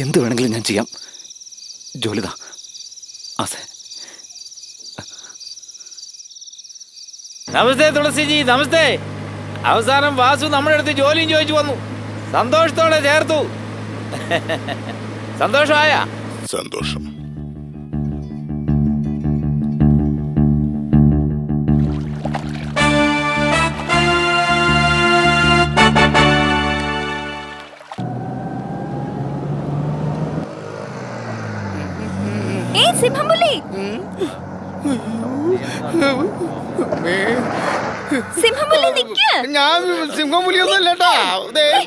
എന്ത് വേണമെങ്കിലും ഞാൻ ചെയ്യാം. ജോലി താ, അതെ. നമസ്തേ തുളസിജി, നമസ്തേ. അവസാനം വാസു നമ്മുടെ അടുത്ത് ജോലിയും ചോദിച്ചു വന്നു. സന്തോഷത്തോടെ ചേർത്തു. സന്തോഷമായ? സന്തോഷം. സിംഹംപുലി, സിംഹംപുലി നിക്ക്. ഞാൻ സിംഹപുലിയൊന്നും അല്ലട്ടാ,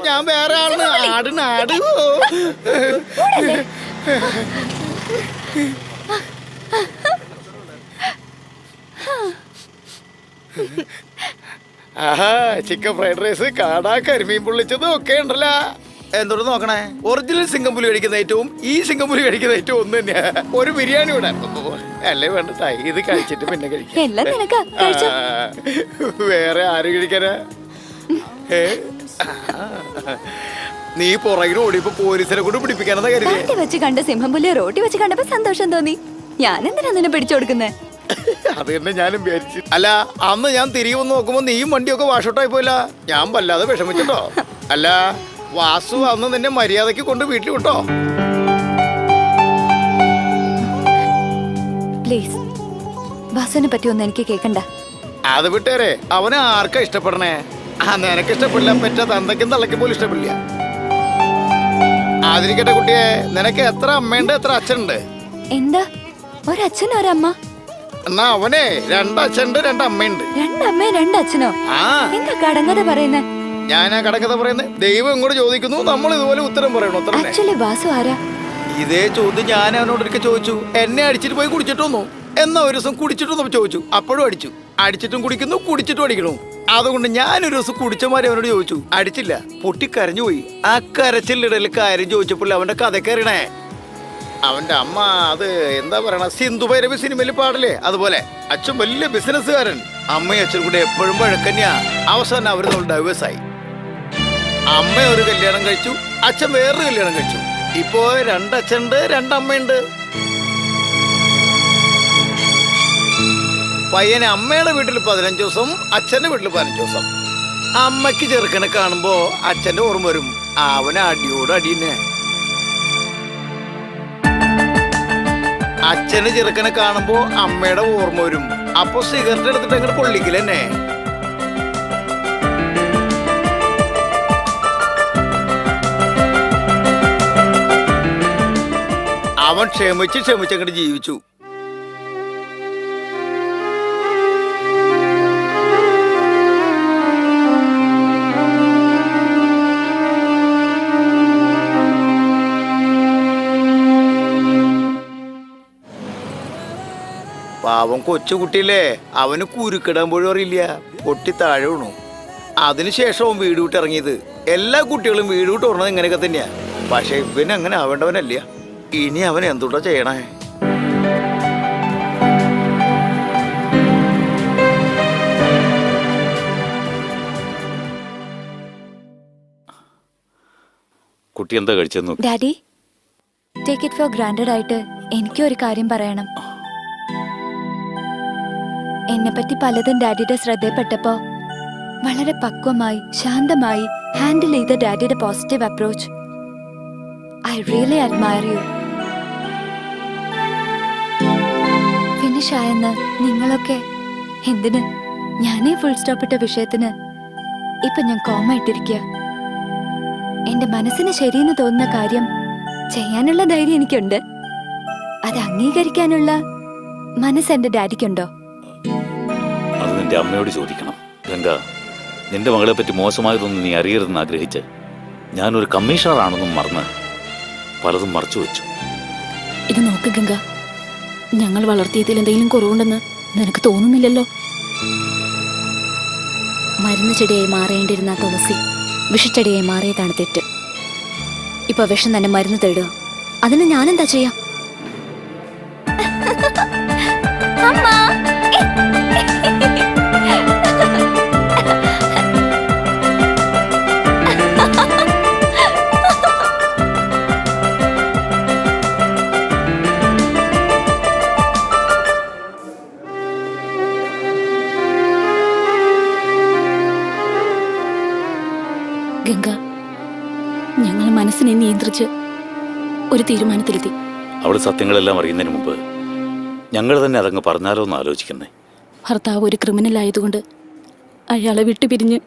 ഞാൻ വേറെ ആളാണ്. ആട് നാട്. ആഹാ, ചിക്കൻ ഫ്രൈഡ് റൈസ്, കാട, കരിമീൻ പൊള്ളിച്ചതും ഒക്കെ ഉണ്ടല്ലോ. എന്തോട് നോക്കണേ, ഒറിജിനൽ സിംഗപ്പുലി കഴിക്കുന്ന ഏറ്റവും ഈ സിംഗപ്പുലി കഴിക്കുന്ന ഏറ്റവും ഒന്ന് തന്നെയാ. ഒരു ബിരിയാണി ഇവിടെ അല്ലേ വേണ്ട, ഇത് കഴിച്ചിട്ട് പിന്നെ കഴിക്കാം. എല്ലാം നിനക്കാ, കഴിച്ചോ. വേറെ ആര് കഴിക്കാനാ? നീ പുറകിൽ ഓടിയപ്പോ പോലീസിനെ കൊണ്ട് പിടിപ്പിക്കാനെന്നാ കരുതി. റോട്ടി വെച്ച് കണ്ട സിംഹംപുലിയെ റോട്ടി വെച്ച് കണ്ടപ്പോ സന്തോഷം തോന്നി. ഞാൻ എന്തിനാ നിന്നെ പിടിച്ചു കൊടുക്കുന്നേ? അത് തന്നെ ഞാനും വിചാരിച്ചു. അല്ല, അന്ന് ഞാൻ തിരികെ വന്ന് നോക്കുമ്പോ നീയും വണ്ടിയൊക്കെ വാഷൗട്ടായി പോയില്ല. ഞാൻ വല്ലാതെ വിഷമിച്ചിട്ടോ. അല്ല, വാസു അന്ന് നിന്നെ മര്യാദക്ക് കൊണ്ട് വീട്ടിൽ വിട്ടോ? പ്ലീസ്, വാസുവിനെ പറ്റി ഒന്നും എനിക്ക് കേൾക്കണ്ട. അത് വിട്ടേരെ, അവനെ ആർക്കാ ഇഷ്ടപ്പെടണേ? നിനക്ക് ഇഷ്ടപ്പെടില്ല, പറ്റ തന്തയ്ക്കും തള്ളയ്ക്കും പോലും ഇഷ്ടപ്പെടില്ല. ആതിരിക്കട്ടെ കുട്ടിയെ, നിനക്ക് എത്ര അമ്മയുണ്ട്, എത്ര അച്ഛനുണ്ട്? എന്താ, ഒരച്ഛനോ ഒരമ്മ? എന്നാ അവനെ 2 അച്ഛനുണ്ട്, 2 അമ്മയുണ്ട്. 2 അമ്മയും 2 അച്ഛനോ? എന്താ കടങ്ങത പറയുന്നേ? ഞാനാ കടക്കഥ പറയുന്നത്. ദൈവം ഇങ്ങോട്ട് ചോദിക്കുന്നു, നമ്മൾ ഇതുപോലെ ഉത്തരം പറയണോ? ആക്ച്വലി വാസു ആരാ? ഇതേ ചോദ്യം ഞാൻ അവനോടൊരിക്കൽ ചോദിച്ചു. എന്നെ അടിച്ചിട്ട് പോയി കുടിച്ചിട്ട് വന്നു. എന്നാ ഒരു ദിവസം കുടിച്ചിട്ട് വന്നപ്പോ ചോദിച്ചു. അപ്പോഴും അടിച്ചു. അടിച്ചിട്ടും കുടിക്കുന്നു, കുടിച്ചിട്ടും അടിക്കണു. അതുകൊണ്ട് ഞാനൊരു ദിവസം കുടിച്ചമാരി അവനോട് ചോദിച്ചു. അടിച്ചില്ല, പൊട്ടിക്കരഞ്ഞു പോയി. ആ കരച്ചിലിടയിൽ കാര്യം ചോദിച്ചപ്പോൾ അവന്റെ കഥയൊക്കെ അറിയണേ. അവന്റെ അമ്മ അത് എന്താ പറയണ, സിന്ധു ഭൈരവി സിനിമയിൽ പാടില്ലേ, അതുപോലെ. അച്ഛൻ വലിയ ബിസിനസ്സുകാരൻ, അമ്മയും അച്ഛനും കൂടെ എപ്പോഴും വഴക്കന്നെയാ. അവസാനം അവർ നമ്മൾ ഡൈവേഴ്സായി. അമ്മ ഒരു കല്യാണം കഴിച്ചു, അച്ഛൻ വേറൊരു കല്യാണം കഴിച്ചു. ഇപ്പോ 2 അച്ഛനുണ്ട്, 2 അമ്മയുണ്ട്. പയ്യന് അമ്മയുടെ വീട്ടിൽ 15 ദിവസം, അച്ഛന്റെ വീട്ടിൽ 15 ദിവസം. അമ്മയ്ക്ക് ചെറുക്കനെ കാണുമ്പോ അച്ഛന്റെ ഓർമ്മ വരും. അവന് അടിയോട് അടിയന്നെ. അച്ഛന് ചെറുക്കനെ കാണുമ്പോ അമ്മയുടെ ഓർമ്മ വരും. അപ്പൊ സിഗരറ്റ് എടുത്തിട്ട് അങ്ങോട്ട് കൊള്ളിക്കില്ലെന്നെ. അവൻ ക്ഷമിച്ചങ്ങോട്ട് ജീവിച്ചു. പാവം കൊച്ചുകുട്ടിയില്ലേ, അവന് കുരുക്കിടാൻ പോലും അറിയില്ല. പൊട്ടി താഴെ വീണു. അതിനുശേഷം അവൻ വീട് വിട്ട് ഇറങ്ങിയത്. എല്ലാ കുട്ടികളും വീട് വിട്ട് ഓർണത് ഇങ്ങനെയൊക്കെ തന്നെയാ. പക്ഷെ ഇവന് അങ്ങനെ ആവേണ്ടവനല്ല. ഇനി അവൻ എന്തുട്ടാ ചെയ്യണേ? കുട്ടി എന്താ കഴിച്ചെന്ന് നോക്ക്. Daddy, take it for granted ആയിട്ട് എനിക്കൊരു കാര്യം പറയണം. എന്നെപ്പറ്റി പലതും ഡാഡിയുടെ ശ്രദ്ധയിൽപ്പെട്ടപ്പോ വളരെ പക്വമായി ശാന്തമായി ഹാൻഡിൽ ചെയ്ത ഡാഡിയുടെ positive approach, I really admire you. Finish ആയെന്ന് നിങ്ങളൊക്കെ എന്തിന്? ഞാനേ ഫുൾ സ്റ്റോപ്പ് ഇട്ട വിഷയത്തിന് ഇപ്പൊ ഞാൻ കോമ ഇട്ടിരിക്കുക. എന്റെ മനസ്സിന് ശരിയെന്ന് തോന്നുന്ന കാര്യം ചെയ്യാനുള്ള ധൈര്യം എനിക്കുണ്ട്. അത് അംഗീകരിക്കാനുള്ള മനസ്സ് എന്റെ ഡാഡിക്കുണ്ടോ? അത് നിന്റെ അമ്മയോട് ചോദിക്കണം. ഗംഗ, നിന്റെ മകളെ പറ്റി മോശമായതൊന്നും നീ അറിയരുതെന്ന് ആഗ്രഹിച്ച് ഞാനൊരു കമ്മീഷണറാണെന്നും മറന്ന് പലതും മറച്ചു വെച്ചു. ഇത് നോക്ക് ഗംഗ, ഞങ്ങൾ വളർത്തിയതിൽ എന്തെങ്കിലും കുറവുണ്ടെന്ന് നിനക്ക് തോന്നുന്നില്ലല്ലോ. മരുന്ന് ചെടിയായി മാറേണ്ടിരുന്ന തുളസി വിഷച്ചെടിയായി മാറിയതാണ് തെറ്റ്. ഇപ്പൊ വിഷം തന്നെ മരുന്ന് തേടുക. അതിന് ഞാനെന്താ ചെയ്യാം? ഗംഗ, ഞങ്ങൾ മനസ്സിനെ നിയന്ത്രിച്ച് ഒരു തീരുമാനത്തിലെത്തി. അവള് സത്യങ്ങളെല്ലാം അറിയുന്നതിന് മുമ്പ് ഞങ്ങൾ തന്നെ അതങ്ങ് പറഞ്ഞാലോ എന്ന് ആലോചിക്കുന്നേ. ഭർത്താവ് ഒരു ക്രിമിനൽ ആയതുകൊണ്ട് അയാളെ വിട്ടുപിരിഞ്ഞ്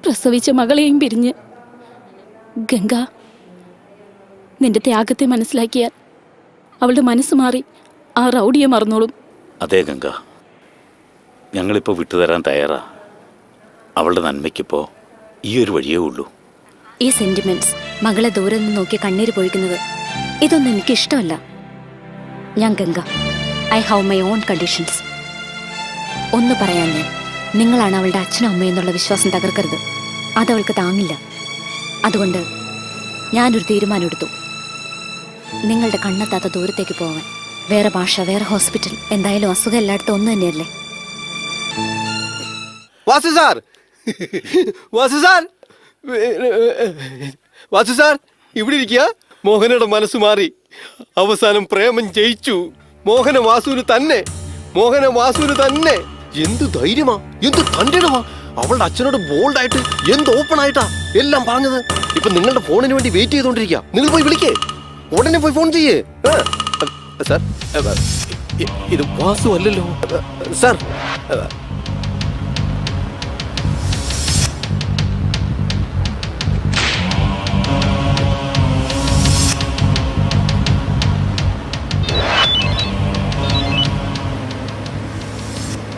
പ്രസവിച്ച മകളെയും പിരിഞ്ഞ് ഗംഗ, നിന്റെ ത്യാഗത്തെ മനസ്സിലാക്കിയാൽ അവളുടെ മനസ്സ് മാറി ആ റൗഡിയെ മറന്നോളും. അതേ ഗംഗ, ഞങ്ങളിപ്പോൾ വിട്ടുതരാൻ തയ്യാറാ. അവളുടെ നന്മയ്ക്കിപ്പോൾ ഈ ഒരു വഴിയേ ഉള്ളൂ. ഈ സെന്റിമെന്റ്സ്, മകളെ ദൂരെ നിന്ന് നോക്കി കണ്ണീര് പൊഴിക്കുന്നത്, ഇതൊന്നും എനിക്ക് ഇഷ്ടമല്ല. ഞാൻ Ganga. I have my own conditions. ഒന്ന് പറയാൻ ഞാൻ, നിങ്ങളാണ് അവളുടെ അച്ഛനും അമ്മയും എന്നുള്ള വിശ്വാസം തകർക്കരുത്. അതവൾക്ക് താങ്ങില്ല. അതുകൊണ്ട് ഞാനൊരു തീരുമാനമെടുത്തു. നിങ്ങളുടെ കണ്ണെത്താത്ത ദൂരത്തേക്ക് പോവാൻ. വേറെ ഭാഷ, വേറെ ഹോസ്പിറ്റൽ, എന്തായാലും അസുഖം എല്ലായിടത്തും ഒന്ന് തന്നെയല്ലേ. Vasu sir, Vasu sir, Vasu sir, ഇവിടെ ഇരിക്കുക. മോഹനയുടെ മനസ്സ് മാറി. അവസാനം പ്രേമം ജയിച്ചു. മോഹന വാസുവിന് തന്നെ, മോഹന വാസുവിന് തന്നെ. എന്ത് ധൈര്യമാ, എന്ത് തന്റെടമാ. അവളുടെ അച്ഛനോട് ബോൾഡ് ആയിട്ട്, എന്ത് ഓപ്പൺ ആയിട്ടാ എല്ലാം പറഞ്ഞത്. ഇപ്പൊ നിങ്ങളുടെ ഫോണിന് വേണ്ടി വെയിറ്റ് ചെയ്തോണ്ടിരിക്കുക. നിങ്ങൾ പോയി വിളിക്കേ, ഉടനെ പോയി ഫോൺ ചെയ്യേ. സാർ, ഇത് വാസു അല്ലല്ലോ സാർ.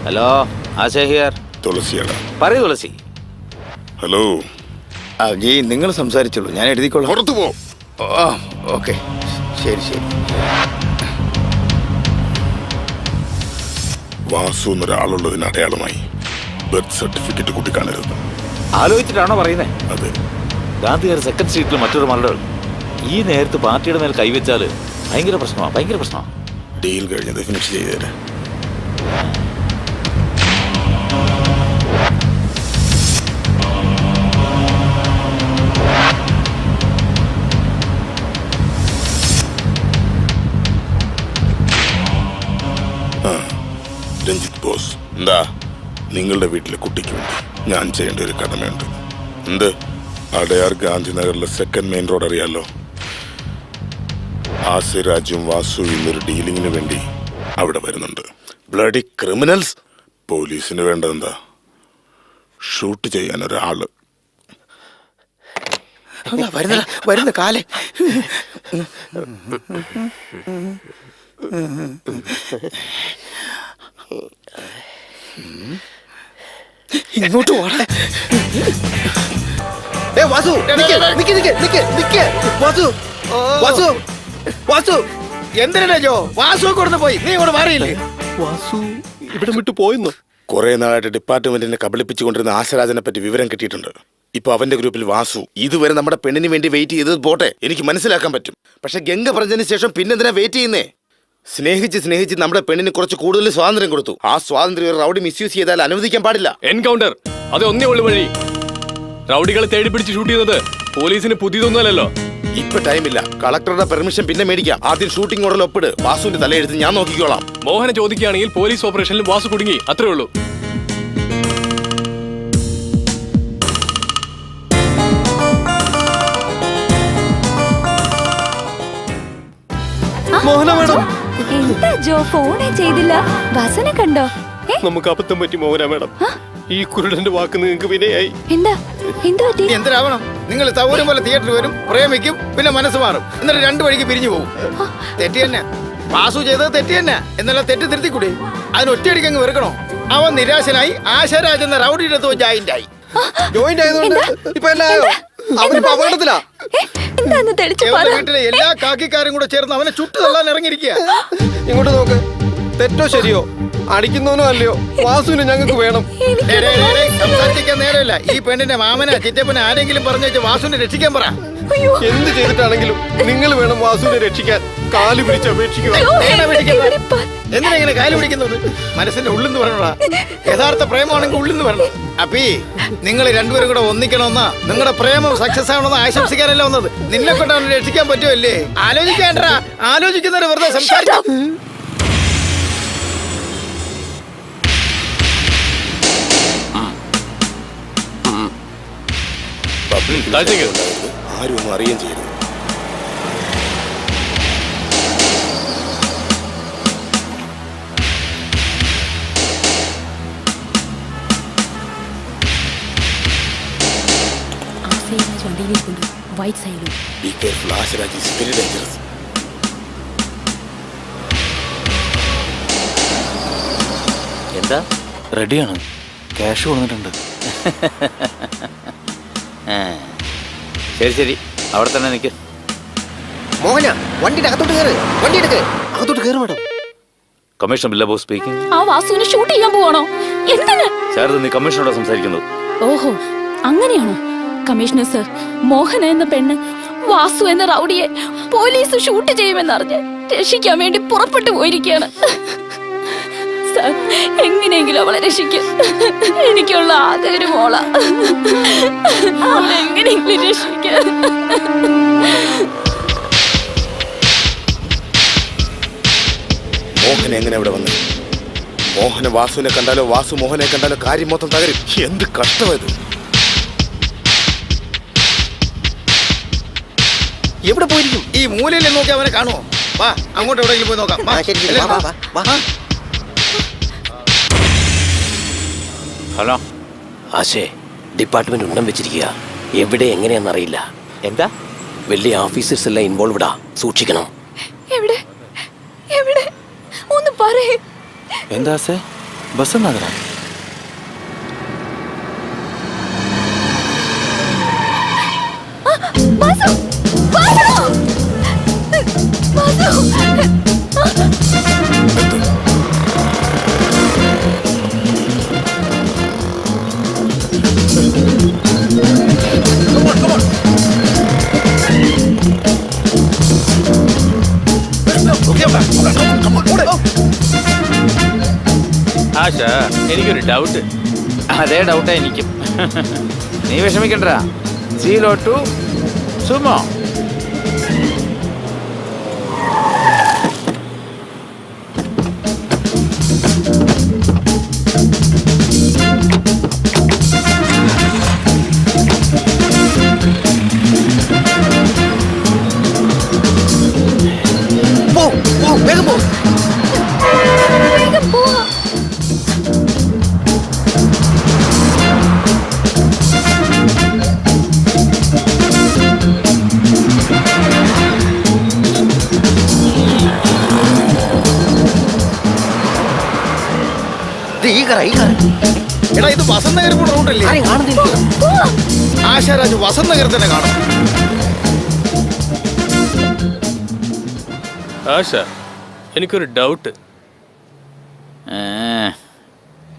Hello, Asha here. തുളസിയാണ്. പറയൂ തുളസി. ഹലോ. ജയ്, നിങ്ങൾ സംസാരിച്ചോളൂ, ഞാൻ എഴുതിക്കോളാം. പുറത്തു പോ. ഓക്കെ, ശരി ശരി. വാസു എന്നൊരാളുള്ളതിന് അടയാളമായി ബർത്ത് സർട്ടിഫിക്കറ്റ് കൂട്ടി കാണരുത്. ആലോചിച്ചിട്ടാണോ പറയുന്നേ? അതെ. ഗാന്ധിഗർ സെക്കൻഡ് സ്ട്രീറ്റിൽ മറ്റൊരു മർഡർ. ഈ നേരത്ത് പാർട്ടിയുടെ മേൽ കൈവച്ചാൽ ഭയങ്കര പ്രശ്നമാണ്, ഭയങ്കര പ്രശ്നമാണ്. ഡീൽ കഴിഞ്ഞത് ഫിനിഷ് ചെയ്തേരെ. രഞ്ജിത്ത് ബോസ്, എന്താ? നിങ്ങളുടെ വീട്ടിലെ കുട്ടിക്ക് വേണ്ടി ഞാൻ ചെയ്യേണ്ട ഒരു കടമയുണ്ട്. എന്ത്? അടയാർ ഗാന്ധിനഗറിലെ സെക്കൻഡ് മെയിൻ റോഡ് അറിയാലോ? ആസിരാജും വാസു ഇന്നൊരു ഡീലിങ്ങിന് വേണ്ടി അവിടെ വരുന്നുണ്ട്. Bloody criminals. പോലീസിന് വേണ്ടതെന്താ? ഷൂട്ട് ചെയ്യാൻ ഒരാള്. വരുന്ന കാലേ. ഇങ്ങോട്ട് പോടാ. വാസു, വാസു, വാസു, വാസു, എന്തിനാ ജോ? വാസു കൊടുത്ത് പോയി, നീ ഇവിടെ മാറിയില്ലേ? വാസു ഇവിടെ വിട്ടു പോയെന്നു. കുറെ നാളായിട്ട് ഡിപ്പാർട്ട്മെന്റിനെ കബളിപ്പിച്ചുകൊണ്ടിരുന്ന ആശരാജനെ പറ്റി വിവരം കിട്ടിയിട്ടുണ്ട്. ഇപ്പൊ അവന്റെ ഗ്രൂപ്പിൽ വാസു ഇതുവരെ നമ്മുടെ പെണ്ണിന് വേണ്ടി വെയിറ്റ് ചെയ്തത് പോട്ടെ, എനിക്ക് മനസ്സിലാക്കാൻ പറ്റും. പക്ഷെ ഗംഗ പറഞ്ഞതിന് ശേഷം പിന്നെന്തിനാ വെയിറ്റ് ചെയ്യുന്നേ? സ്നേഹിച്ച് നമ്മുടെ പെണ്ണിന് കുറച്ച് കൂടുതൽ സ്വാതന്ത്ര്യം കൊടുത്തു. ആ സ്വാതന്ത്ര്യം ഒരു റൗഡി മിസ്യൂസ് ചെയ്താൽ അനുവദിക്കാൻ പാടില്ല. എൻകൗണ്ടർ അത് ഒന്നേ ഉള്ളു വഴി. റൗഡികളെ തേടി പിടിച്ച് ഷൂട്ട് ചെയ്യുന്നത് പോലീസിന് പുതിയതൊന്നുമല്ലല്ലോ. ഇപ്പൊ ടൈമില്ല. കളക്ടറുടെ പെർമിഷൻ പിന്നെ മേടിക്കാം. ആദ്യം ഷൂട്ടിംഗ് ഓർഡർ ഒപ്പിട്. വാസുവിന്റെ തലയെടുത്ത് ഞാൻ നോക്കിക്കോളാം. മോഹന ചോദിക്കുകയാണെങ്കിൽ പോലീസ് ഓപ്പറേഷനിൽ വാസു കുടുങ്ങി, അത്രേ ഉള്ളൂ. മോഹന മേഡം, എന്താ ജോ ഫോണേ ചെയ്തില്ല? വാസനെ കണ്ടോ? നമുക്ക് അബദ്ധം പറ്റി മോഹന മേഡം. ഈ കുരുടന്റെ വാക്ക് നിങ്ങൾക്ക് വിനയായി. എന്താ എന്ത് പറ്റി? എന്തിനാവണം? നിങ്ങൾ സൗകര്യം പോലെ തിയേറ്ററിൽ വരും, പ്രേമിക്കും, പിന്നെ മനസ്സ് മാറും, എന്നിട്ട് രണ്ടു വഴിക്ക് പിരിഞ്ഞു പോകും. തെറ്റി തന്നെ വാസു ചെയ്തത്, തെറ്റി തന്നെ. എന്നുള്ള തെറ്റ് തിരുത്തിക്കൂടി? അതിന് ഒറ്റയടിക്ക് അങ്ങ് വെറുക്കണോ? അവൻ നിരാശനായി ആശാരാജ് എന്ന റൗഡിയുടെ അടുത്ത് ജോയിന്റ് ആയി. ജോയിന്റ് ആയതുകൊണ്ട് ഇപ്പൊ എല്ലായോ അവനിപ്പോ അപകടത്തിലാ. എന്താന്ന് തെളിച്ചു പറ. വീട്ടിലെ എല്ലാ കാക്കിക്കാരും കൂടെ ചേർന്ന് അവനെ ചുട്ടു തള്ളാൻ ഇറങ്ങിയിരിക്കുക. ഇങ്ങോട്ട് നോക്ക്. തെറ്റോ ശരിയോ, അടിക്കുന്നവനോ അല്ലയോ, വാസുവിനെ ഞങ്ങൾക്ക് വേണം. സംസാരിക്കാൻ നേരമില്ല. ഈ പെണ്ണിന്റെ മാമന ചിറ്റപ്പന ആരെങ്കിലും പറഞ്ഞു വാസുവിനെ രക്ഷിക്കാൻ പറ. എന്ത് ചെയ്തിട്ടാണെങ്കിലും നിങ്ങൾ വേണം വാസുവിനെ രക്ഷിക്കാൻ. കാല് പിടിച്ച് അപേക്ഷിക്കുക. എന്തിനാ ഇങ്ങനെ കാല് പിടിക്കുന്നത്? മനസ്സിന്റെ ഉള്ളിന്ന് പറഞ്ഞോടാ. യഥാർത്ഥ പ്രേമമാണെങ്കിൽ ഉള്ളിന്ന് പറഞ്ഞു. അപ്പീ നിങ്ങൾ രണ്ടുപേരും കൂടെ ഒന്നിക്കണമെന്നാ, നിങ്ങളുടെ പ്രേമം സക്സസ് ആവണമെന്ന് ആശംസിക്കാനല്ല വന്നത്. നിന്നെ കൊണ്ട് അവനെ രക്ഷിക്കാൻ പറ്റുമല്ലേ? ആലോചിക്കാണ്ടാ. ആലോചിക്കുന്നവരെ വെറുതെ സംസാരിച്ചു. താഴ്ചയ്ക്ക്. ആരും ഒന്നും അറിയുകയും ചെയ്യരുത്. വൈറ്റ് സൈഡിൽ Be careful, ആശരാജ് is very dangerous. എന്താ? റെഡിയാണ്, ക്യാഷ് കൊടുത്തിട്ടുണ്ട്. ശരി ശരി, അവിടെ തന്നെ നിൽക്ക്. മോഹന വണ്ടിയുടെ അകത്തോട്ട് കയറ്, വണ്ടി എടുക്ക്, അകത്തോട്ട് കയറ് മാഡം. Commissioner ബില്ലബോ speaking. ആ വാസുവിനെ ഷൂട്ട് ചെയ്യാൻ പോവാണോ? എന്തിന്? ശാരദ, നീ കമ്മീഷണറോട് സംസാരിക്കുന്നത്. ഓഹോ, അങ്ങനെയാണോ? കമ്മീഷണർ സർ, മോഹന എന്ന പെണ്ണ് വാസു എന്ന റൗഡിയെ പോലീസ് ഷൂട്ട് ചെയ്യുമെന്നറിഞ്ഞ് രക്ഷിക്കാൻ വേണ്ടി പുറപ്പെട്ടു പോയിരിക്കുകയാണ്. സർ, എങ്ങനെയെങ്കിലും അവളെ രക്ഷിക്കും. എനിക്കുള്ള ആകെ ഒരു മോള, അവളെ എങ്ങനെയെങ്കിലും രക്ഷിക്കാം. മോഹൻ എങ്ങനെ ഇവിടെ വന്നു? മോഹന വാസുവിനെ കണ്ടാലോ വാസു മോഹനെ കണ്ടാലോ കാര്യം മൊത്തം തകരും. എന്ത് കഷ്ടമായത്! എവിടെ പോയിരിക്കും? ഈ മൂലയിൽ നോക്കി അവനെ കാണുമോ? വാ, അങ്ങോട്ട് എവിടെയെങ്കിലും പോയി നോക്കാം. വാ. ആ, ശരി, ശരി. വാ, വാ, വാ, വാ. ഹലോ. ആശേ, ഡിപ്പാർട്ട്മെന്റ് ഉണ്ണം വെച്ചിരിക്കുക. എവിടെ എങ്ങനെയാണെന്നറിയില്ല. എന്താ? വലിയ ഓഫീസേഴ്സ് എല്ലാം ഇൻവോൾവ്ഡാ, സൂക്ഷിക്കണം. എവിടെ എവിടെ ഒന്ന് പറയേ. എന്താ സേ? ബസ് നഗരം. വാസു, വാസു, വാസു. ആശ, എനിക്കൊരു ഡൗട്ട്. അതേ ഡൗട്ടാ എനിക്കും. നീ വിഷമിക്കണ്ട. 02 സുമോ. പോ, പോ, വേഗം പോ. വേഗം പോവാ. ഈ കാർ, ഈ കാർ. എടാ, ഇത് വസന്ത് നഗർ റൂട്ടല്ലേ? ആരെയും കാണുന്നില്ല. ആശാരാജ് വസന്ത് നഗർ തന്നെ കാണും. ആശ, എനിക്കൊരു ഡൗട്ട്.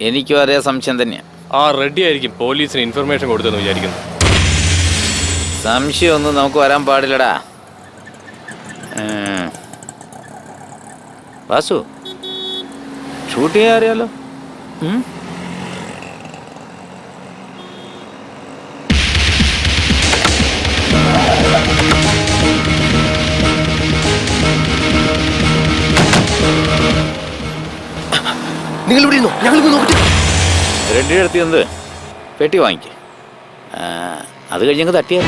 എനിക്കും അതേ സംശയം തന്നെയാ. ആ റെഡി ആയിരിക്കും പോലീസിന് ഇൻഫർമേഷൻ കൊടുത്തെന്ന് വിചാരിക്കുന്നു. സംശയമൊന്നും നമുക്ക് വരാൻ പാടില്ലടാ. വാസു, ഷൂട്ട് ചെയ്യാൻ അറിയാലോ. നിങ്ങൾ ഇവിടെ ഇരുന്നോ, ഞങ്ങൾ പോയി നോക്കട്ടെ. റെഡി എടുത്ത് എന്ത് പെട്ടി വാങ്ങിക്കേ. അത് കഴിഞ്ഞങ്ങ് തട്ടിയാ.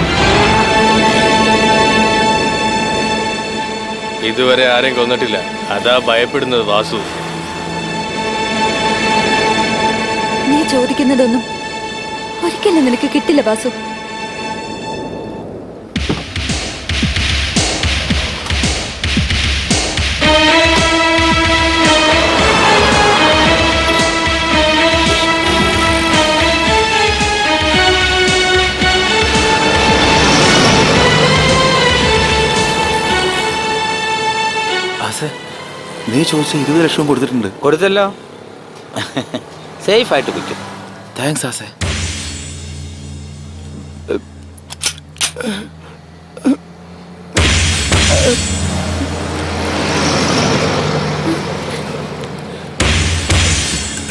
ഇതുവരെ ആരെയും കൊന്നിട്ടില്ല, അതാ ഭയപ്പെടുന്നത് വാസു. നീ ചോദിക്കുന്നതൊന്നും ഒരിക്കലും നിനക്ക് കിട്ടില്ല വാസു. നീ ചോദിച്ച 20 ലക്ഷം കൊടുത്തിട്ടുണ്ട്. കൊടുത്തല്ലോ. സേഫ് ആയിട്ട് വിൽക്കും. താങ്ക്സ് ആസേ.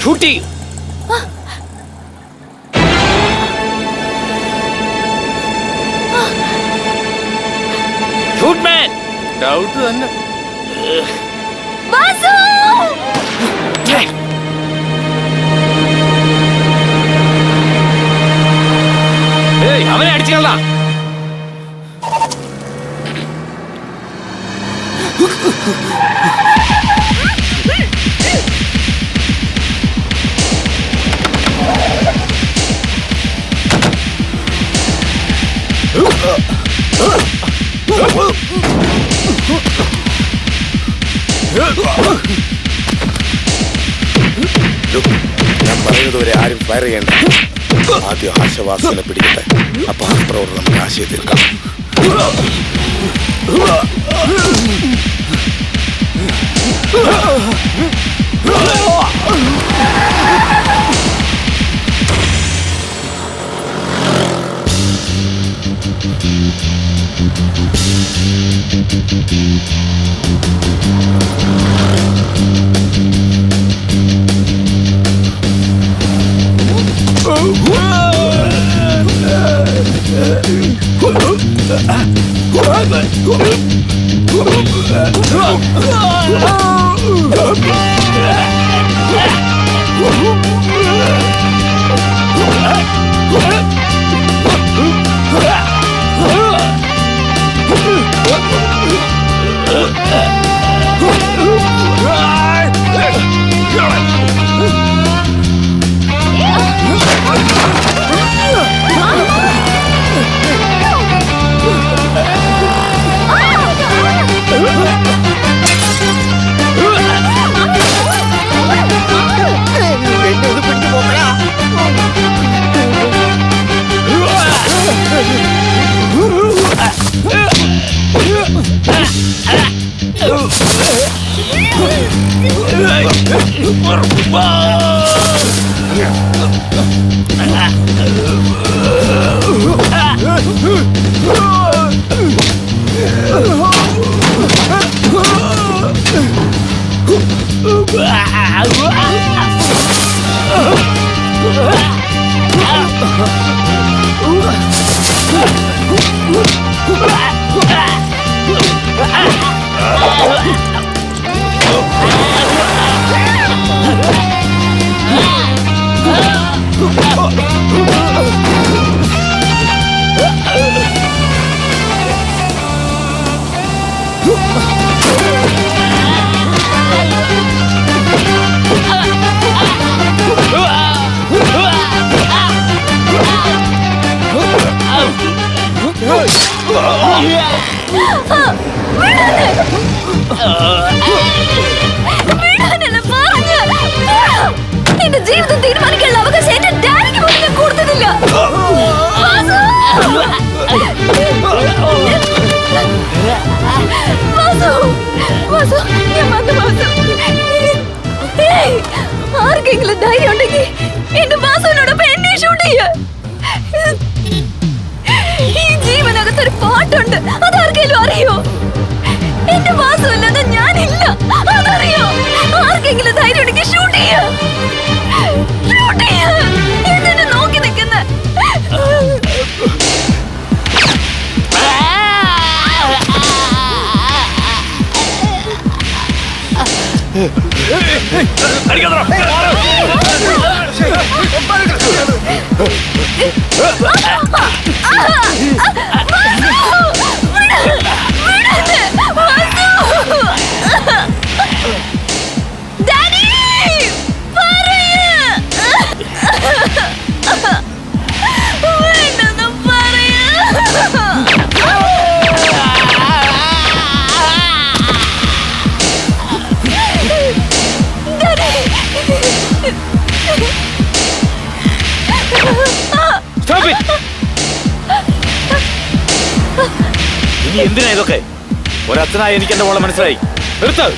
ഷൂട്ട് ചെയ്യും. ഷൂട്ട് മാൻ. ഡൗട്ട് തന്നെ. വാസു! ഏയ് അവനെ അടിച്ചുകളാ. ഞാൻ പറയുന്നത് വരെ ആരും ഫയർ ചെയ്യണ്ട. ആദ്യം ആശവാസനെ പിടിക്കട്ടെ. അപ്പൊ ആ പ്രവർത്തനം നമുക്ക് ആശയം തീർക്കാം. എന്റെ ജീവിതം തീരുമാനിക്കാനുള്ള അവകാശം എന്റെ ഡാഡിക്ക് പോലും ഞാൻ കൊടുത്തിട്ടില്ല. ആർക്കെങ്കിലും ധൈര്യം ഉണ്ടെങ്കിൽ എന്റെ വാസുവിനോടൊപ്പം എന്നെ ഷൂട്ട് ചെയ്യ. ഈ ജീവനകത്തൊരു പാട്ടുണ്ട്, അതാർക്കെങ്കിലും അറിയോ? എന്റെ വാസുവില്ലാതെ ഞാനില്ല, അതറിയോ? ആർക്കെങ്കിലും ധൈര്യം ഉണ്ടെങ്കിൽ ഷൂട്ട് ചെയ്യ. ഷൂട്ട് ചെയ്യ. എന്തിനു നോക്കി നിൽക്കുന്ന? ഇനി എന്തിനാ ഇതൊക്കെ? ഒരച്ഛനായി എനിക്ക് എന്റെ മോളെ മനസ്സിലായി. നിർത്ത്.